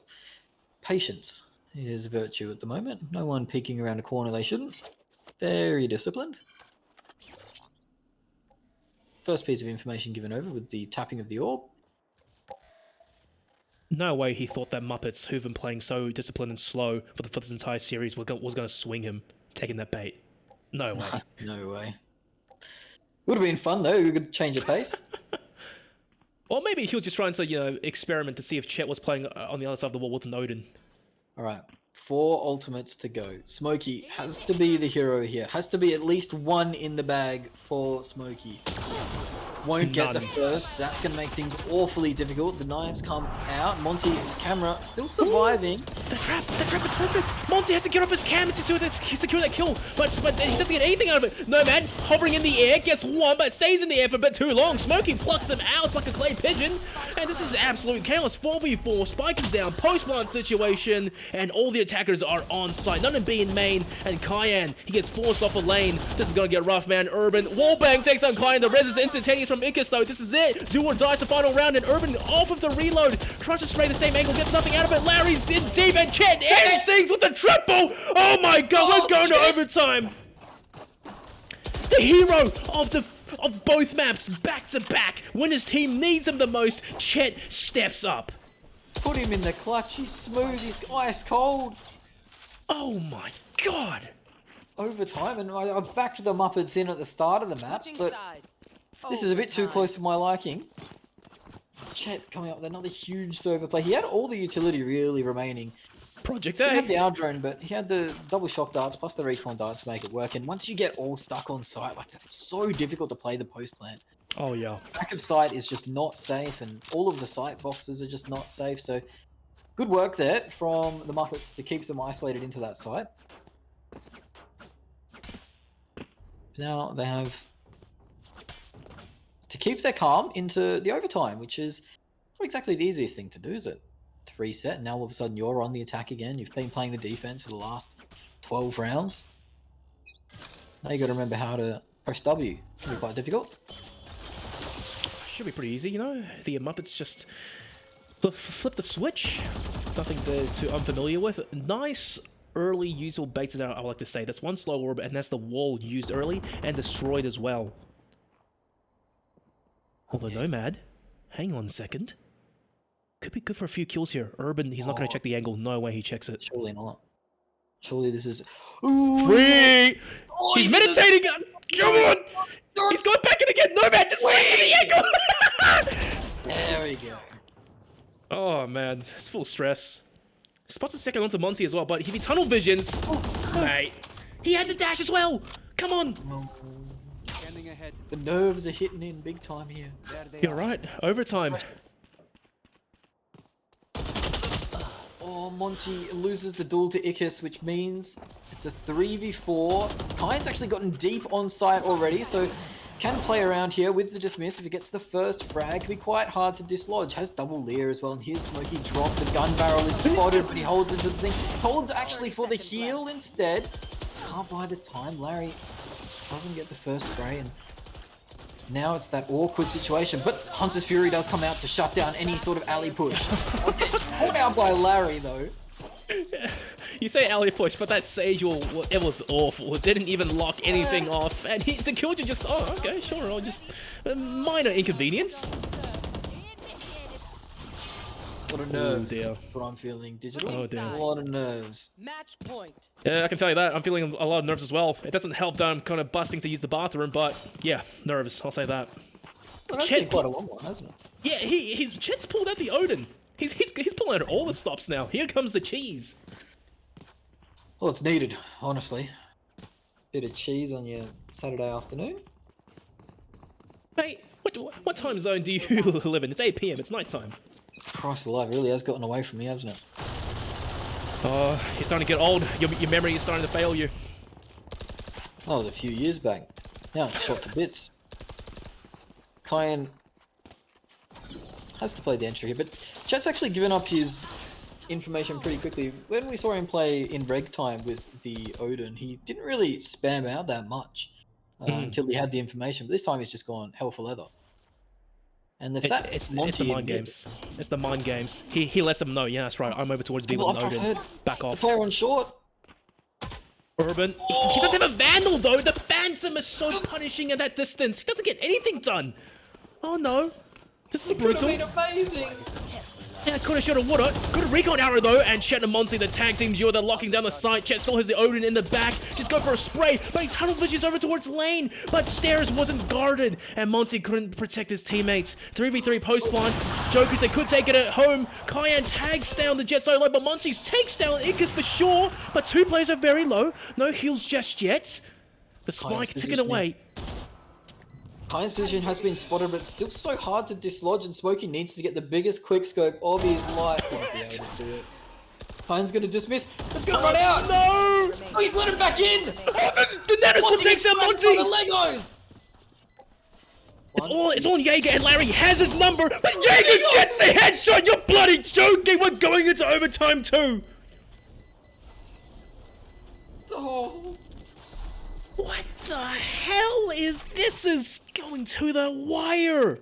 patience is a virtue at the moment. No one peeking around a corner they shouldn't. Very disciplined. First piece of information given over with the tapping of the orb. No way he thought that Muppets, who've been playing so disciplined and slow for this entire series, was going to swing him, taking that bait. No way. No way. Would have been fun though. We could change the pace. Or maybe he was just trying to, you know, experiment to see if Chet was playing on the other side of the wall with Odin. All right. 4 ultimates to go. Smokey has to be the hero here. Has to be at least 1 in the bag for Smokey. Won't get the first. That's going to make things awfully difficult. The knives come out. Monty, camera, still surviving. The trap is perfect. Monty has to get off his cam and secure that kill, but he doesn't get anything out of it. No, man, hovering in the air, gets 1, but stays in the air for a bit too long. Smokey plucks him out like a clay pigeon, and this is absolute chaos. 4v4, Spike is down, post-plant situation, and all the attackers are on site. None of B in main, and Kyan, he gets forced off a lane. This is going to get rough, man. Urbann, wallbang takes on Kyan. The res is instantaneous from Ickes, though. This is it. Do or die, the final round, and Urbann off of the reload. Tries to spray the same angle, gets nothing out of it. Larry's in deep, and Chet ends things with a triple. Oh my god, we're going to overtime. The hero of both maps, back to back. When his team needs him the most, Chet steps up. Put him in the clutch. He's smooth. He's ice cold. Oh my god. Overtime, and I backed the Muppets in at the start of the map, Switching but sides. this is a bit too Overtime. close for my liking. Chet coming up with another huge server play. He had all the utility really remaining. Project Didn't have A. the out drone, but he had the double shock darts plus the recon dart to make it work. And once you get all stuck on site like that, it's so difficult to play the post plant. Oh yeah. Back of site is just not safe, and all of the site boxes are just not safe. So good work there from the Muppets to keep them isolated into that site. Now they have to keep their calm into the overtime, which is not exactly the easiest thing to do, is it? To reset, and now all of a sudden you're on the attack again. You've been playing the defense for the last 12 rounds. Now you got to remember how to press W. It'll be quite difficult. Should be pretty easy, you know. The Muppets just flip the switch. Nothing too unfamiliar with. Nice early usable baits, I would like to say. That's 1 slow orb, and that's the wall used early and destroyed as well. Although Nomad, hang on a second. Could be good for a few kills here. Urbann, he's not going to check the angle. No way he checks it. Surely not. Surely this is... Ooh! Free! Oh, He's in the- meditating! Come on! shot. He's going back in again. No man, just the angle. There we go. Oh man, it's full stress. Spots a second onto Monty as well, but he tunnel visions. Mate, he had the dash as well. Come on. Scanning ahead. The nerves are hitting in big time here. There they You're are. right. Overtime. Oh, Monty loses the duel to Ickis, which means it's a 3v4. Kyan's actually gotten deep on site already, so can play around here with the dismiss. If he gets the first frag, can be quite hard to dislodge. Has double leer as well, and here's Smokey drop. The gun barrel is spotted, but he holds into the thing. Holds actually for the heal instead. Can't buy the time. Larry doesn't get the first spray, and now it's that awkward situation. But Hunter's Fury does come out to shut down any sort of alley push. Caught out by Larry though. You say alley push, but that Sage it was awful. It didn't even lock anything off, and the Killjoy just, oh, okay, sure, I'll just minor inconvenience. A lot of nerves. dear. That's what I'm feeling. Digital. Oh dear. A lot of nerves. Match point. Yeah, I can tell you that. I'm feeling a lot of nerves as well. It doesn't help that I'm kind of busting to use the bathroom, but yeah, nerves. I'll say that. Well, that's Chet- been quite a long one, hasn't it? Yeah, he's Chet's pulled out the Odin. He's pulling out all the stops now. Here comes the cheese. Well, it's needed, honestly. Bit of cheese on your Saturday afternoon. Mate, what time zone do you live in? It's 8 PM. It's nighttime. Christ alive, really has gotten away from me, hasn't it? Oh, you're starting to get old. Your memory is starting to fail you. That was a few years back. Now it's shot to bits. Kyan has to play the entry here, but Chet's actually given up his information pretty quickly. When we saw him play in reg time with the Odin, he didn't really spam out that much until he had the information. But this time he's just gone hell for leather. And they've sat It's Monty the in mind mid. games. It's the mind games. He lets them know. Yeah, that's right. I'm over towards B with Well, an I've Odin. heard Back the off. player on short. Urban. He doesn't have a Vandal though. The Phantom is so punishing at that distance. He doesn't get anything done. Oh no. This is Could have brutal. been amazing. Yeah, coulda, shoulda, woulda. Good recon arrow though, and Chet and Monty, the tag team duo, they're locking down the site. Chet still has the Odin in the back. Just go for a spray, but he tunnel visions over towards lane. But Stairs wasn't guarded, and Monty couldn't protect his teammates. 3v3 post plants. Jokers, they could take it at home. Kyan tags down the Jet solo, but Monty takes down Ickis for sure. But two players are very low. No heals just yet. The spike ticking positioning. away. Kyan's position has been spotted, but it's still so hard to dislodge, and Smokey needs to get the biggest quickscope of his life. Won't be able to do it. Kyan's going to dismiss. It's going to run out. No! Oh, he's let him back in. The Nanosword takes down Monty! The Legos. It's on Jaeger, and Larry has his number, but Jaeger gets a headshot! You're bloody joking! We're going into overtime too! Oh, What the hell is this? Is going to the wire!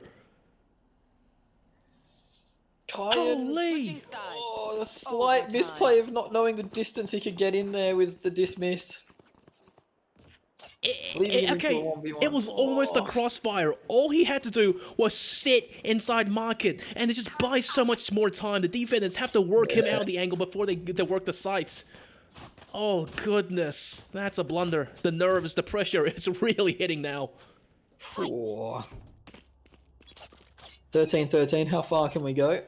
Kyan. Holy! Switching sides. Oh, the slight Overtime. misplay of not knowing the distance he could get in there with the dismiss. Leaving him into Okay, a 1v1. it was almost a Oh. crossfire. All he had to do was sit inside market, and it just buys so much more time. The defenders have to work him out of the angle before they work the sights. Oh goodness, that's a blunder. The nerves, the pressure, it's really hitting now. Oh. 13-13, how far can we go?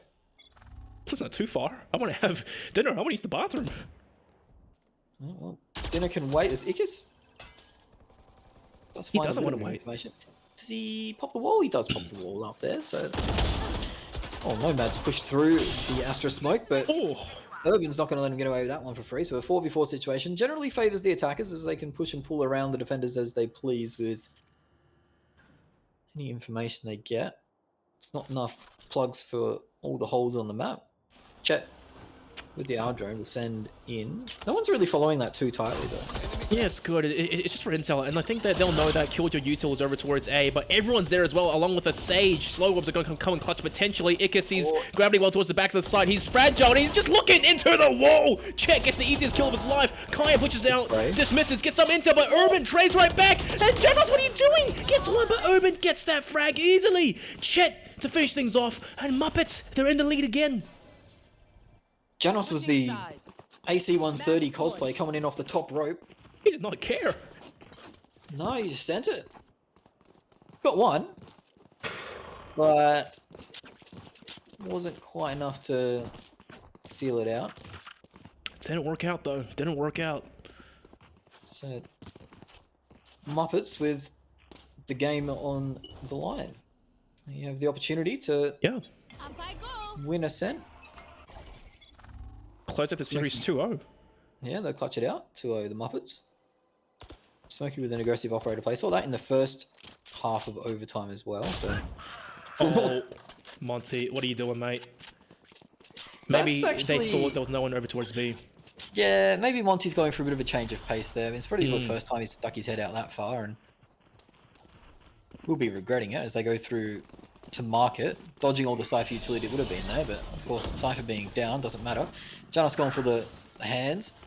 It's not too far. I want to have dinner. I want to use the bathroom. Oh, well, dinner can wait. Is Ickis? Does find doesn't a bit wanna of wait. information. Does he pop the wall? He does pop the wall up there, so... Oh, Nomad's pushed through the Astra smoke, but Oh, Urbann's not going to let him get away with that one for free. So a 4v4 situation generally favours the attackers, as they can push and pull around the defenders as they please with any information they get. It's not enough plugs for all the holes on the map. Chet with the R drone will send in. No one's really following that too tightly though. yeah, it's good. It's just for intel, and I think that they'll know that Killjoy util is over towards A, but everyone's there as well, along with a Sage. Slowwebs are going to come in clutch potentially. Ickis sees gravity well towards the back of the side. He's fragile, and he's just looking into the wall. Chet gets the easiest kill of his life. Kaya pushes out, Right. dismisses, gets some intel, but Urban trades right back. And Generals, what are you doing? Gets one, but Urban gets that frag easily. Chet to finish things off, and Muppets, they're in the lead again. Janos was the Switching sides. AC-130 cosplay coming in off the top rope. He did not care. No, he just sent it. Got one, but wasn't quite enough to seal it out. Didn't work out though. Didn't work out. So, Muppets with the game on the line. You have the opportunity to Yeah. Up I go. win a cent. Close out the series 2-0. Yeah, they'll clutch it out. 2-0 the Muppets. Smokey with an aggressive operator play. Saw that in the first half of overtime as well. So, Oh, Monty, what are you doing, mate? Maybe That's actually- they thought there was no one over towards B. yeah, maybe Monty's going for a bit of a change of pace there. I mean, it's probably the first time he's stuck his head out that far, and will be regretting it as they go through to market. Dodging all the Cypher utility would have been there, but of course, Cypher being down doesn't matter. Janus going for the hands.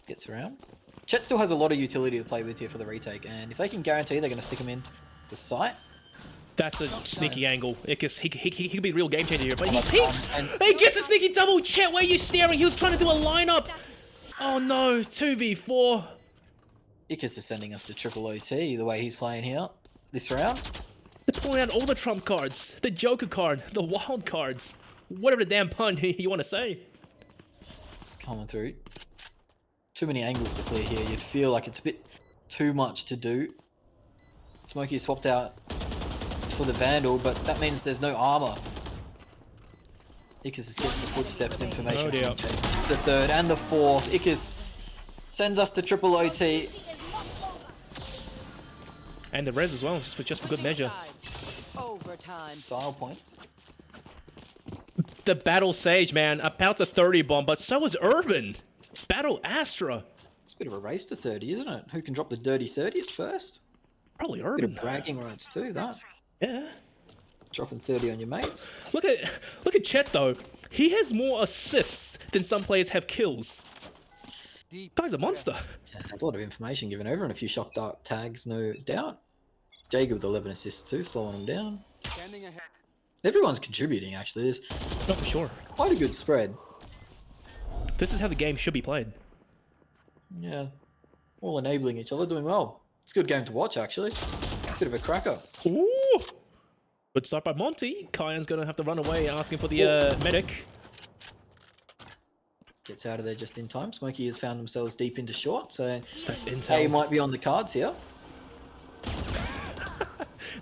Gets around. Chet still has a lot of utility to play with here for the retake, and if they can guarantee they're going to stick him in the site, That's a sneaky angle. He could be a real game changer here, but he peeks! and- He gets a sneaky double! Chet, where are you staring? He was trying to do a lineup! Oh no, 2v4. Icarus is sending us to triple OT the way he's playing here this round. They're pulling out all the trump cards. The Joker card, the wild cards. Whatever the damn pun you want to say. It's coming through. Too many angles to clear here. You'd feel like it's a bit too much to do. Smokey swapped out for the Vandal, but that means there's no armor. Icarus gets the footsteps information Oh dear. from Chet. It's the third and the fourth. Icarus sends us to triple OT. And the res as well, just for good measure. Overtime. Style points. The Battle Sage, man, about the 30 bomb, but so is Urban. Battle Astra. It's a bit of a race to 30, isn't it? Who can drop the dirty 30 at first? Probably Bit Urban. of bragging rights too, that. Yeah. Dropping 30 on your mates. Look at Chet though. He has more assists than some players have kills. Deep. Guy's a monster. Yeah, there's a lot of information given over and a few shock dart tags, no doubt. Jaeger with 11 assists too, slowing them down. Scanning ahead. Everyone's contributing actually. There's Not for sure. quite a good spread. This is how the game should be played. Yeah. All enabling each other, doing well. It's a good game to watch actually. Bit of a cracker. Ooh! Good start by Monty. Kyan's gonna have to run away asking for the medic. Gets out of there just in time. Smokey has found themselves deep into short, so That's A intel. might be on the cards here.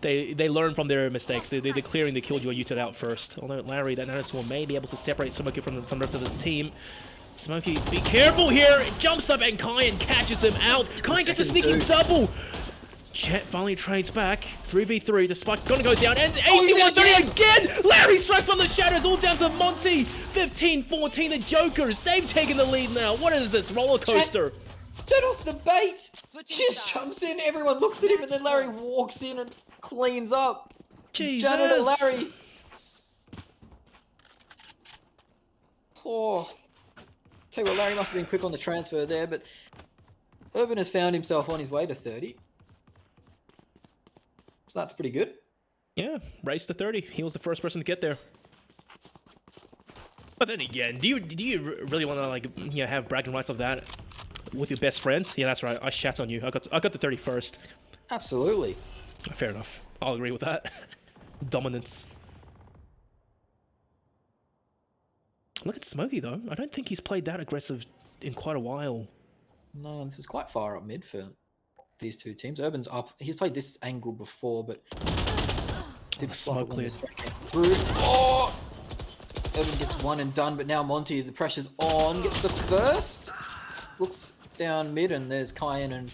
They learn from their mistakes. They're clearing the Killjoy unit out first. Although Larry, that Nanoswarm may be able to separate Smokey from the rest of his team. Smokey, be careful here! It jumps up and Kyan catches him out. Kyan gets a Second sneaky two. double! Chet finally trades back. 3v3, the spike gonna go down, and he's 81-30 again! Larry strikes from the shadows, all down to Monty! 15-14, the Jokers, they've taken the lead now. What is this, roller coaster? Turtle's the bait! Switching Just sides. jumps in, everyone looks at him, and then Larry walks in and cleans up. Jesus! Janitor Larry. Oh. Tell you what, Larry must have been quick on the transfer there, but Urban has found himself on his way to 30. So that's pretty good. Yeah, race to 30. He was the first person to get there. But then again, do you really want to, like, you know, have bragging rights of that with your best friends? Yeah, that's right. I shat on you. I got the 31st. Absolutely. Fair enough. I'll agree with that. Dominance. Look at Smokey though. I don't think he's played that aggressive in quite a while. No, this is quite far up mid for these two teams. Urban's up. He's played this angle before, but did flop it when the spray came through. Oh! Urban gets one and done, but now Monty, the pressure's on. Gets the first. Looks down mid, and there's Kyan and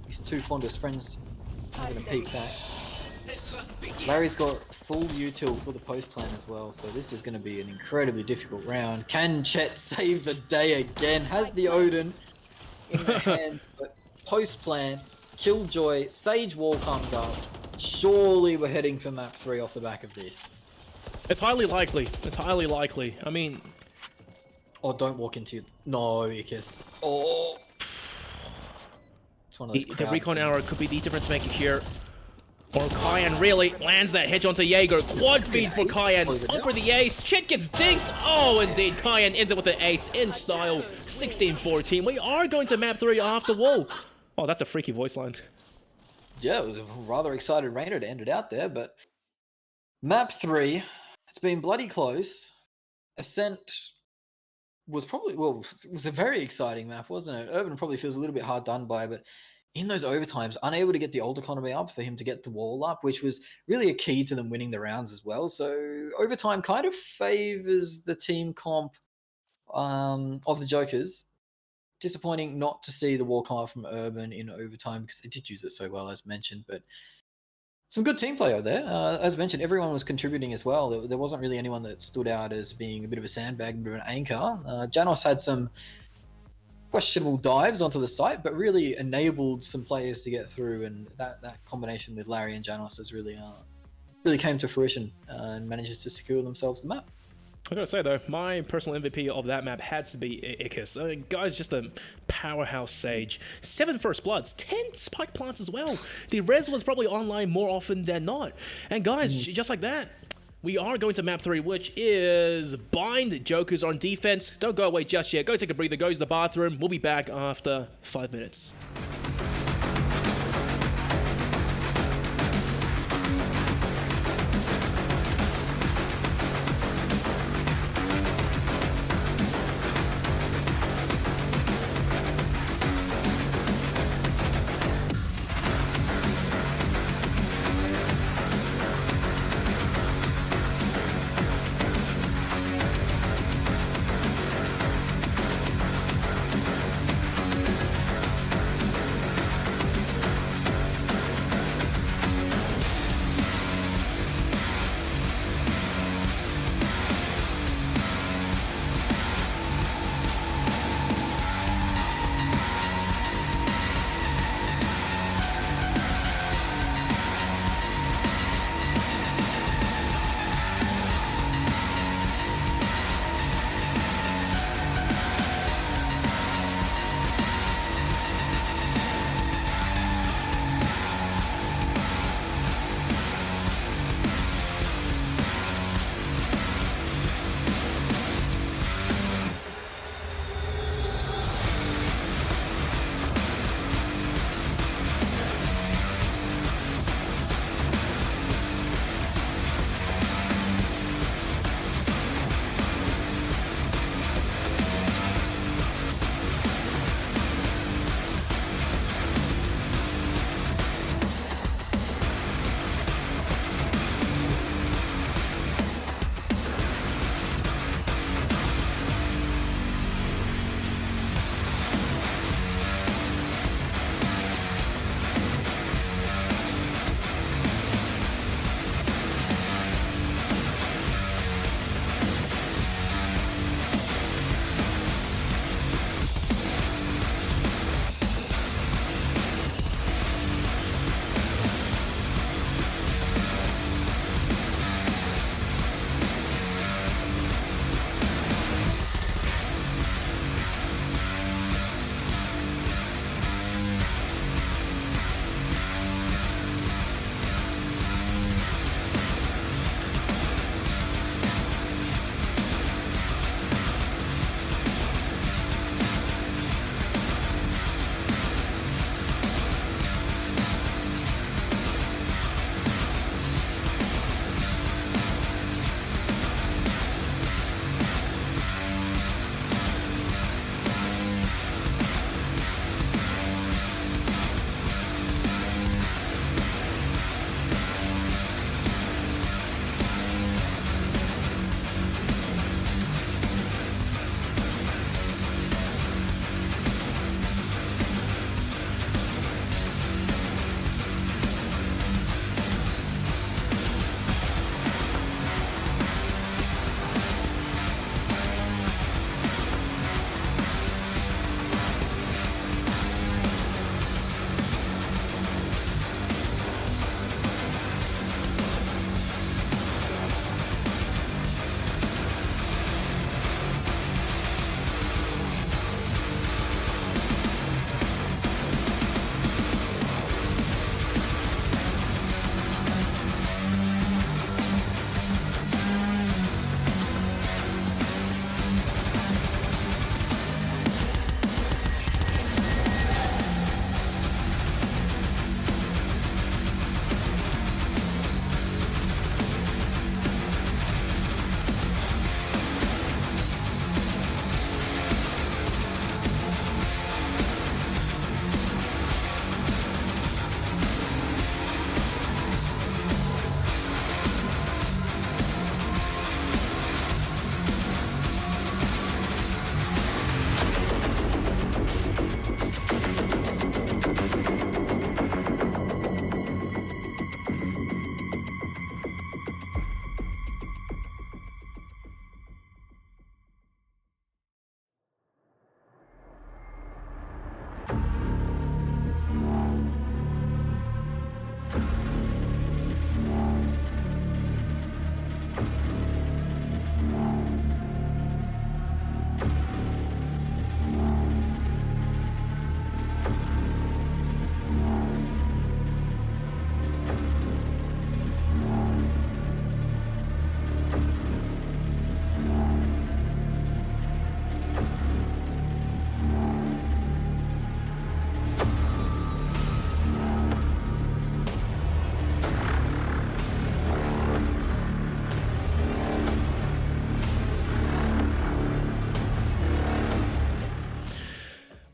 his two fondest friends having a peek back. Larry's got full util for the post plan as well, so this is going to be an incredibly difficult round. Can Chet save the day again? Has the Odin in the hands, but post plan, Killjoy, Sage Wall comes up. Surely we're heading for map 3 off the back of this. It's highly likely. It's highly likely. I mean, Oh, don't walk into... No, Icarus. Oh. It's one of those the recon arrow could be the difference maker here. Or Kyan really lands that hedge onto Jaeger. Quad feed for Kyan. Close it Up out. for the ace. Chet gets dinked. Oh, indeed. Kyan ends it with the ace in style. 16-14. We are going to map 3 off the wall. Oh, that's a freaky voice line. yeah, it was a rather excited rainer to end it out there. But map 3, it's been bloody close. Ascent was probably, well, it was a very exciting map, wasn't it? Urban probably feels a little bit hard done by, but in those overtimes, unable to get the old economy up for him to get the wall up, which was really a key to them winning the rounds as well. So overtime kind of favors the team comp of the Jokers. Disappointing not to see the wall come up from Urban in overtime because they did use it so well, as mentioned, but some good team play out there. As mentioned, everyone was contributing as well. There wasn't really anyone that stood out as being a bit of a sandbag, a bit of an anchor. Janos had some questionable dives onto the site, but really enabled some players to get through, and that combination with Larry and Janos has really came to fruition and manages to secure themselves the map. I gotta say though, my personal MVP of that map had to be Ickis. Guy's just a powerhouse sage. 7 first bloods, 10 spike plants as well. The res was probably online more often than not. And guys, just like that, we are going to map 3, which is bind Jokers on defense. Don't go away just yet. Go take a breather, go to the bathroom. We'll be back after 5 minutes.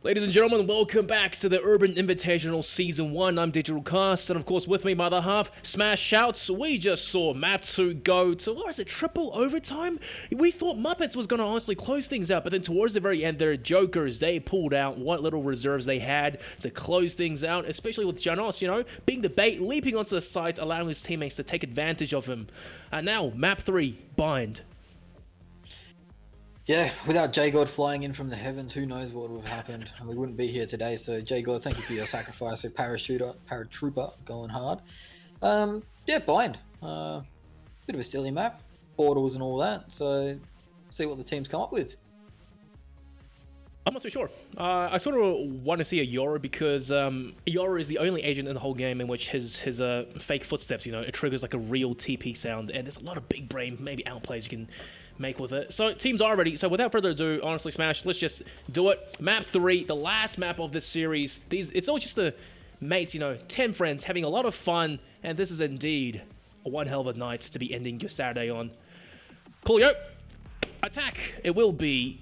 Ladies and gentlemen, welcome back to the Urban Invitational Season 1. I'm Digitalcasts, and of course with me, my other half, Smashshouts. We just saw Map 2 go to, what is it, triple overtime? We thought Muppets was going to honestly close things out, but then towards the very end, their Jokers, they pulled out what little reserves they had to close things out, especially with Janos, you know, being the bait, leaping onto the site, allowing his teammates to take advantage of him. And now, Map 3, Bind. Yeah, without J-God flying in from the heavens, who knows what would have happened, and we wouldn't be here today. So J-God, thank you for your sacrifice. A paratrooper going hard. Yeah, Bind. Bit of a silly map, portals and all that. So see what the teams come up with. I'm not too sure. I sort of want to see a Yoru because Yoru is the only agent in the whole game in which his fake footsteps, you know, it triggers like a real TP sound, and there's a lot of big brain, maybe outplays you can make with it. So teams are ready. So without further ado, honestly, Smash, let's just do it. Map 3, the last map of this series. It's all just the mates, you know, 10 friends having a lot of fun, and this is indeed one hell of a night to be ending your Saturday on. Coolio, attack. It will be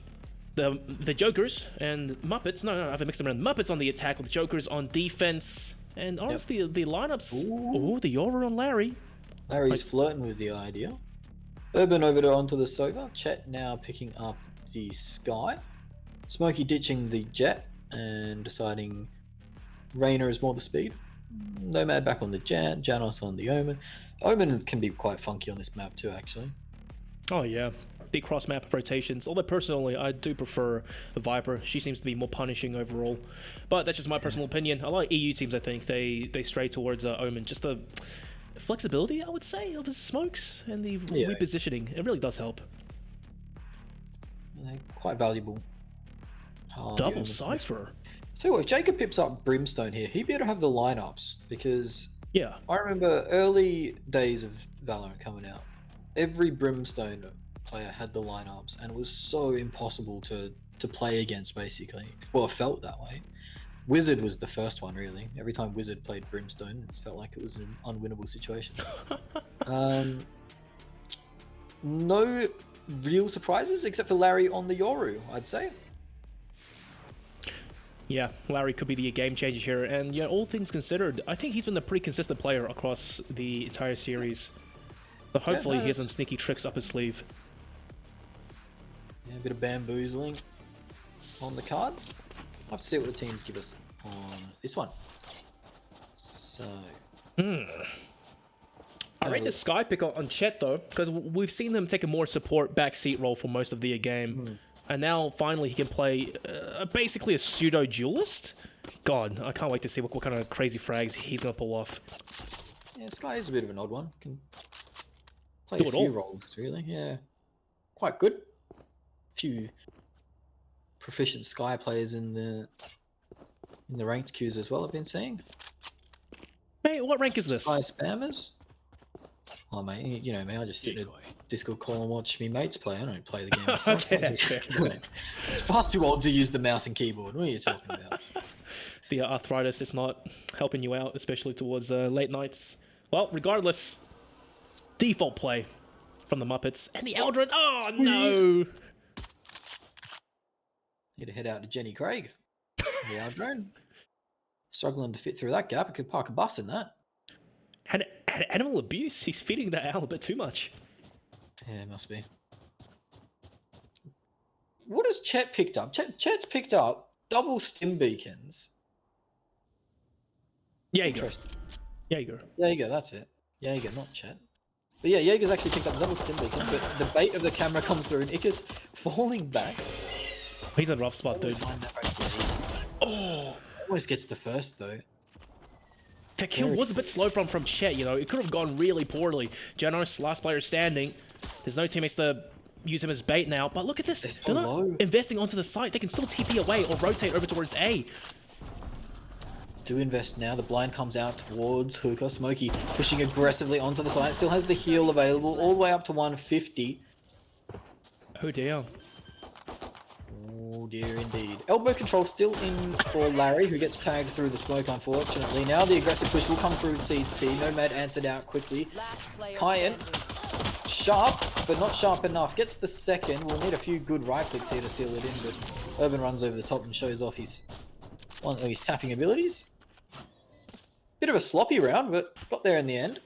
the Jokers and Muppets. No, I haven't mixed them around. Muppets on the attack with Jokers on defense. And honestly, the lineups. Ooh, the Yoru on Larry. Larry's flirting with the idea. Urban over to onto the Sova. Chet now picking up the Sky. Smokey ditching the Jet and deciding Rainer is more the speed. Nomad back on the Janos on the Omen. Omen can be quite funky on this map too, actually. Oh yeah, big cross map rotations. Although personally, I do prefer the Viper. She seems to be more punishing overall. But that's just my personal opinion. A lot of EU teams, I think, they stray towards Omen. Just the flexibility, I would say, of his smokes and the repositioning. It really does help. Yeah, quite valuable. Double Cypher. So what, if Jacob pips up Brimstone here, he'd be able to have the lineups because I remember early days of Valorant coming out. Every Brimstone player had the lineups, and it was so impossible to play against, basically. Well, it felt that way. Wizard was the first one, really. Every time Wizard played Brimstone, it felt like it was an unwinnable situation. No real surprises, except for Larry on the Yoru, I'd say. Yeah, Larry could be the game changer here, and yeah, all things considered, I think he's been a pretty consistent player across the entire series. So hopefully he has some sneaky tricks up his sleeve. Yeah, a bit of bamboozling on the cards. I'll have to see what the teams give us on this one. So... I rate the Sky pick on Chet though, because we've seen him take a more support backseat role for most of the game. And now finally he can play basically a pseudo duelist. God, I can't wait to see what kind of crazy frags he's gonna pull off. Yeah, Sky is a bit of an odd one. Can play a few roles, really. Yeah, quite good. Few proficient Sky players in the ranked queues as well. I've been seeing. Mate, what rank is this? Sky spammers. Oh mate, you know me. I just sit in a Discord call and watch me mates play. I don't play the game myself. Okay, that's fair. It's far too old to use the mouse and keyboard. What are you talking about? The arthritis is not helping you out, especially towards late nights. Well, regardless, default play from the Muppets and the Eldred. Oh no! Need to head out to Jenny Craig. The Eldred. Struggling to fit through that gap. I could park a bus in that. And animal abuse. He's feeding that owl a bit too much. Yeah, it must be. What has Chet picked up? Chet's picked up double stim beacons. Jaeger. Jaeger. Jaeger, that's it. Jaeger, not Chet. But yeah, Jaeger's actually picked up double stim beacons, but the bait of the camera comes through and Icarus falling back. He's in a rough spot, dude. Almost gets the first, though. The kill was a bit slow from Chet, you know. It could have gone really poorly. Janos, last player standing. There's no teammates to use him as bait now. But look at this. They're not investing onto the site. They can still TP away or rotate over towards A. Do invest now. The blind comes out towards Hookah. Smokey pushing aggressively onto the site. Still has the heal available all the way up to 150. Oh dear. Oh dear indeed. Elbow control still in for Larry, who gets tagged through the smoke, unfortunately. Now the aggressive push will come through CT. Nomad answered out quickly. Kyan Sharp, but not sharp enough. Gets the second. We'll need a few good right clicks here to seal it in, but Urbann runs over the top and shows off his tapping abilities. Bit of a sloppy round, but got there in the end.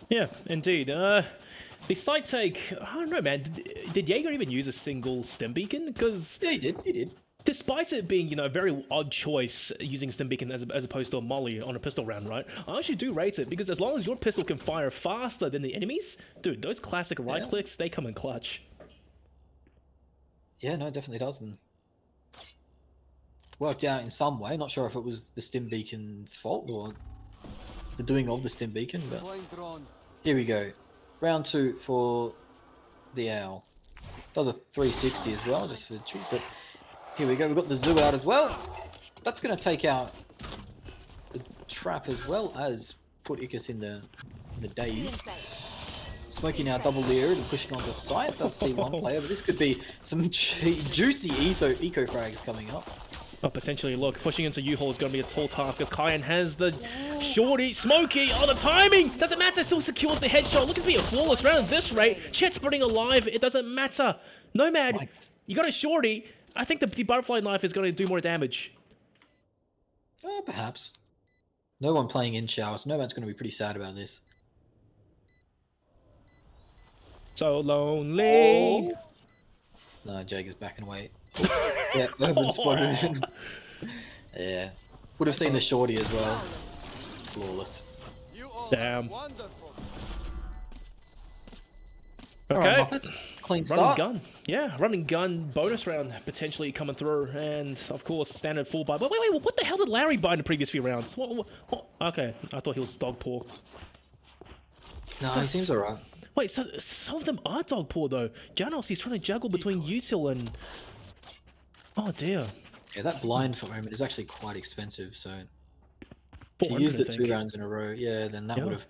Yeah, indeed. The side take, I don't know, man. Did Jaeger even use a single stim beacon? Because Yeah, he did. He did. despite it being, you know, a very odd choice using stim beacon as opposed to a molly on a pistol round, right? I actually do rate it because as long as your pistol can fire faster than the enemies, dude, those classic right clicks, they come in clutch. Yeah, no, it definitely does. And worked out in some way. Not sure if it was the stim beacon's fault or the doing of the stim beacon, but Deploying drone. here we go. Round 2 for the Owl. Does a 360 as well, just for the truth. But here we go. We've got the Zoo out as well. That's going to take out the trap as well as put Icarus in the daze. Smokey now double leered and pushing onto site. Does see one player, but this could be some juicy eco frags coming up. Oh, potentially, look, pushing into U-Haul is going to be a tall task as Kyan has the shorty. Smokey, oh, the timing! Doesn't matter, still secures the headshot. Look at be a flawless round at this rate. Chet's burning alive, it doesn't matter. Nomad, you got a shorty. I think the butterfly knife is going to do more damage. Perhaps. No one playing in showers. No one's going to be pretty sad about this. So lonely. No, Jager's backing away. Yeah, Urbann spotted him. Yeah. Would have seen the shorty as well. Flawless. You all Damn. wonderful. Okay. Alright, Muppets. Clean Running start. gun. Yeah, running gun bonus round potentially coming through. And, of course, standard full buy. Wait, what the hell did Larry buy in the previous few rounds? What? Okay, I thought he was dog paw. No, he seems alright. Wait, so some of them are dog paw, though. Janos, he's trying to juggle between util and... Oh, dear. Yeah, that blind for moment is actually quite expensive, so... If you 400, used it I 2 think. rounds in a row, yeah, then that Yeah. would have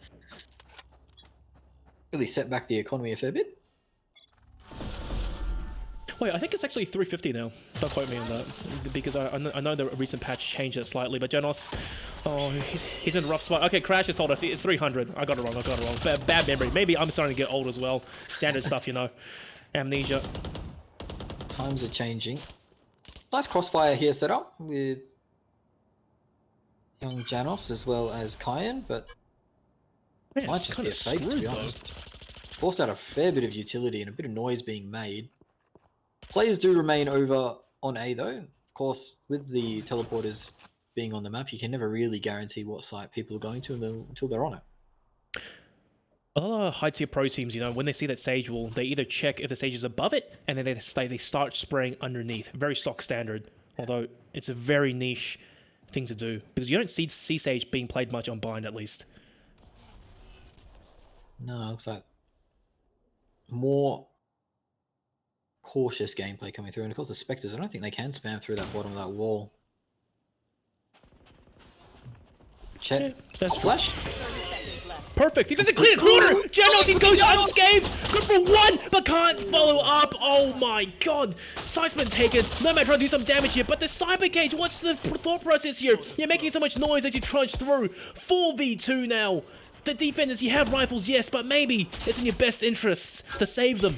really set back the economy a fair bit. Wait, I think it's actually 350 now. Don't quote me on that. Because I know the recent patch changed it slightly, but Janos... Oh, he's in a rough spot. Okay, Crash has told us it's 300. I got it wrong. Bad memory. Maybe I'm starting to get old as well. Standard stuff, you know. Amnesia. Times are changing. Nice crossfire here set up with young Janos as well as Kyan, but Man, might it's just be kinda a fake, to screwed, be though. honest. Forced out a fair bit of utility and a bit of noise being made. Players do remain over on A though. Of course, with the teleporters being on the map, you can never really guarantee what site people are going to until they're on it. A lot of high-tier pro teams, you know, when they see that Sage wall, they either check if the Sage is above it, and then they start spraying underneath. Very stock standard. Although, it's a very niche thing to do. Because you don't see Sage being played much on bind, at least. No, it looks like more cautious gameplay coming through. And of course, the Spectres, I don't think they can spam through that bottom of that wall. Chet, Yeah, that's true. flash. Perfect. He doesn't clear the corner. Janos, he goes unscathed. Good for one, but can't follow up. Oh my god. Seisman taken. Nomad trying to do some damage here, but the Cyber Cage, what's the thought process here? You're making so much noise as you trudge through. 4v2 now. The defenders, you have rifles, yes, but maybe it's in your best interests to save them.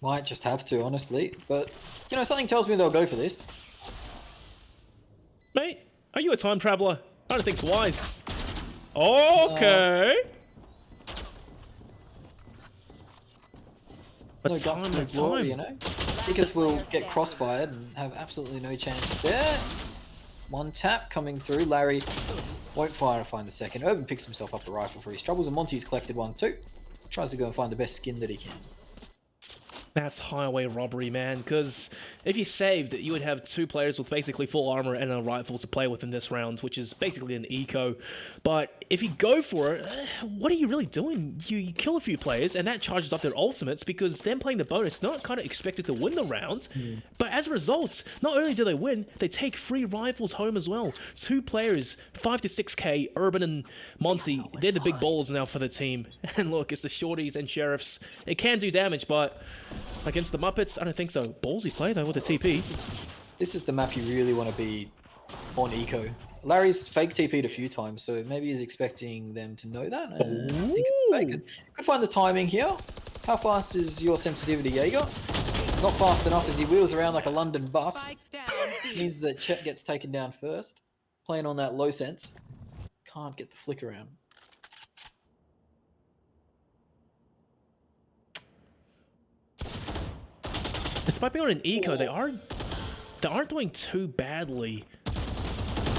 Might just have to, honestly. But, you know, something tells me they'll go for this. Mate, are you a time traveler? I don't think it's wise. Okay. But No guts, no time. glory, you know? Icarus will get crossfired and have absolutely no chance there. One tap coming through. Larry won't fire to find the second. Urbann picks himself up a rifle for his troubles, and Monty's collected one too. Tries to go and find the best skin that he can. That's highway robbery, man, because if you saved, you would have 2 players with basically full armor and a rifle to play with in this round, which is basically an eco. But if you go for it, what are you really doing? You kill a few players, and that charges up their ultimates, because them playing the bonus, not kind of expected to win the round. But as a result, not only do they win, they take 3 rifles home as well. 2 players, 5 to 6k, Urbann and Monty, they're the big balls now for the team. And look, it's the shorties and sheriffs. It can do damage, but against the Muppets, I don't think so. Ballsy play though with the TP. This is the map you really want to be on eco. Larry's fake TP'd a few times, so maybe he's expecting them to know that. And I think it's a fake. Could find the timing here. How fast is your sensitivity, Jaeger? Not fast enough as he wheels around like a London bus. Spike down. B. Means that Chet gets taken down first. Playing on that low sense. Can't get the flick around. Despite being on an eco, they aren't doing too badly.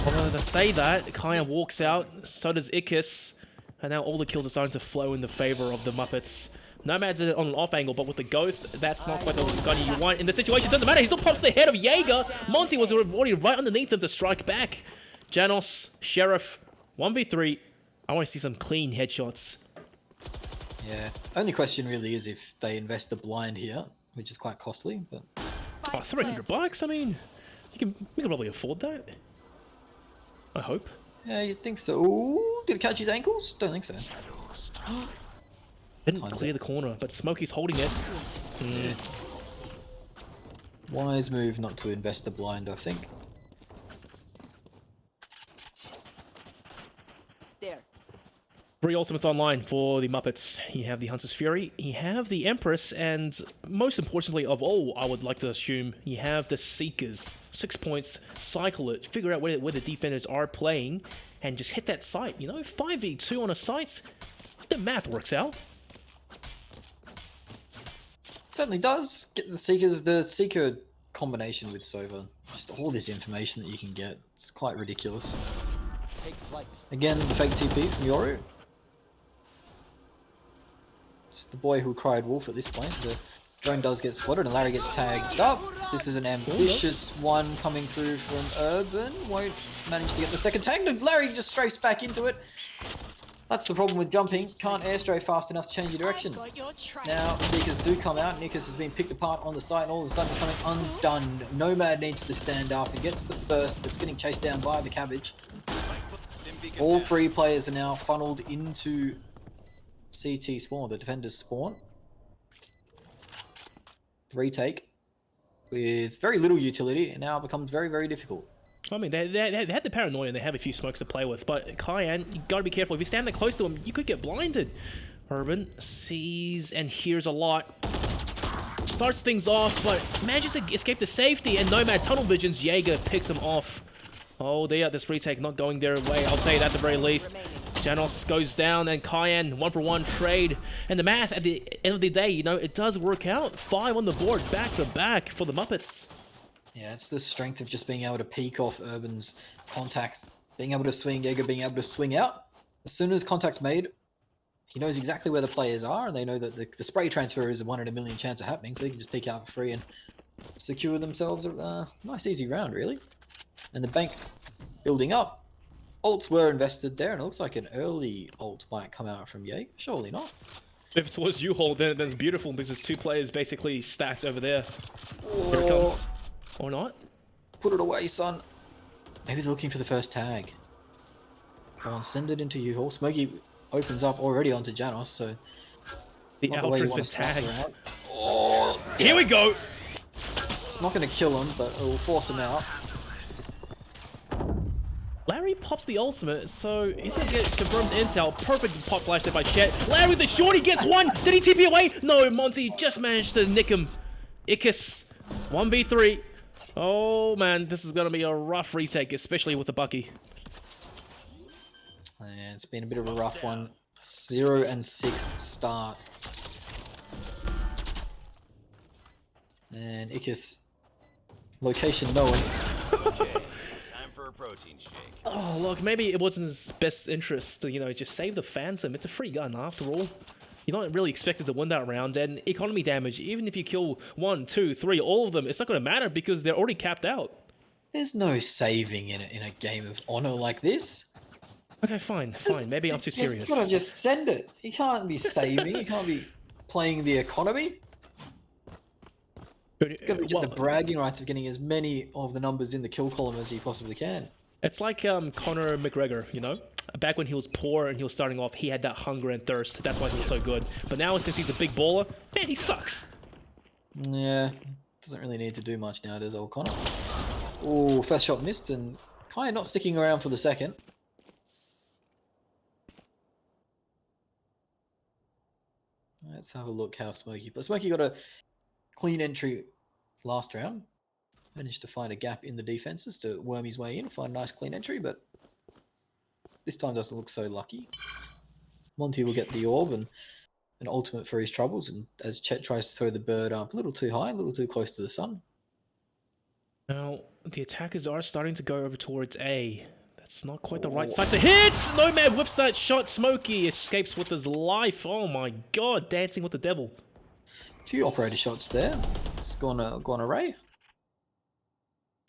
Although to say that, Kyan walks out, so does Ikis, and now all the kills are starting to flow in the favor of the Muppets. Nomad's on an off angle, but with the Ghost, that's not quite the gun you want in the situation. It doesn't matter, he still pops the head of Jaeger. Monty was already right underneath him to strike back. Janos, Sheriff, 1v3. I want to see some clean headshots. Yeah. Only question really is if they invest the blind here, which is quite costly, but... Oh, $300? I mean, we can probably afford that. I hope. Yeah, you'd think so. Ooh, did it catch his ankles? Don't think so. Didn't clear the corner, but Smokey's holding it. Yeah. Wise move not to invest the blind, I think. There. 3 ultimates online for the Muppets. You have the Hunter's Fury, you have the Empress, and most importantly of all, I would like to assume, you have the Seekers. 6 points, cycle it, figure out where the defenders are playing, and just hit that site. You know, 5v2 on a site, the math works out. Certainly does. Get the Seekers, the Seeker combination with Sova. Just all this information that you can get. It's quite ridiculous. Take flight. Again, the fake TP from Yoru. It's the boy who cried wolf at this point. The drone does get spotted and Larry gets tagged up. This is an ambitious one coming through from Urbann. Won't manage to get the second tag. No, Larry just strafes back into it. That's the problem with jumping. Can't air strafe fast enough to change your direction. Got your track. Now, Seekers do come out. Nikus has been picked apart on the site, and all of a sudden it's coming undone. Nomad needs to stand up. He gets the first, but it's getting chased down by the cabbage. All 3 players are now funneled into CT spawn, the defender's spawn. Retake with very little utility. It now becomes very, very difficult. I mean, they had the paranoia and they have a few smokes to play with, but Kyan, you gotta be careful. If you stand that close to him, you could get blinded. Urbann sees and hears a lot. Starts things off, but manages to escape to safety, and Nomad tunnel visions. Jaeger picks him off. Oh dear, this retake not going their way, I'll say that at the very least. Janos goes down, and Kyan, 1-for-1 trade. And the math, at the end of the day, you know, it does work out. 5 on the board, back to back for the Muppets. Yeah, it's the strength of just being able to peek off Urbann's contact, being able to swing, Jaeger being able to swing out. As soon as contact's made, he knows exactly where the players are, and they know that the spray transfer is a 1 in a million chance of happening, so he can just peek out for free and secure themselves a nice easy round, really. And the bank building up. Ults were invested there, and it looks like an early ult might come out from Jaeger. Surely not. If it was U-Hold, then it's beautiful, because there's 2 players basically stacked over there. Here it comes. Or not? Put it away, son. Maybe they're looking for the first tag. Go on, send it into U-Haul. Smokey opens up already onto Janos, so... The not the way you Altra's want been to start tagged. the round. Oh, yeah. Here we go! It's not going to kill him, but it will force him out. Larry pops the ultimate, so he's gonna get confirmed intel. Perfect pop flash there by Chet. Larry the shorty gets one! Did he TP away? No, Monty just managed to nick him. Ikis, 1v3. Oh man, this is gonna be a rough retake, especially with the Bucky. And it's been a bit of a rough one. 0 and 6 start. And Ikis, location known. Time for a protein shake. Oh look, maybe it wasn't his best interest to, you know, just save the Phantom. It's a free gun after all. You're not really expected to win that round, and economy damage, even if you kill 1, 2, 3, all of them, it's not going to matter because they're already capped out. There's no saving in a game of honor like this. Okay, fine. Maybe I'm too serious. You've got to just send it. You can't be saving. You can't be playing the economy. You've got to get the bragging rights of getting as many of the numbers in the kill column as you possibly can. It's like Conor McGregor, you know? Back when he was poor and he was starting off, he had that hunger and thirst. That's why he was so good. But now, since he's a big baller, man, he sucks. Yeah, doesn't really need to do much now, does old Connor? Oh, first shot missed, and Kind of not sticking around for the second. Let's have a look how Smokey... But Smokey got a clean entry last round. Managed to find a gap in the defenses to worm his way in, find a nice clean entry, but this time doesn't look so lucky. Monty will get the orb and an ultimate for his troubles, and as Chet tries to throw the bird up a little too high, a little too close to the sun. Now, the attackers are starting to go over towards A. That's not quite the right side to hit! Nomad whips that shot. Smokey escapes with his life. Oh my god, dancing with the devil. A few operator shots there. It's gone array.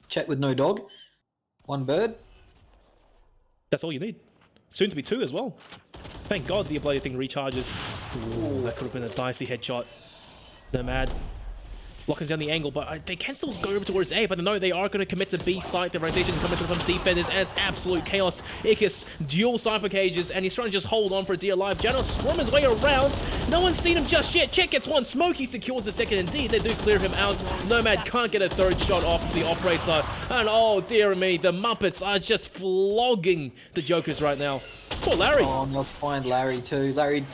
Chet with no dog. One bird. That's all you need. Soon to be 2 as well. Thank god the bloody thing recharges. Ooh, that could have been a dicey headshot. Nomad blocking down the angle, but they can still go over towards A, but no, they are going to commit to B site. The rotation is coming from some defenders, and it's absolute chaos. Ickis, dual cypher cages, and he's trying to just hold on for dear life. Janos swarm his way around. No one's seen him just yet. Chet gets one. Smokey secures the second. Indeed, they do clear him out. Nomad can't get a third shot off the operator. And oh, dear me, the Muppets are just flogging the Jokers right now. Poor Larry. Oh, and they'll find Larry too. Larry,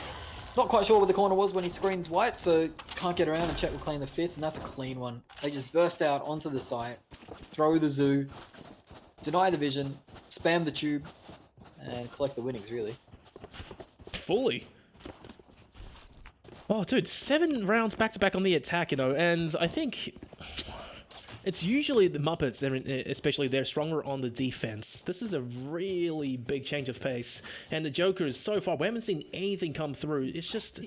not quite sure where the corner was when he screens white, so can't get around, and Chet will claim the 5th, and that's a clean one. They just burst out onto the site, throw the zoo, deny the vision, spam the tube, and collect the winnings, really. Fully. Oh, dude, 7 rounds back-to-back on the attack, you know, and I think it's usually the Muppets, especially they're stronger on the defense. This is a really big change of pace, and the Jokers, so far, we haven't seen anything come through. It's just,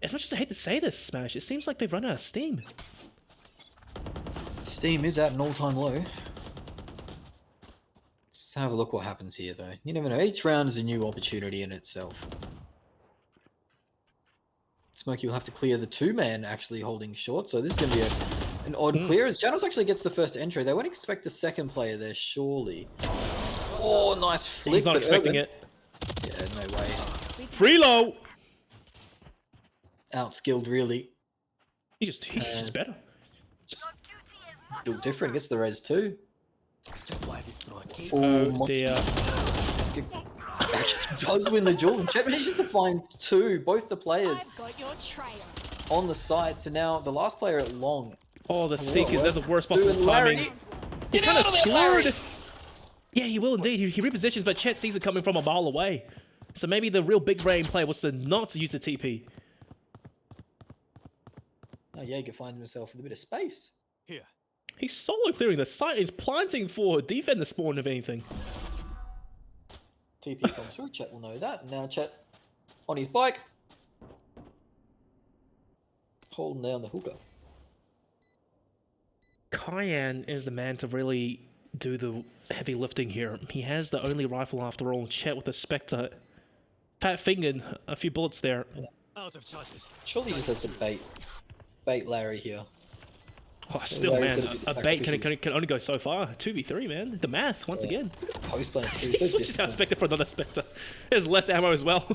as much as I hate to say this, Smash, it seems like they've run out of steam. Steam is at an all-time low. Let's have a look what happens here, though. You never know. Each round is a new opportunity in itself. Smokey will have to clear the 2-man actually holding short, so this is going to be an odd clear, as Janos actually gets the first entry. They won't expect the second player there, surely. Oh, nice flick. He's not but expecting Urbann, it. yeah, no way. Freelo! Outskilled, really. He's just better. Just built different. Gets the res too. Oh dear. Actually does win the duel. And Chet manages to find 2, both the players I've got your trail. on the side. So now the last player at long. Oh, the Seekers, that's the worst Doing possible Larry. timing. Get Kind out of of there, Larry! Yeah, he will indeed. He repositions, but Chet sees it coming from a mile away. So maybe the real big brain play was to not use the TP. Now Jaeger finds himself with a bit of space. Here. He's solo clearing the site. He's planting for defender spawn, if anything. TP comes through. Chet will know that. And now Chet on his bike. Holding down the hooker. Cayenne is the man to really do the heavy lifting here. He has the only rifle after all. Chet with a Spectre. Fat fingered, a few bullets there. Out of charges. Surely he just has to bait Larry here. Oh, still, Larry's man, gonna be a bait sacrificial. can only go so far. 2v3, man. The math, once again. Post plants too. So Switch out disciplined. Spectre for another Spectre. There's less ammo as well.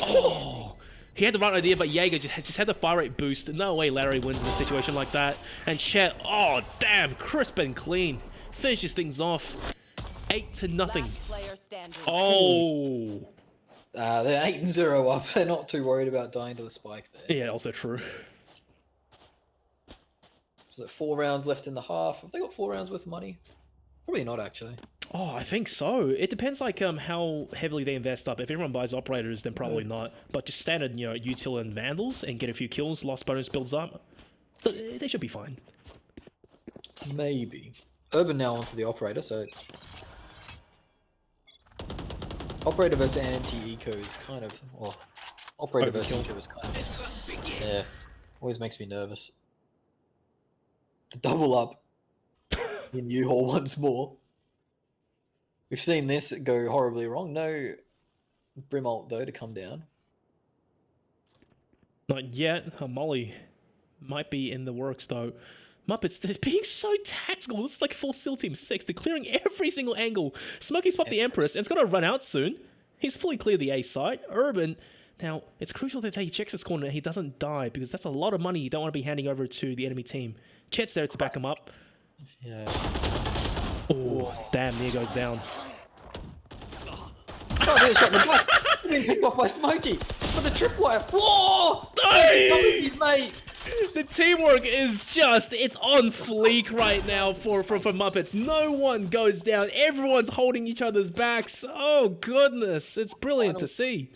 Oh, he had the right idea, but Jaeger just had the fire rate boost. No way Larry wins in a situation like that. And Chet, oh damn, crisp and clean. Finishes things off. 8-0. Last player standing. Oh. They're 8-0 up. They're not too worried about dying to the spike there. Yeah, also true. Is it 4 rounds left in the half? Have they got 4 rounds worth of money? Probably not, actually. Oh, I think so. It depends, like, how heavily they invest up. If everyone buys operators, then probably not. But just standard, you know, util and vandals and get a few kills, lost bonus builds up. They should be fine. Maybe. Urban now onto the operator, so... Operator versus anti-eco is kind of... Well, operator versus eco is kind of... Yeah. Always makes me nervous. The double up in U-Haul once more. We've seen this go horribly wrong. No Brim ult, though, to come down. Not yet. Molly might be in the works, though. Muppets, they're being so tactical. This is like full SEAL Team 6. They're clearing every single angle. Smokey's popped the Empress, and it's going to run out soon. He's fully cleared the A site. Urban, now, it's crucial that he checks his corner and he doesn't die, because that's a lot of money you don't want to be handing over to the enemy team. Chet's there to back him up. Yeah. Oh, damn, Nia goes down. Oh, there's a shot in the back. He's being picked off by Smokey for the tripwire. Whoa! Monty covers his mate. The teamwork is just, it's on fleek right now for Muppets. No one goes down. Everyone's holding each other's backs. Oh, goodness. It's brilliant to see.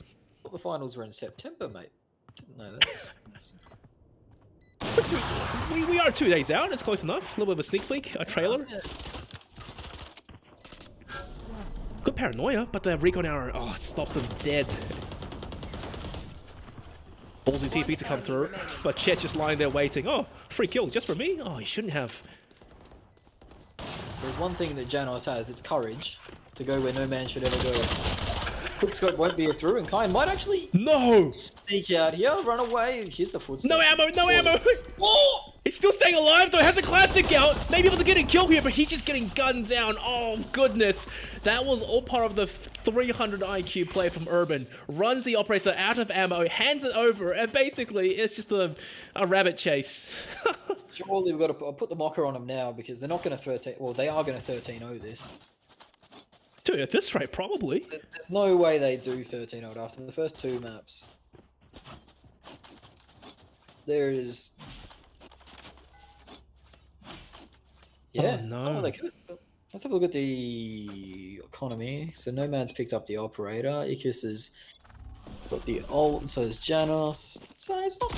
The finals were in September, mate. Didn't know that. We are 2 days out. It's close enough. A little bit of a sneak peek, a trailer. Good paranoia, but the recon arrow, oh, it stops them dead. Ballsy TP to come through, but Chet just lying there waiting. Oh, free kill just for me? Oh, he shouldn't have. There's one thing that Janos has, it's courage to go where no man should ever go. Quickscope won't be a through, and Kai might actually sneak out here, run away. Here's the footsteps. No ammo, no ammo! Oh! He's still staying alive though, has a classic out. Maybe able to get a kill here, but he's just getting gunned down. Oh goodness. That was all part of the 300 IQ play from Urbann. Runs the operator out of ammo, hands it over, and basically it's just a rabbit chase. Surely we've got to put the mocker on him now because they're not going to 13. Well, they are going to 13-0 this. Dude, at this rate, probably. There's no way they do 13-0 after the first 2 maps. There is. Yeah. Oh, no. They could. Let's have a look at the economy. So Nomad's picked up the operator. Ikis has got the ult, and so is Janos. So it's not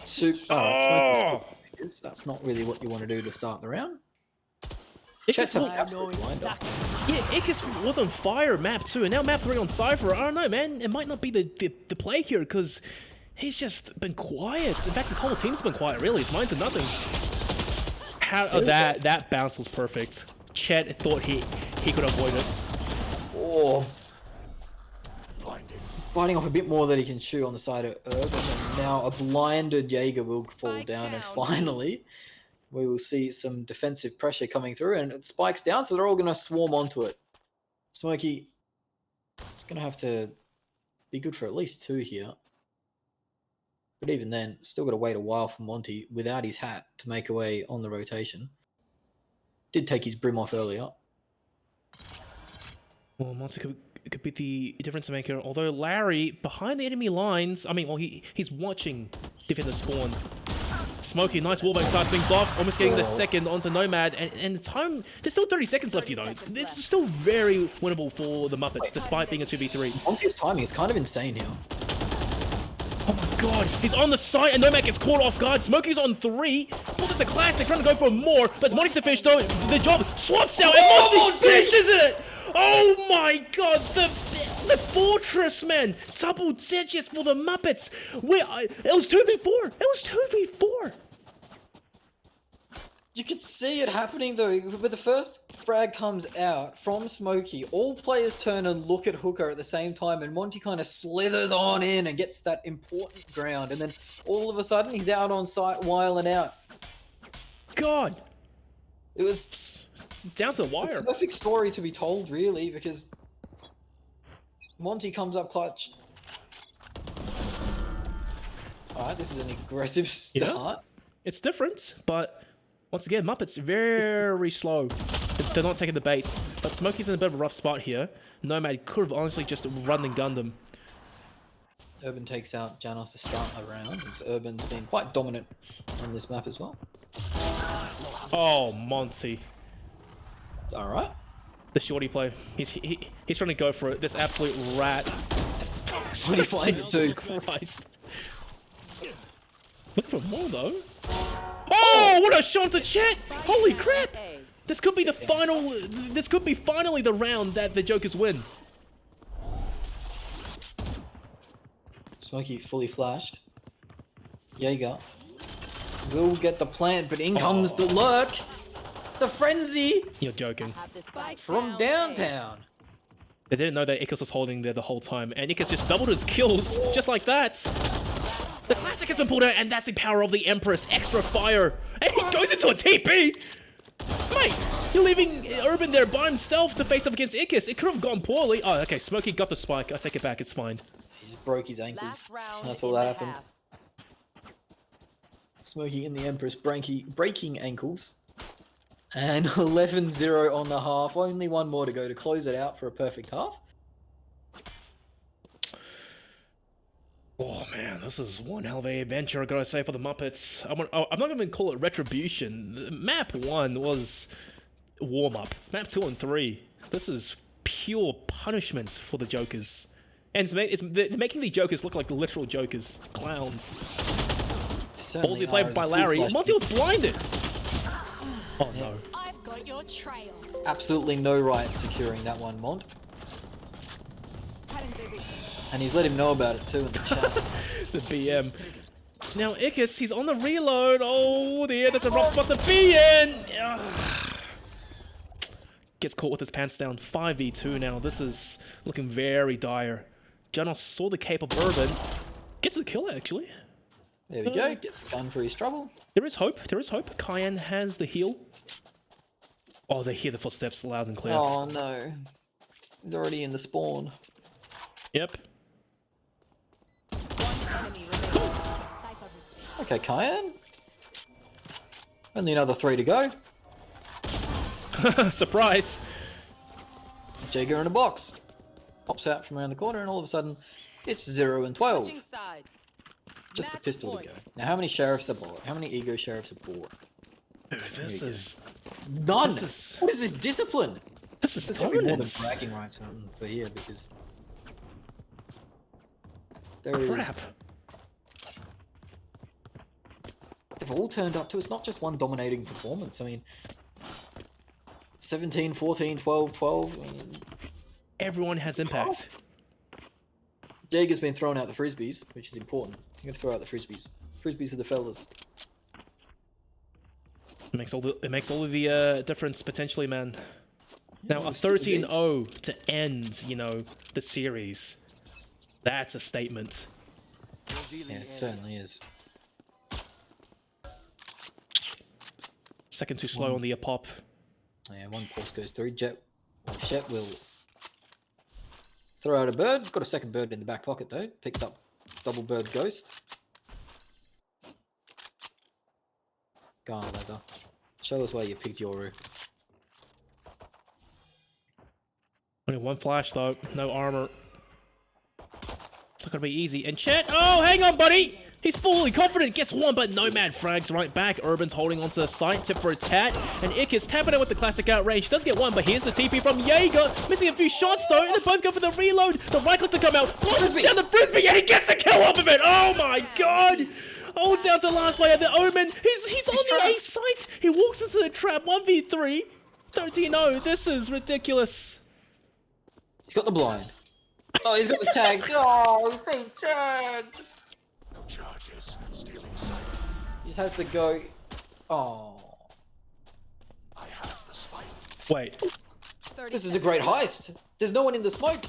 super. Oh, that's not really what you want to do to start the round. Chet's an absolute blinder. Yeah, Ikis was on fire map 2, and now map 3 on Cypher. I don't know, man. It might not be the play here, because he's just been quiet. In fact, his whole team's been quiet, really. It's 9 to nothing. That bounce was perfect. Chet thought he could avoid it. Oh. Biting off a bit more that he can chew on the side of Urbann, and now a blinded Jaeger will fall down, and finally we will see some defensive pressure coming through, and it spikes down, so they're all going to swarm onto it. Smokey, it's going to have to be good for at least 2 here. But even then, still got to wait a while for Monty without his hat to make away on the rotation. Did take his brim off earlier. Well, Monty could be the difference maker, although Larry, behind the enemy lines, I mean, well, he's watching defender spawn. Smokey, nice wallbang starts things off, almost getting the second onto Nomad, and the time, there's still 30 seconds left, you know. This is still very winnable for the Muppets, despite being a 2v3. Monty's timing is kind of insane here. Oh my god, he's on the side, and Nomad gets caught off guard. Smokey's on 3, pulls at the classic, trying to go for more, but Monty's the fish, though, the job swaps out, and Monty ditches it! Oh my god, the fortress, man! Double digits for the Muppets! It was 2v4! It was 2v4! You could see it happening though, but the first frag comes out from Smokey. All players turn and look at Hooker at the same time, and Monty kind of slithers on in and gets that important ground, and then all of a sudden he's out on site whiling out. God! It was down to the wire. Perfect story to be told, really, because Monty comes up clutch. Alright, this is an aggressive start. Yeah, it's different, but once again, Muppets very slow. They're not taking the bait. But Smokey's in a bit of a rough spot here. Nomad could have honestly just run and gunned him. Urbann takes out Janos to start the round, because Urbann's been quite dominant on this map as well. Oh, Monty. Alright. The shorty play. He's trying to go for it. This absolute rat. When he finds it too. Christ. Look for more though. Oh, what a shot to Chet! Holy crap! This could be the final. This could be finally the round that the Jokers win. Smokey fully flashed. Jaeger will get the plant, but in comes the lurk. The frenzy! You're joking. From downtown. They didn't know that Ikis was holding there the whole time, and Ikis just doubled his kills, just like that. The classic has been pulled out, and that's the power of the Empress. Extra fire. And he goes into a TP! Mate, you're leaving Urbann there by himself to face up against Ikis. It could have gone poorly. Oh, okay, Smokey got the spike. I take it back, it's fine. He just broke his ankles. That's all that happened. Smokey in the Empress breaking ankles. And 11-0 on the half. Only one more to go to close it out for a perfect half. Oh man, this is one hell of a adventure, I gotta say, for the Muppets. I'm not gonna call it retribution. Map 1 was warm-up. Map 2 and 3, this is pure punishment for the Jokers. And they're making the Jokers look like literal Jokers. Clowns. Certainly Ballsy played by Larry. Monty was blinded! Oh no. I've got your trail. Absolutely no right securing that one, Mont. And he's let him know about it too in the chat. The BM. Now Ickis, he's on the reload. Oh dear, that's a rough spot to be in! Gets caught with his pants down. 5v2 now. This is looking very dire. Janos saw the cape of Urbann. Gets the kill actually. There we go, gets a gun for his trouble. There is hope, there is hope. Cayenne has the heal. Oh, they hear the footsteps loud and clear. Oh no. He's already in the spawn. Yep. Okay, Cayenne. Only another 3 to go. Surprise! Jaeger in a box. Pops out from around the corner and all of a sudden it's 0 and 12. Switching sides. Just a Match pistol point. to go. Now how many sheriffs are bought? How many ego sheriffs are bought? Dude, this is None! This is- What is this discipline? this is There's gotta be more than dominance. bragging rights for here because there is. Crap. They've all turned up to. It's not just one dominating performance. I mean, 17, 14, 12, 12. I mean, Everyone has impact. Jaeger's been throwing out the frisbees, which is important. You gotta throw out the frisbees. Frisbees for the fellas. It makes all the difference potentially, man. Now a it's still a game. 13-0 to end, you know, the series. That's a statement. Yeah, it certainly is. Second too slow on the pop. Yeah, one pulse goes through. Shet will throw out a bird. Got a second bird in the back pocket though. Picked up double bird ghost. Go on, Lazar. Show us why you picked Yoru. Only one flash though, no armor. It's not gonna be easy. And Chet, oh, hang on, buddy! He's fully confident, gets one, but Nomad frags right back. Urbann's holding onto the site, tip for a tat. And Ickis tapping it with the classic outrage. Does get one, but here's the TP from Jaeger. Missing a few shots though, and they both go for the reload. The right click to come out. Launches down the frisbee, and he gets the kill off of it! Oh my god! Holds down to last player, the Omen. He's on the A site. He walks into the trap, 1v3. 13-0, this is ridiculous. He's got the blind. Oh, he's got the tag. Oh, he's been tagged. No charges. Stealing sight. He just has to go. Oh, I have the spike. Wait, 30 this is a great heist. There's no one in the smoke.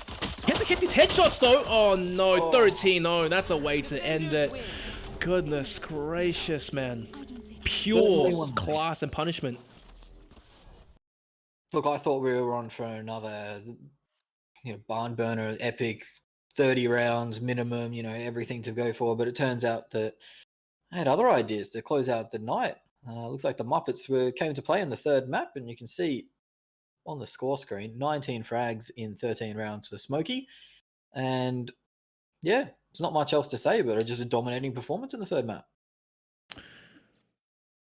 he has to get these headshots though. Oh no, Oh. 13-0. That's a way to end it. Goodness gracious, man. Pure class and punishment. Look, I thought we were on for another, barn burner, epic, 30 rounds minimum. Everything to go for. But it turns out that I had other ideas to close out the night. Looks like the Muppets came to play in the third map, and you can see on the score screen 19 frags in 13 rounds for Smokey, and yeah. It's not much else to say, but just a dominating performance in the third map.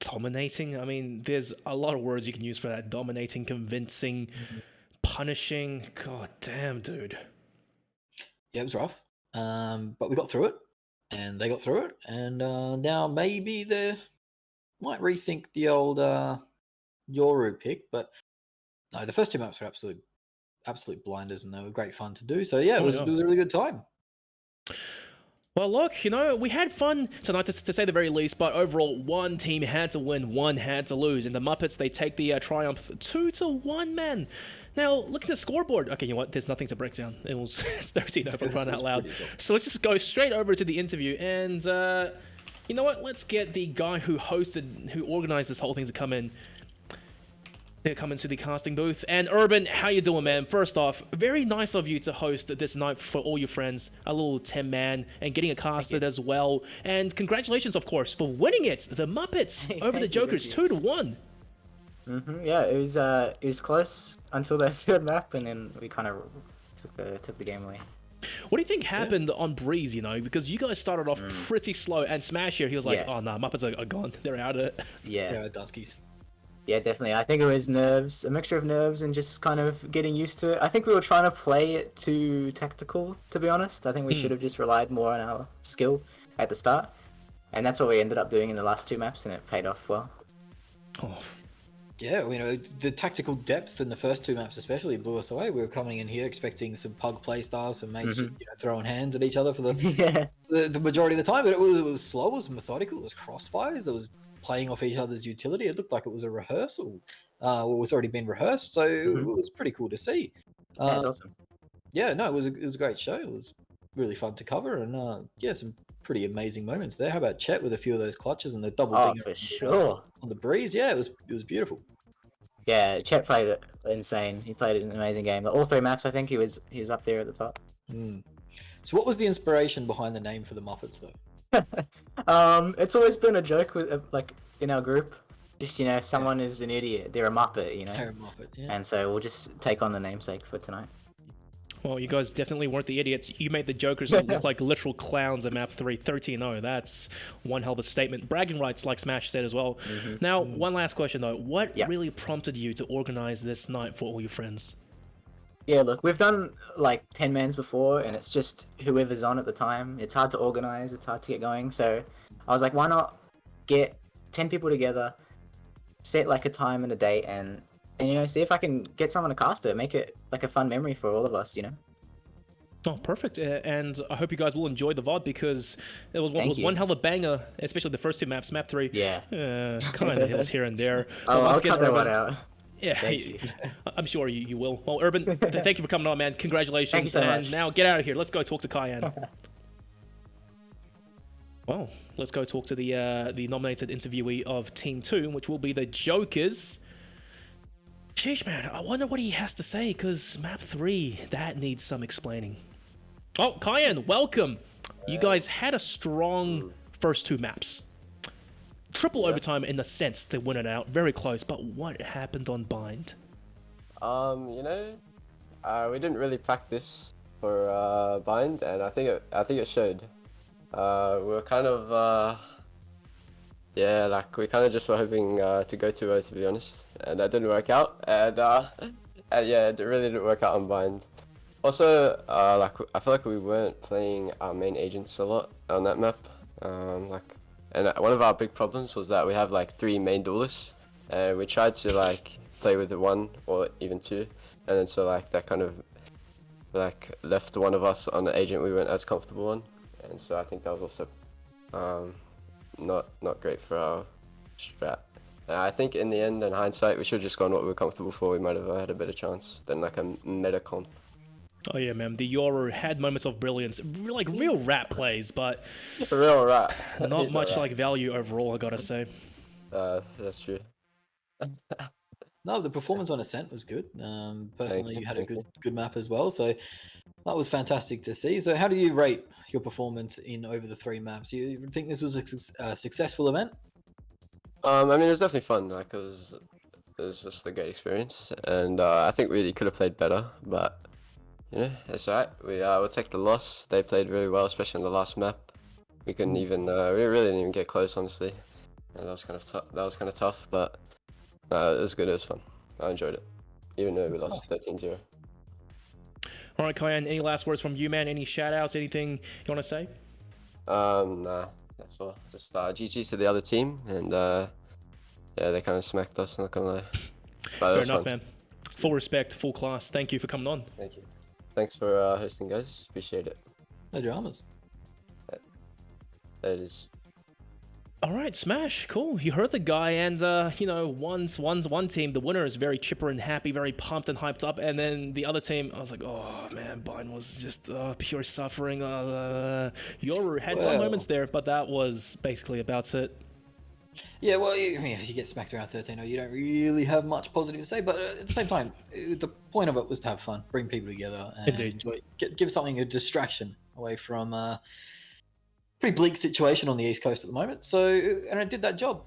Dominating? I mean, there's a lot of words you can use for that. Dominating, convincing, punishing. God damn, dude. Yeah, it was rough. But we got through it, and they got through it, and now maybe they might rethink the old Yoru pick, but no, the first two maps were absolute blinders, and they were great fun to do. So yeah, it was a really good time. Well, look, we had fun tonight, to say the very least, but overall, one team had to win, one had to lose. And the Muppets, they take the triumph 2-1, man. Now, look at the scoreboard. Okay, you know what? There's nothing to break down. It's 13 over, crying out loud. So let's just go straight over to the interview. And you know what? Let's get the guy who organized this whole thing to come in. They're coming to the casting booth. And Urbann, how you doing, man? First off, very nice of you to host this night for all your friends. A little 10-man and getting it casted as well. And congratulations, of course, for winning it. The Muppets over the Jokers, 2-1. Yeah, it was close until that third map, and then we kind of took the game away. What do you think happened on Breeze, you know? Because you guys started off pretty slow, and Smash here, he was like, Yeah. oh, nah, Muppets are gone. They're out of it. Yeah. Yeah, Duskies. Yeah, definitely. I think it was nerves, a mixture of nerves and just kind of getting used to it. I think we were trying to play it too tactical, to be honest. I think we should have just relied more on our skill at the start. And that's what we ended up doing in the last 2 maps, and it paid off well. Oh, Yeah, you know, the tactical depth in the first 2 maps especially blew us away. We were coming in here expecting some pug play styles, some mates just throwing hands at each other for Yeah. the majority of the time. But it was slow, it was methodical, it was crossfires, it was playing off each other's utility. It looked like it was a rehearsal. Well, it was already been rehearsed, so it was pretty cool to see. Yeah, it's awesome. Yeah, no, it was a great show. It was really fun to cover, and yeah, some pretty amazing moments there. How about Chet with a few of those clutches and the double Oh, dinger for sure. on the Breeze? Yeah, it was beautiful. Yeah, Chet played it insane. He played it in an amazing game. All 3 maps, I think he was up there at the top. So, what was the inspiration behind the name for the Muppets, though? It's always been a joke with like in our group. Just someone is an idiot. They're a Muppet, Terra Muppet, yeah. And so we'll just take on the namesake for tonight. well, you guys definitely weren't the idiots. You made the Jokers look like literal clowns at map 3, 13-0. That's one hell of a statement. Bragging rights, like Smash said as well. Now, one last question, though. What really prompted you to organize this night for all your friends? Yeah, look, we've done like 10 mans before, and it's just whoever's on at the time. It's hard to organize, it's hard to get going. So I was like, why not get 10 people together, set like a time and a date, and see if I can get someone to cast it, make it like a fun memory for all of us, Oh, perfect. And I hope you guys will enjoy the VOD because it was one hell of a banger, especially the first 2 maps. Map 3, Yeah. kind of hills here and there. Oh, Once I'll again, cut that Urbann- one out. Yeah, Thank you. I'm sure you will. Well, Urban, thank you for coming on, man. Congratulations. Thank you so and much. now get out of here. Let's go talk to Cayenne. Well, let's go talk to the nominated interviewee of Team 2, which will be the Jokers. Sheesh, man, I wonder what he has to say, because map 3, that needs some explaining. Oh, Cayenne, welcome. You guys had a strong first 2 maps. Triple overtime in the sense to win it out, very close, but what happened on Bind? We didn't really practice for bind, and I think it showed. We were kind of we kind of just were hoping to go 2-0, to be honest, and that didn't work out. And yeah, it really didn't work out on bind. Also, I feel like we weren't playing our main agents a lot on that map. And one of our big problems was that we have like 3 main duelists, and we tried to play with the 1 or even 2, and then so that kind of left one of us on the agent we weren't as comfortable on, and so I think that was also not great for our strat. And I think in the end, in hindsight, we should have just gone what we were comfortable for. We might have had a better chance than like a meta comp. Oh yeah, man. The Yoru had moments of brilliance, like real rat plays, but Real rat. not He's a much rat. like value overall, I gotta say. That's true. No, the performance on Ascent was good. Personally, you, you had a thank good map as well, so that was fantastic to see. So, how do you rate your performance in over the 3 maps? You think this was a successful event? I mean, it was definitely fun. It was just a great experience, and I think we could have played better, but it's alright. We'll take the loss. They played really well, especially on the last map. We couldn't even, we really didn't even get close, honestly. And that was kind of tough, but it was good. It was fun. I enjoyed it, even though we lost 13-0. All right, Cayenne, any last words from you, man? Any shout outs? Anything you want to say? Nah, that's all. Just GG's to the other team, and yeah, they kind of smacked us. Not gonna lie. But Fair it was enough, fun. man. Full respect, full class. Thank you for coming on. Thank you. Thanks for hosting, guys. Appreciate it. No dramas. There it is. All right, Smash, cool. You heard the guy, and one team, the winner is very chipper and happy, very pumped and hyped up, and then the other team, I was like, oh man, Bind was just pure suffering. Yoru had some Well. moments there, but that was basically about it. Yeah, well, if you get smacked around 13-0, you don't really have much positive to say. But at the same time, the point of it was to have fun, bring people together, and Indeed. enjoy, give something a distraction away from pretty bleak situation on the East Coast at the moment. So, and it did that job.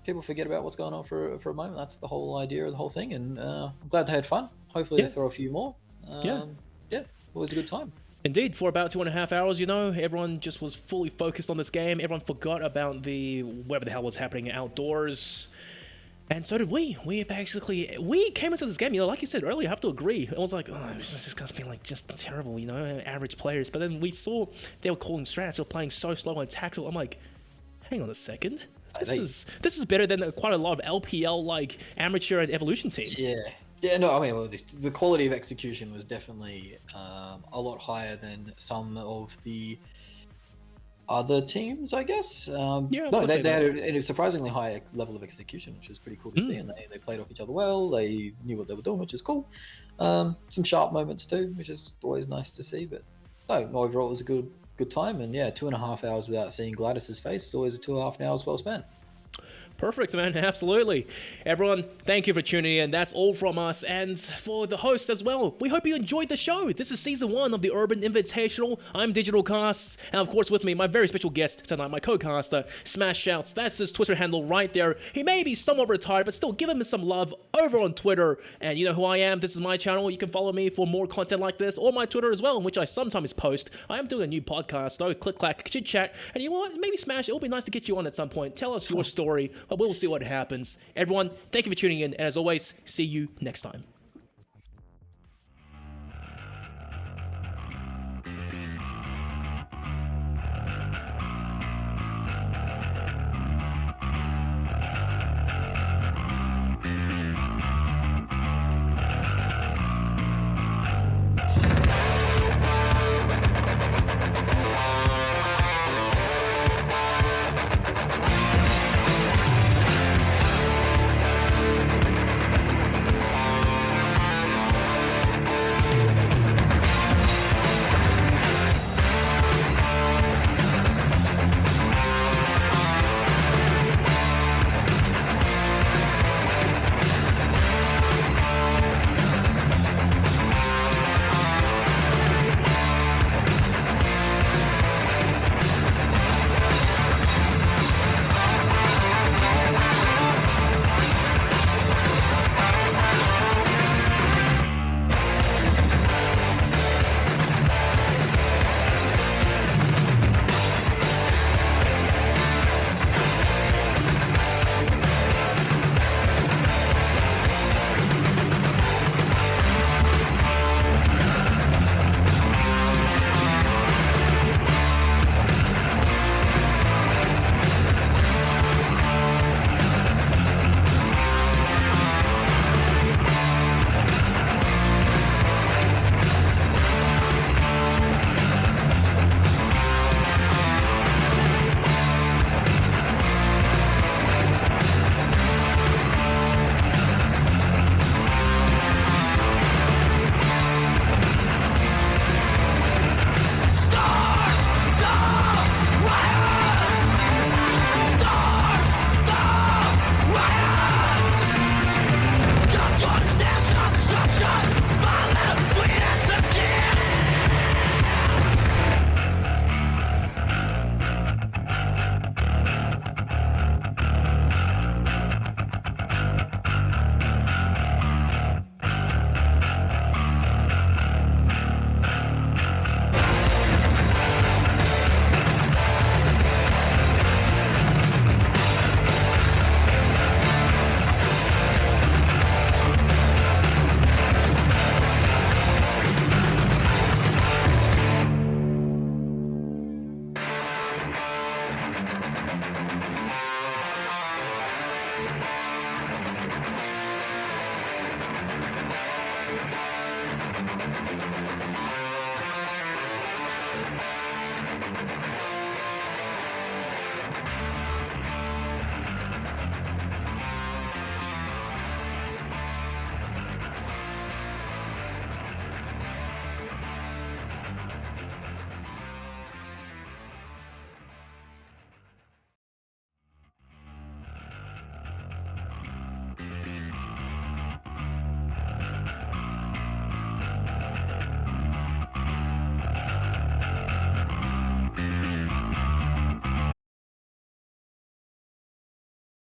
people forget about what's going on for a moment. That's the whole idea of the whole thing, and I'm glad they had fun. Hopefully they throw a few more. Yeah, it was a good time. Indeed, for about 2.5 hours, you know, everyone just was fully focused on this game. Everyone forgot about whatever the hell was happening outdoors. And so did we. We came into this game, you know, like you said earlier, I have to agree. It was like, oh, it's just going to be like just terrible, you know, average players. But then we saw they were calling strats, they were playing so slow and tactical. I'm like, hang on a second. This is better than quite a lot of LPL, like, amateur and evolution teams. Yeah, no, I mean, well, the quality of execution was definitely a lot higher than some of the other teams, I guess. No, they had a surprisingly high level of execution, which was pretty cool to see, and they played off each other well. They knew what they were doing, which is cool. Some sharp moments too, which is always nice to see. But no, overall it was a good time, and yeah, 2.5 hours without seeing Gladys's face is always 2.5 hours well spent. Perfect, man. Absolutely. Everyone, thank you for tuning in. That's all from us. And for the hosts as well, we hope you enjoyed the show. This is Season 1 of the Urbann Invitational. I'm Digitalcasts. And of course, with me, my very special guest tonight, my co-caster, Smashshouts. That's his Twitter handle right there. He may be somewhat retired, but still give him some love over on Twitter. And you know who I am. This is my channel. You can follow me for more content like this, or my Twitter as well, in which I sometimes post. I am doing a new podcast, though. Click, clack, chit chat. And you know what? Maybe Smash, it will be nice to get you on at some point. Tell us your story. But we'll see what happens. Everyone, thank you for tuning in, and as always, see you next time.